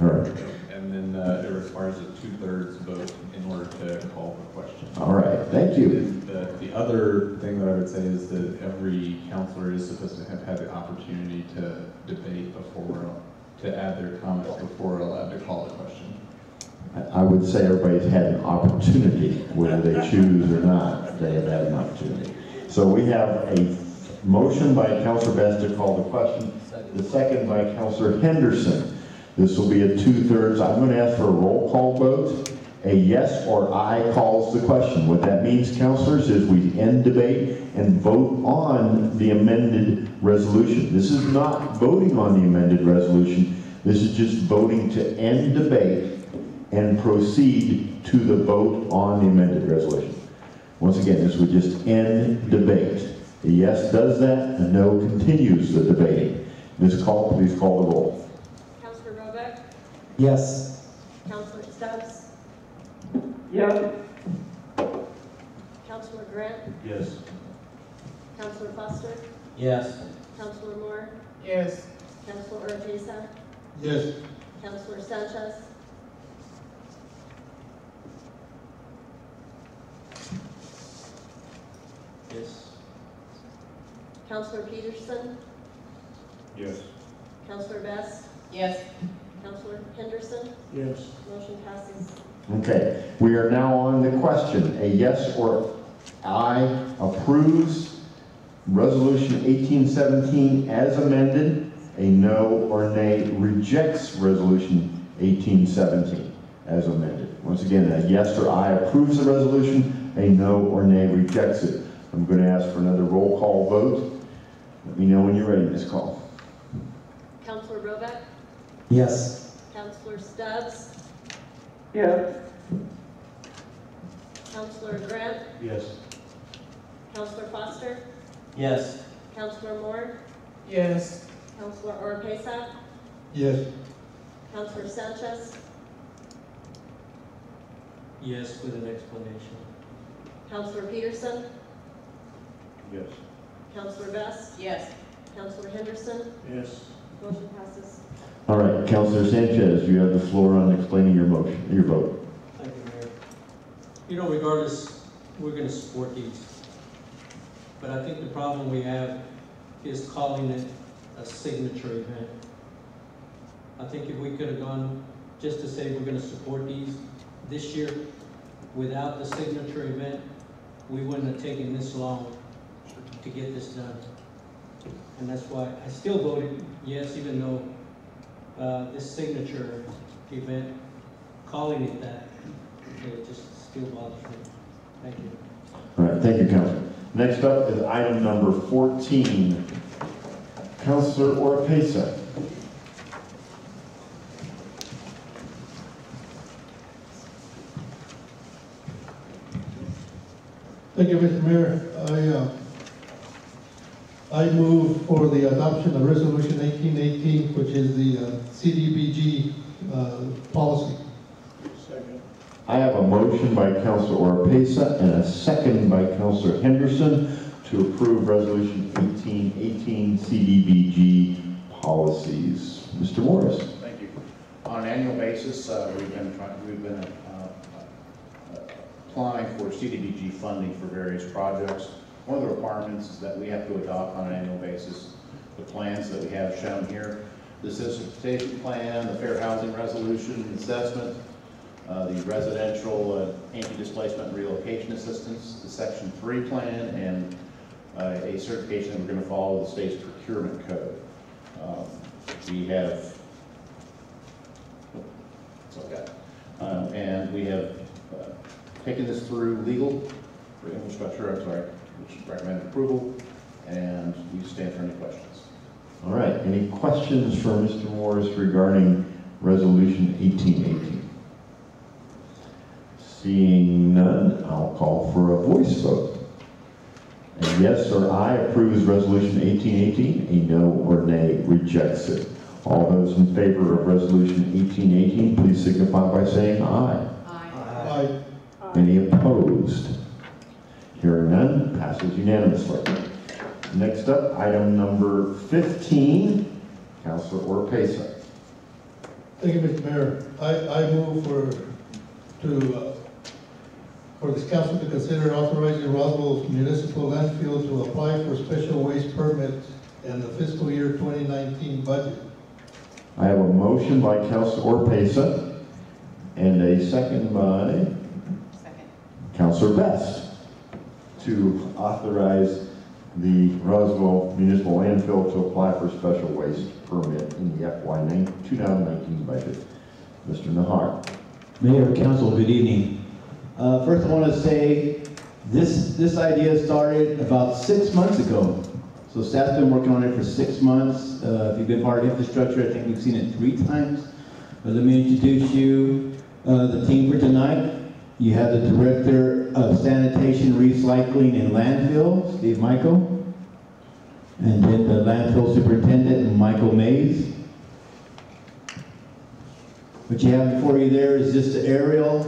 All right. And then it requires a 2/3 vote in order to call the question. All right, thank you. The other thing that I would say is that every counselor is supposed to have had the opportunity to debate to add their comments before we're allowed to call the question. I would say everybody's had an opportunity, whether they choose or not, they have had an opportunity. So we have a motion by Councilor Best to call the question, the second by Councilor Henderson. This will be a 2/3. I'm going to ask for a roll call vote. A yes or aye calls the question. What that means, councilors, is we end debate and vote on the amended resolution. This is not voting on the amended resolution. This is just voting to end debate and proceed to the vote on the amended resolution. Once again, this would just end debate. A yes does that, a no continues the debating. Ms. Call, please call the roll. Councilor Robeck? Yes. Councilor Stubbs? Yes. Councilor Grant? Yes. Councilor Foster? Yes. Councilor Moore? Yes. Councilor Orteza? Yes. Councilor Sanchez? Yes. Councilor Peterson? Yes. Counselor Best? Yes. Counselor Henderson? Yes. Motion passes. Okay, we are now on the question. A yes or aye approves Resolution 1817 as amended. A no or nay rejects Resolution 1817 as amended. Once again, a yes or aye approves the resolution. A no or nay rejects it. I'm going to ask for another roll call vote. Let me know when you're ready, Ms. Call. Counselor Robeck? Yes. Counselor Stubbs? Yes. Counselor Grant? Yes. Counselor Foster? Yes. Counselor Moore? Yes. Counselor Oropesa? Yes. Counselor Sanchez? Yes, with an explanation. Counselor Peterson? Yes. Counselor Best? Yes. Counselor Henderson? Yes. Motion passes. All right, Councilor Sanchez, you have the floor on explaining your motion, your vote. Thank you, Mayor. You know, regardless, we're gonna support these. But I think the problem we have is calling it a signature event. I think if we could have gone just to say we're gonna support these this year without the signature event, we wouldn't have taken this long to get this done. And that's why I still voted yes, even though this signature event, calling it that, it just still bothers me. Thank you. All right, thank you, Councilor. Next up is item number 14. Councilor Oropesa. Thank you, Mr. Mayor. I move for the adoption of Resolution 1818, which is the CDBG policy. Second. I have a motion by Councilor Oropesa and a second by Councilor Henderson to approve Resolution 1818 CDBG policies. Mr. Morris. Thank you. On an annual basis, we've been applying for CDBG funding for various projects. One of the requirements is that we have to adopt on an annual basis the plans that we have shown here. The solicitation plan, the fair housing resolution assessment, the residential anti-displacement and relocation assistance, the Section 3 plan, and a certification that we're going to follow the state's procurement code. We have, and we have taken this through legal infrastructure, which recommended approval, and we stand for any questions. All right, any questions for Mr. Morris regarding Resolution 1818? Seeing none, I'll call for a voice vote. A yes or aye approves Resolution 1818, a no or nay rejects it. All those in favor of Resolution 1818, please signify by saying aye. Aye. Any opposed? Hearing none, passes unanimously. Next up, item number 15, Councilor Oropesa. Thank you, Mr. Mayor. I move for this council to consider authorizing Roswell Municipal Landfill to apply for special waste permits in the fiscal year 2019 budget. I have a motion by Councilor Oropesa and a second by Councilor Best to authorize the Roswell Municipal Landfill to apply for special waste permit in the FY 2019 budget. Mr. Nahar. Mayor, Council, good evening. First, I want to say this idea started about 6 months ago. So staff's been working on it for 6 months. If you've been part of infrastructure, I think we've seen it 3 times. But let me introduce you, the team for tonight. You have the Director of Sanitation, Recycling, and Landfill, Steve Michael. And then the Landfill Superintendent, Michael Mays. What you have before you there is just the aerial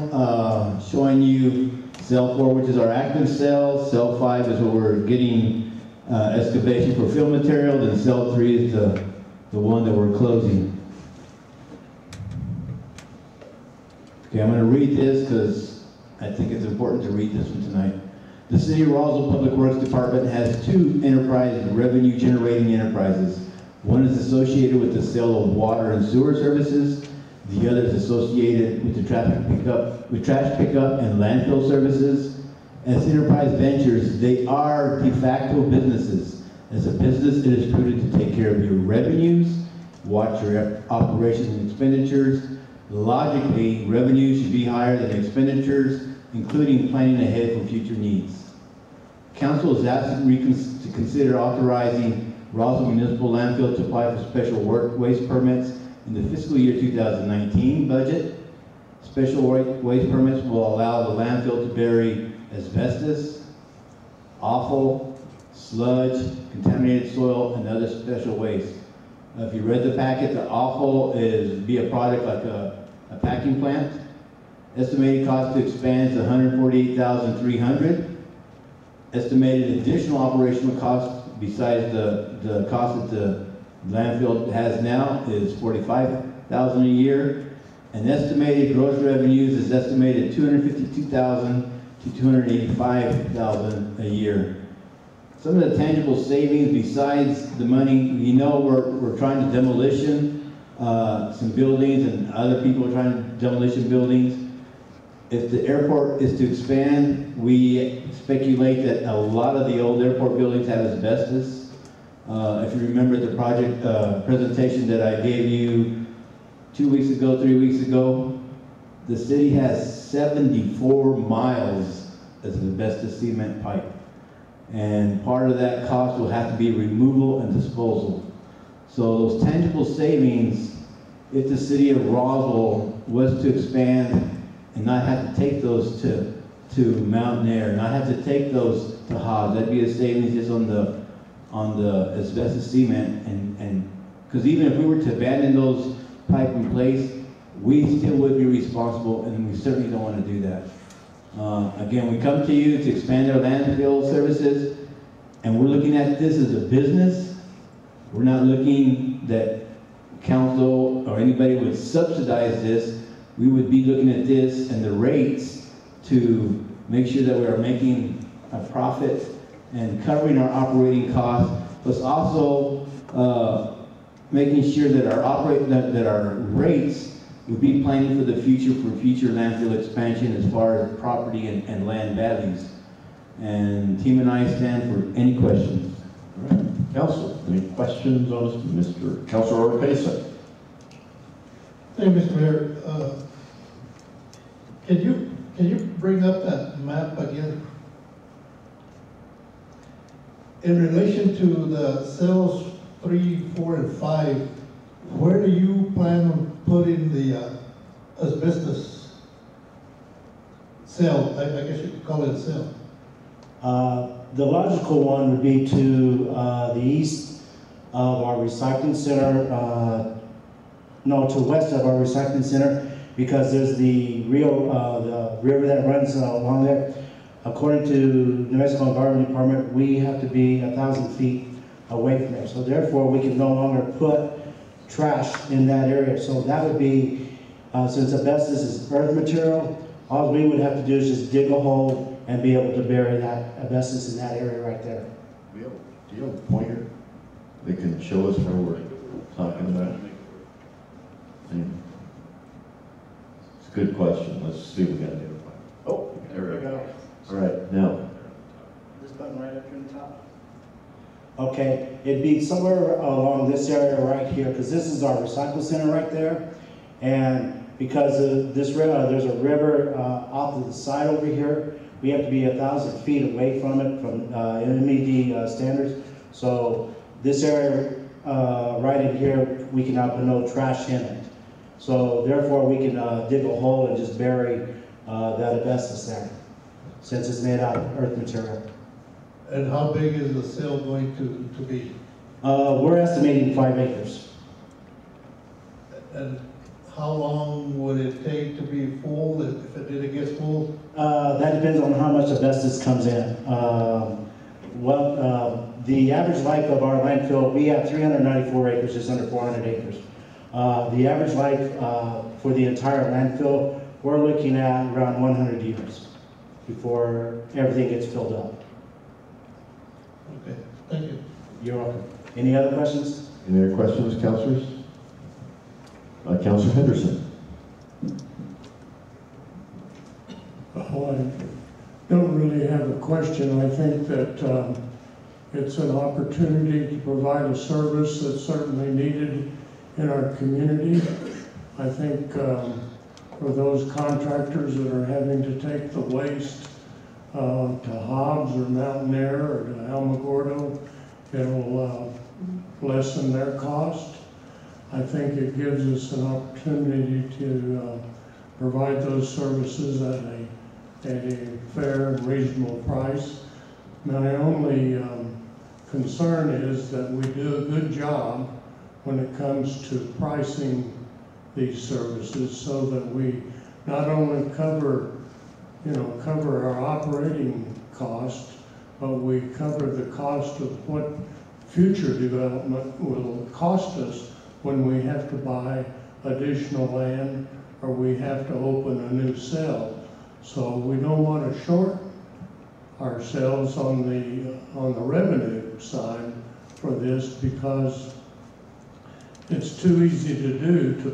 showing you cell 4, which is our active cell. Cell 5 is where we're getting excavation for fill material. Then cell 3 is the one that we're closing. Okay, I'm going to read this because I think it's important to read this one tonight. The City of Roswell Public Works Department has 2 revenue generating enterprises. One is associated with the sale of water and sewer services. The other is associated with the trash pickup and landfill services. As enterprise ventures, they are de facto businesses. As a business, it is prudent to take care of your revenues, watch your operations and expenditures. Logically, revenues should be higher than expenditures, including planning ahead for future needs. Council is asked to consider authorizing Roswell Municipal Landfill to apply for special waste permits in the fiscal year 2019 budget. Special waste permits will allow the landfill to bury asbestos, offal, sludge, contaminated soil, and other special waste. If you read the packet, the offal is be a product like a packing plant. Estimated cost to expand is $148,300. Estimated additional operational cost besides the cost that the landfill has now is $45,000 a year. And estimated gross revenues is estimated $252,000 to $285,000 a year. Some of the tangible savings besides the money, you know, we're trying to demolition some buildings, and other people are trying to demolition buildings. If the airport is to expand, we speculate that a lot of the old airport buildings have asbestos. If you remember the project presentation that I gave you 2 weeks ago, 3 weeks ago, the city has 74 miles of asbestos cement pipe. And part of that cost will have to be removal and disposal. So those tangible savings, if the city of Roswell was to expand and not have to take those to Mountain Air, not have to take those to Hobbs, that'd be a savings just on the asbestos cement. And because even if we were to abandon those pipe in place, we still would be responsible, and we certainly don't want to do that. Again, we come to you to expand our landfill services, and we're looking at this as a business. We're not looking that council or anybody would subsidize this. We would be looking at this and the rates to make sure that we are making a profit and covering our operating costs, plus also making sure that our rates would be planning for the future, for future landfill expansion as far as property and land values. And team and I stand for any questions. All right. Council, any questions on this, Mr. Councilor Oropesa? Hey, Mr. Mayor, can you bring up that map again? In relation to the cells 3, 4, and 5, where do you plan on putting the asbestos cell? I guess you could call it a cell. The logical one would be to the east of our recycling center, to west of our recycling center, because there's the river that runs along there. According to New Mexico Environment Department, we have to be 1,000 feet away from there. So therefore, we can no longer put trash in that area. So that would be, since asbestos is earth material, all we would have to do is just dig a hole and be able to bury that asbestos in that area right there. Do you have a pointer? They can show us where we're talking about. It's a good question. Let's see if we can identify. Oh, there we go. All right, now. This button right up here in the top. Okay, it'd be somewhere along this area right here, because this is our recycle center right there. And because of this river, there's a river off to the side over here. We have to be 1,000 feet away from it, from MED standards. So this area right in here, we can have no trash in it. So therefore, we can dig a hole and just bury that asbestos there, since it's made out of earth material. And how big is the cell going to be? We're estimating 5 acres. And how long would it take to be full if it didn't get full? That depends on how much asbestos comes in. The average life of our landfill, we have 394 acres, just under 400 acres. The average life for the entire landfill, we're looking at around 100 years before everything gets filled up. Okay, thank you. You're welcome. Any other questions? Any other questions, councilors? Councilor Henderson. Well, I don't really have a question. I think that it's an opportunity to provide a service that's certainly needed in our community. I think for those contractors that are having to take the waste to Hobbs or Mountain Air or to Alamogordo, it'll lessen their cost. I think it gives us an opportunity to provide those services at a fair and reasonable price. My only concern is that we do a good job when it comes to pricing these services so that we not only cover our operating cost, but we cover the cost of what future development will cost us when we have to buy additional land or we have to open a new cell. So we don't want to short ourselves on the revenue side for this, because it's too easy to do to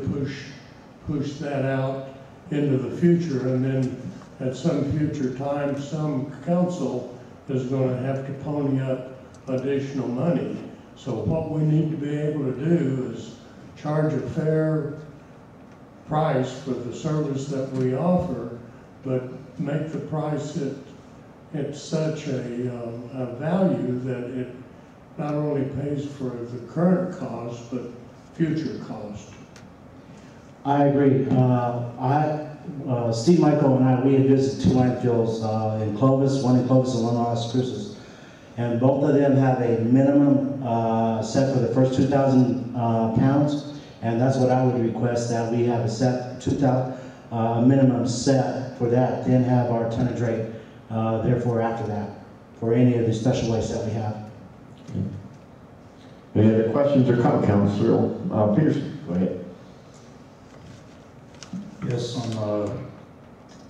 push that out into the future, and then at some future time some council is going to have to pony up additional money. So what we need to be able to do is charge a fair price for the service that we offer, but make the price at such a value that it not only pays for the current cost, but future cost. I agree. Steve Michael and I, we had visited two landfills in Clovis, one in Clovis and one in Las Cruces. And both of them have a minimum set for the first 2,000 pounds. And that's what I would request, that we have a set 2,000 minimum set for that, then have our tonnage rate therefore after that, for any of the special waste that we have. Okay. Any other questions or comments? Councilor Peterson, go ahead. Yes,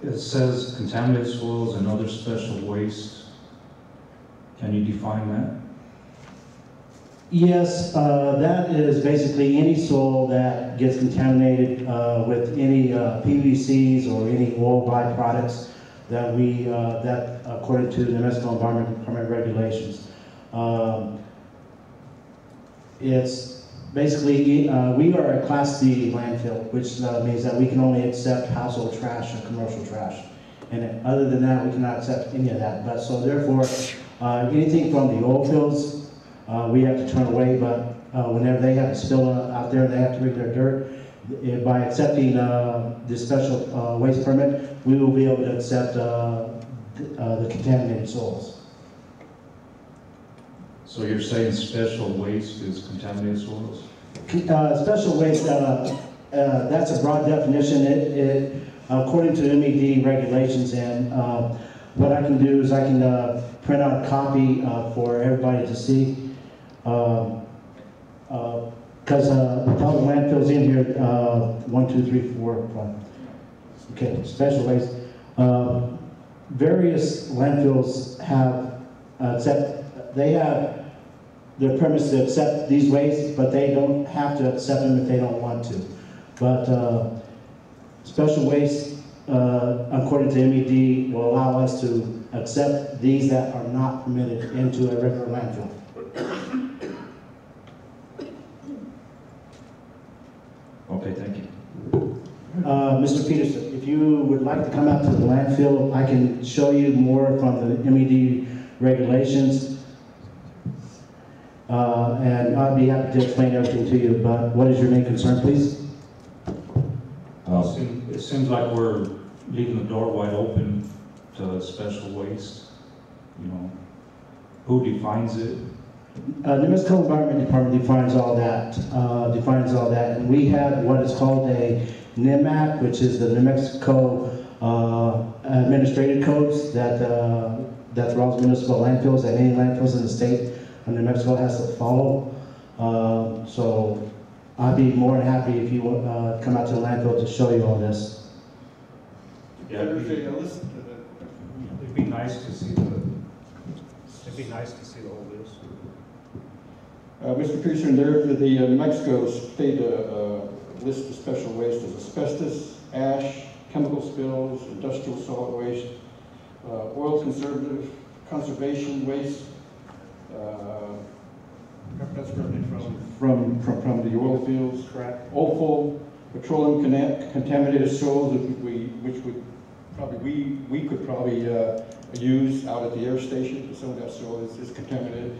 it says contaminated soils and other special waste. Can you define that? Yes, that is basically any soil that gets contaminated with any PVCs or any oil byproducts that that according to the New Mexico Environmental Department regulations. It's basically, we are a Class D landfill, which means that we can only accept household trash and commercial trash. And other than that, we cannot accept any of that. But so therefore, anything from the oil fields, we have to turn away, but whenever they have a spill out there, they have to bring their dirt. By accepting this special waste permit, we will be able to accept the contaminated soils. So you're saying special waste is contaminated soils? Special waste, that's a broad definition. According to MED regulations, and what I can do is I can print out a copy for everybody to see. Because all the landfills in here, 1, 2, 3, 4, 5. Okay, special waste. Various landfills have they have their permits to accept these wastes, but they don't have to accept them if they don't want to. But special waste, according to MED, will allow us to accept these that are not permitted into a regular landfill. Okay, thank you. Mr. Peterson, if you would like to come out to the landfill, I can show you more from the MED regulations. And I'd be happy to explain everything to you, but what is your main concern, please? It seems like we're leaving the door wide open to special waste. You know, who defines it? New Mexico Environment Department defines all that. And we have what is called a NIMAC, which is the New Mexico Administrative Codes that allows municipal landfills and any landfills in the state of New Mexico has to follow. So I'd be more than happy if you come out to the landfill to show you all this. Yeah, it'd be nice to see the whole list. Mr. Peterson, there, the New Mexico state list of special waste as asbestos, ash, chemical spills, industrial solid waste, oil conservation waste. That's really from the oil fields. Correct. Offal, petroleum contaminated soils, which we could probably use out at the air station. Some of that soil is contaminated.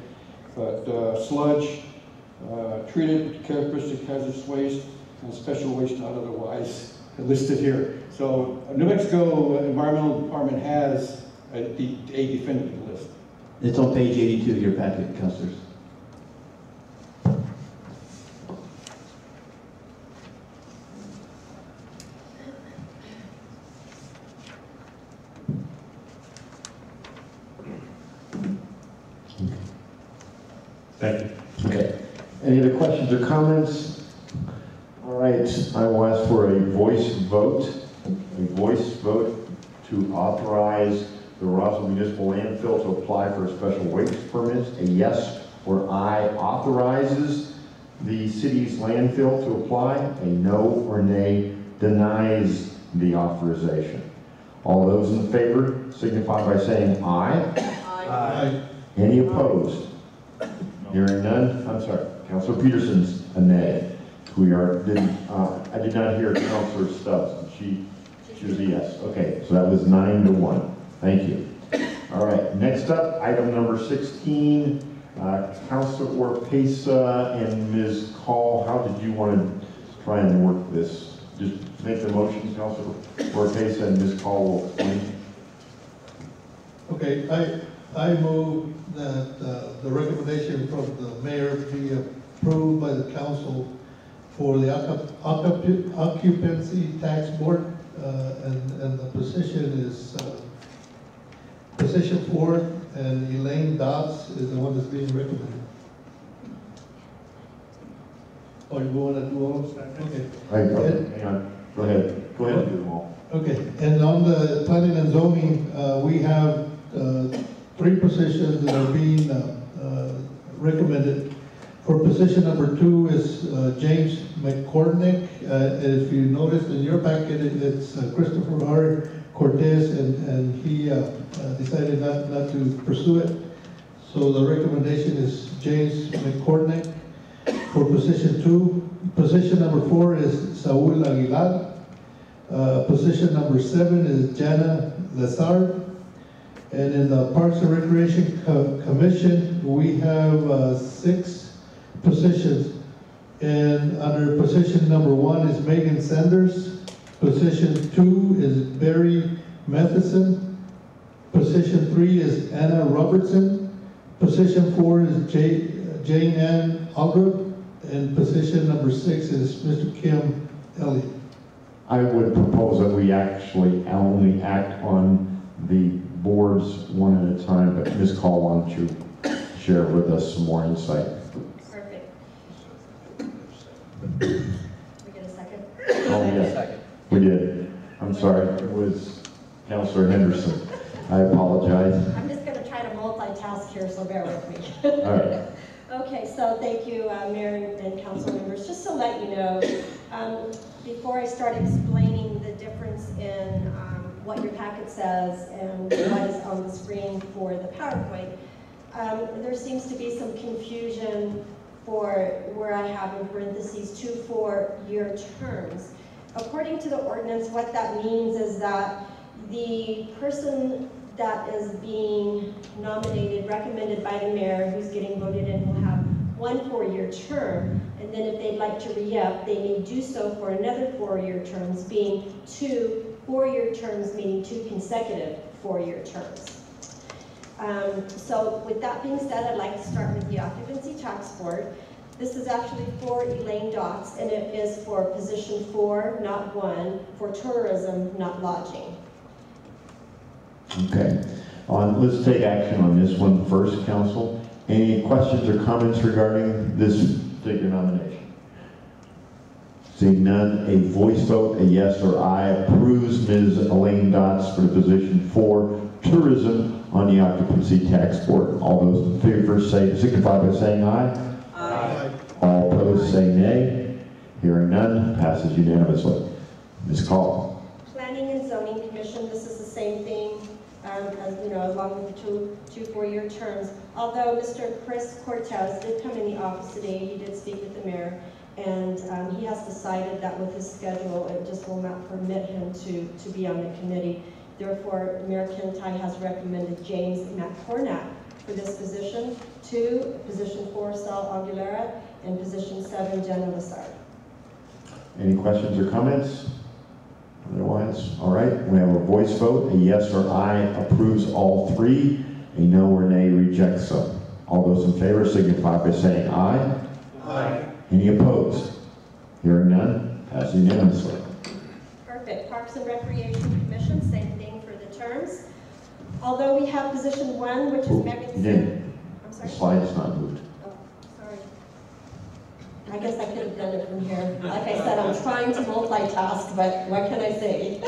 But sludge, treated characteristic hazardous waste, and special waste not otherwise listed here. So New Mexico Environmental Department has a definitive list. It's on page 82 of your packet, councilors. Thank you. Okay. Any other questions or comments? All right, I will ask for a voice vote to authorize the Roswell Municipal Landfill to apply for a special waste permit. A yes or aye authorizes the city's landfill to apply. A no or nay denies the authorization. All those in favor signify by saying aye. Aye. Any opposed? Hearing none, I'm sorry, Councilor Peterson's a nay. I did not hear Councilor Stubbs. She was a yes. Okay, so that was 9-1. Thank you. All right, next up, item number 16. Councilor Orpesa and Ms. Call, how did you want to try and work this? Just make the motion, Councilor Orpesa, and Ms. Call will explain. Okay, I move that the recommendation from the mayor be approved by the council for the occupancy tax board, and the position is position 4, and Elaine Dodds is the one that's being recommended. Oh, you want to do all of them? Okay. Hang on. Go ahead. Go ahead and do them all. Okay, and on the planning and zoning, we have 3 positions that are being recommended. For position number 2 is James McCormick. If you noticed in your packet, it's Christopher R. Cortez, and he decided not to pursue it. So the recommendation is James McCormick. For position 2, position number 4 is Saul Aguilar. Position number 7 is Jana Lazard. And in the Parks and Recreation Commission, we have 6 positions. And under position number 1 is Megan Sanders. Position 2 is Barry Matheson. Position 3 is Anna Robertson. Position 4 is Jane Ann Aldrup. And position number 6 is Mr. Kim Elliott. I would propose that we actually only act on the boards one at a time, but Ms. Call, why don't you share with us some more insight? Perfect. We get a second? Oh, yeah, we did. I'm sorry, it was Councilor Henderson. I apologize. I'm just going to try to multitask here, so bear with me. All right. Okay, so thank you, Mayor and council members. Just to let you know, before I start explaining the difference in what your packet says and what is on the screen for the PowerPoint, there seems to be some confusion for where I have in parentheses 2 4-year terms. According to the ordinance, what that means is that the person that is being nominated, recommended by the mayor, who's getting voted in, will have 1 4-year term, and then if they'd like to re-up, they may do so for another 4-year terms, being 2 4-year terms, meaning 2 consecutive 4-year terms. So with that being said, I'd like to start with the Occupancy Tax Board. This is actually for Elaine Dotz, and it is for position 4, not 1, for tourism, not lodging. Okay. Let's take action on this one first, council. Any questions or comments regarding this particular nomination? Seeing none, a voice vote, a yes or aye, approves Ms. Elaine Dotz for the position 4, tourism, on the Occupancy Tax Board. All those in favor signify by saying aye. Aye. All opposed say nay. Hearing none, passes unanimously. Ms. Call. Planning and Zoning Commission, this is the same thing, as you know, along with the two 4-year terms. Although Mr. Chris Cortez did come in the office today, he did speak with the mayor, and he has decided that with his schedule, it just will not permit him to be on the committee. Therefore, Mayor Kintai has recommended James McCornack for this position, 2, position 4, Sal Aguilera, and position 7, Jenna Lazard. Any questions or comments? Otherwise, all right, we have a voice vote. A yes or aye approves all 3. A no or nay rejects them. All those in favor signify by saying aye. Aye. Any opposed? Hearing none, passes unanimously. Perfect. Parks and Recreation Commission, same thing for the terms. Although we have position 1, which is Megan. I'm The sorry? slide's not moved. Oh, sorry. I guess I could have done it from here. Like I said, I'm trying to multitask, but what can I say?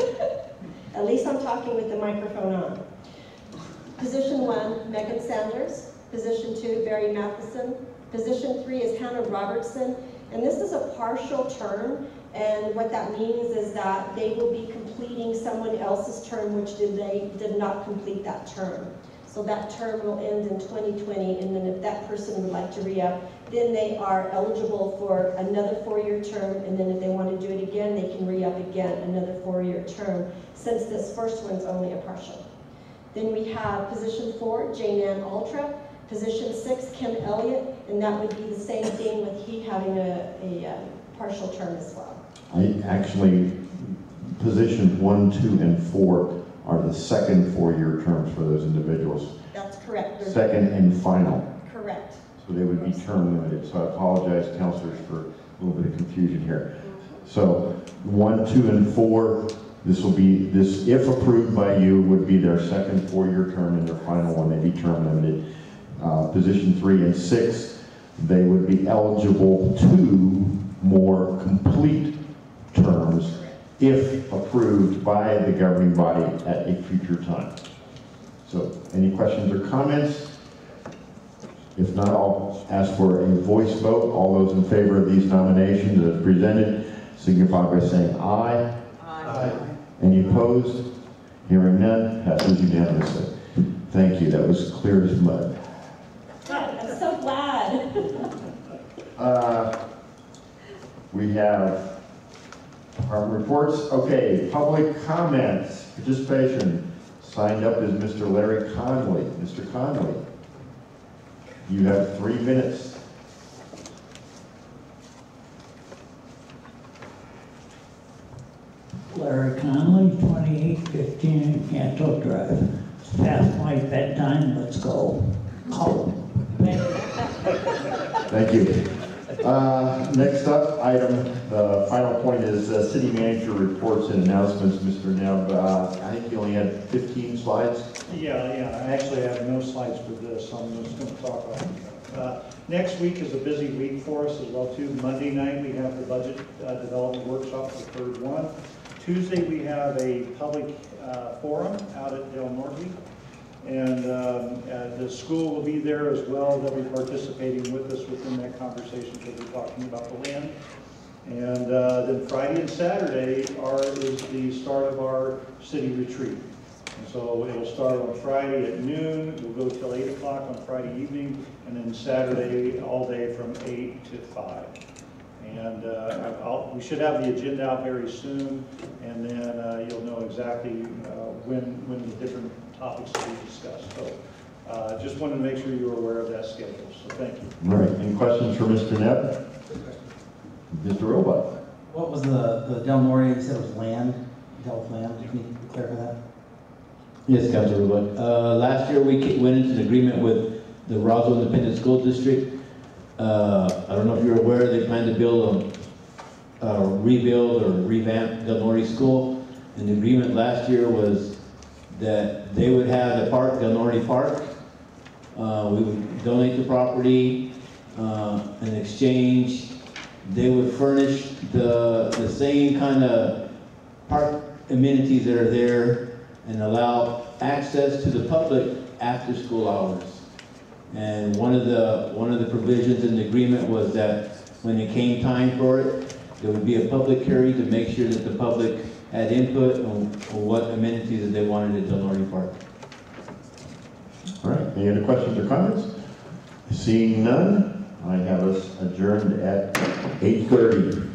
At least I'm talking with the microphone on. Position 1, Megan Sanders. Position 2, Barry Matheson. Position 3 is Hannah Robertson. And this is a partial term. And what that means is that they will be completing someone else's term, which they did not complete that term. So that term will end in 2020, and then if that person would like to re-up, then they are eligible for another 4-year term, and then if they want to do it again, they can re-up again, another 4-year term, since this first one's only a partial. Then we have position 4, Jane Ann Ultra, position 6, Kim Elliott, and that would be the same thing with he having a partial term as well. I actually, positions 1, 2, and 4 are the second 4-year terms for those individuals. That's correct. Second and final. Correct. So they would be term limited. So I apologize, counselors, for a little bit of confusion here. So 1, 2, and 4, this will be, if approved by you, would be their second 4-year term, and their final one, they'd be term limited. Position 3 and 6, they would be eligible 2 more complete terms if approved by the governing body at a future time. So, any questions or comments? If not, I'll ask for a voice vote. All those in favor of these nominations as presented signify by saying aye. Aye. Any opposed? Hearing none, passes unanimously. Thank you, that was clear as mud. I'm so glad. We have our reports. Okay, public comments, participation. Signed up is Mr. Larry Conley. Mr. Conley, you have 3 minutes. Larry Conley, 2815 Canto Drive. It's past my bedtime, let's go. Oh. Thank you. Next up, the final point is city manager reports and announcements. Mr. Neb, I think you only had 15 slides. Yeah, I actually have no slides for this, so I'm just going to talk about it. Next week is a busy week for us as well too. Monday night we have the budget development workshop, the third one. Tuesday we have a public forum out at Del Norte. And the school will be there as well. They'll be participating with us within that conversation because we're talking about the land. And then Friday and Saturday is the start of our city retreat. And so it'll start on Friday at noon. We'll go till 8 o'clock on Friday evening, and then Saturday all day from 8 to 5. And we should have the agenda out very soon, and then you'll know exactly when the different topics will be discussed. So just wanted to make sure you were aware of that schedule. So thank you. All right. Any questions for Mr. Neb? Mr. Roebuck. What was the Del Norte, you said it was land? Dealt with land, can you clarify that? Yes, Councilor Roebuck. Last year we went into an agreement with the Roswell Independent School District. I don't know if you're aware, they plan to build rebuild or revamp Del Norte School. And the agreement last year was that they would have the park, Del Norte Park. We would donate the property. In exchange, they would furnish the same kind of park amenities that are there and allow access to the public after school hours. And one of the provisions in the agreement was that when it came time for it, there would be a public hearing to make sure that the public had input on what amenities that they wanted at Del Norte Park. All right, any other questions or comments? Seeing none, I have us adjourned at 8:30.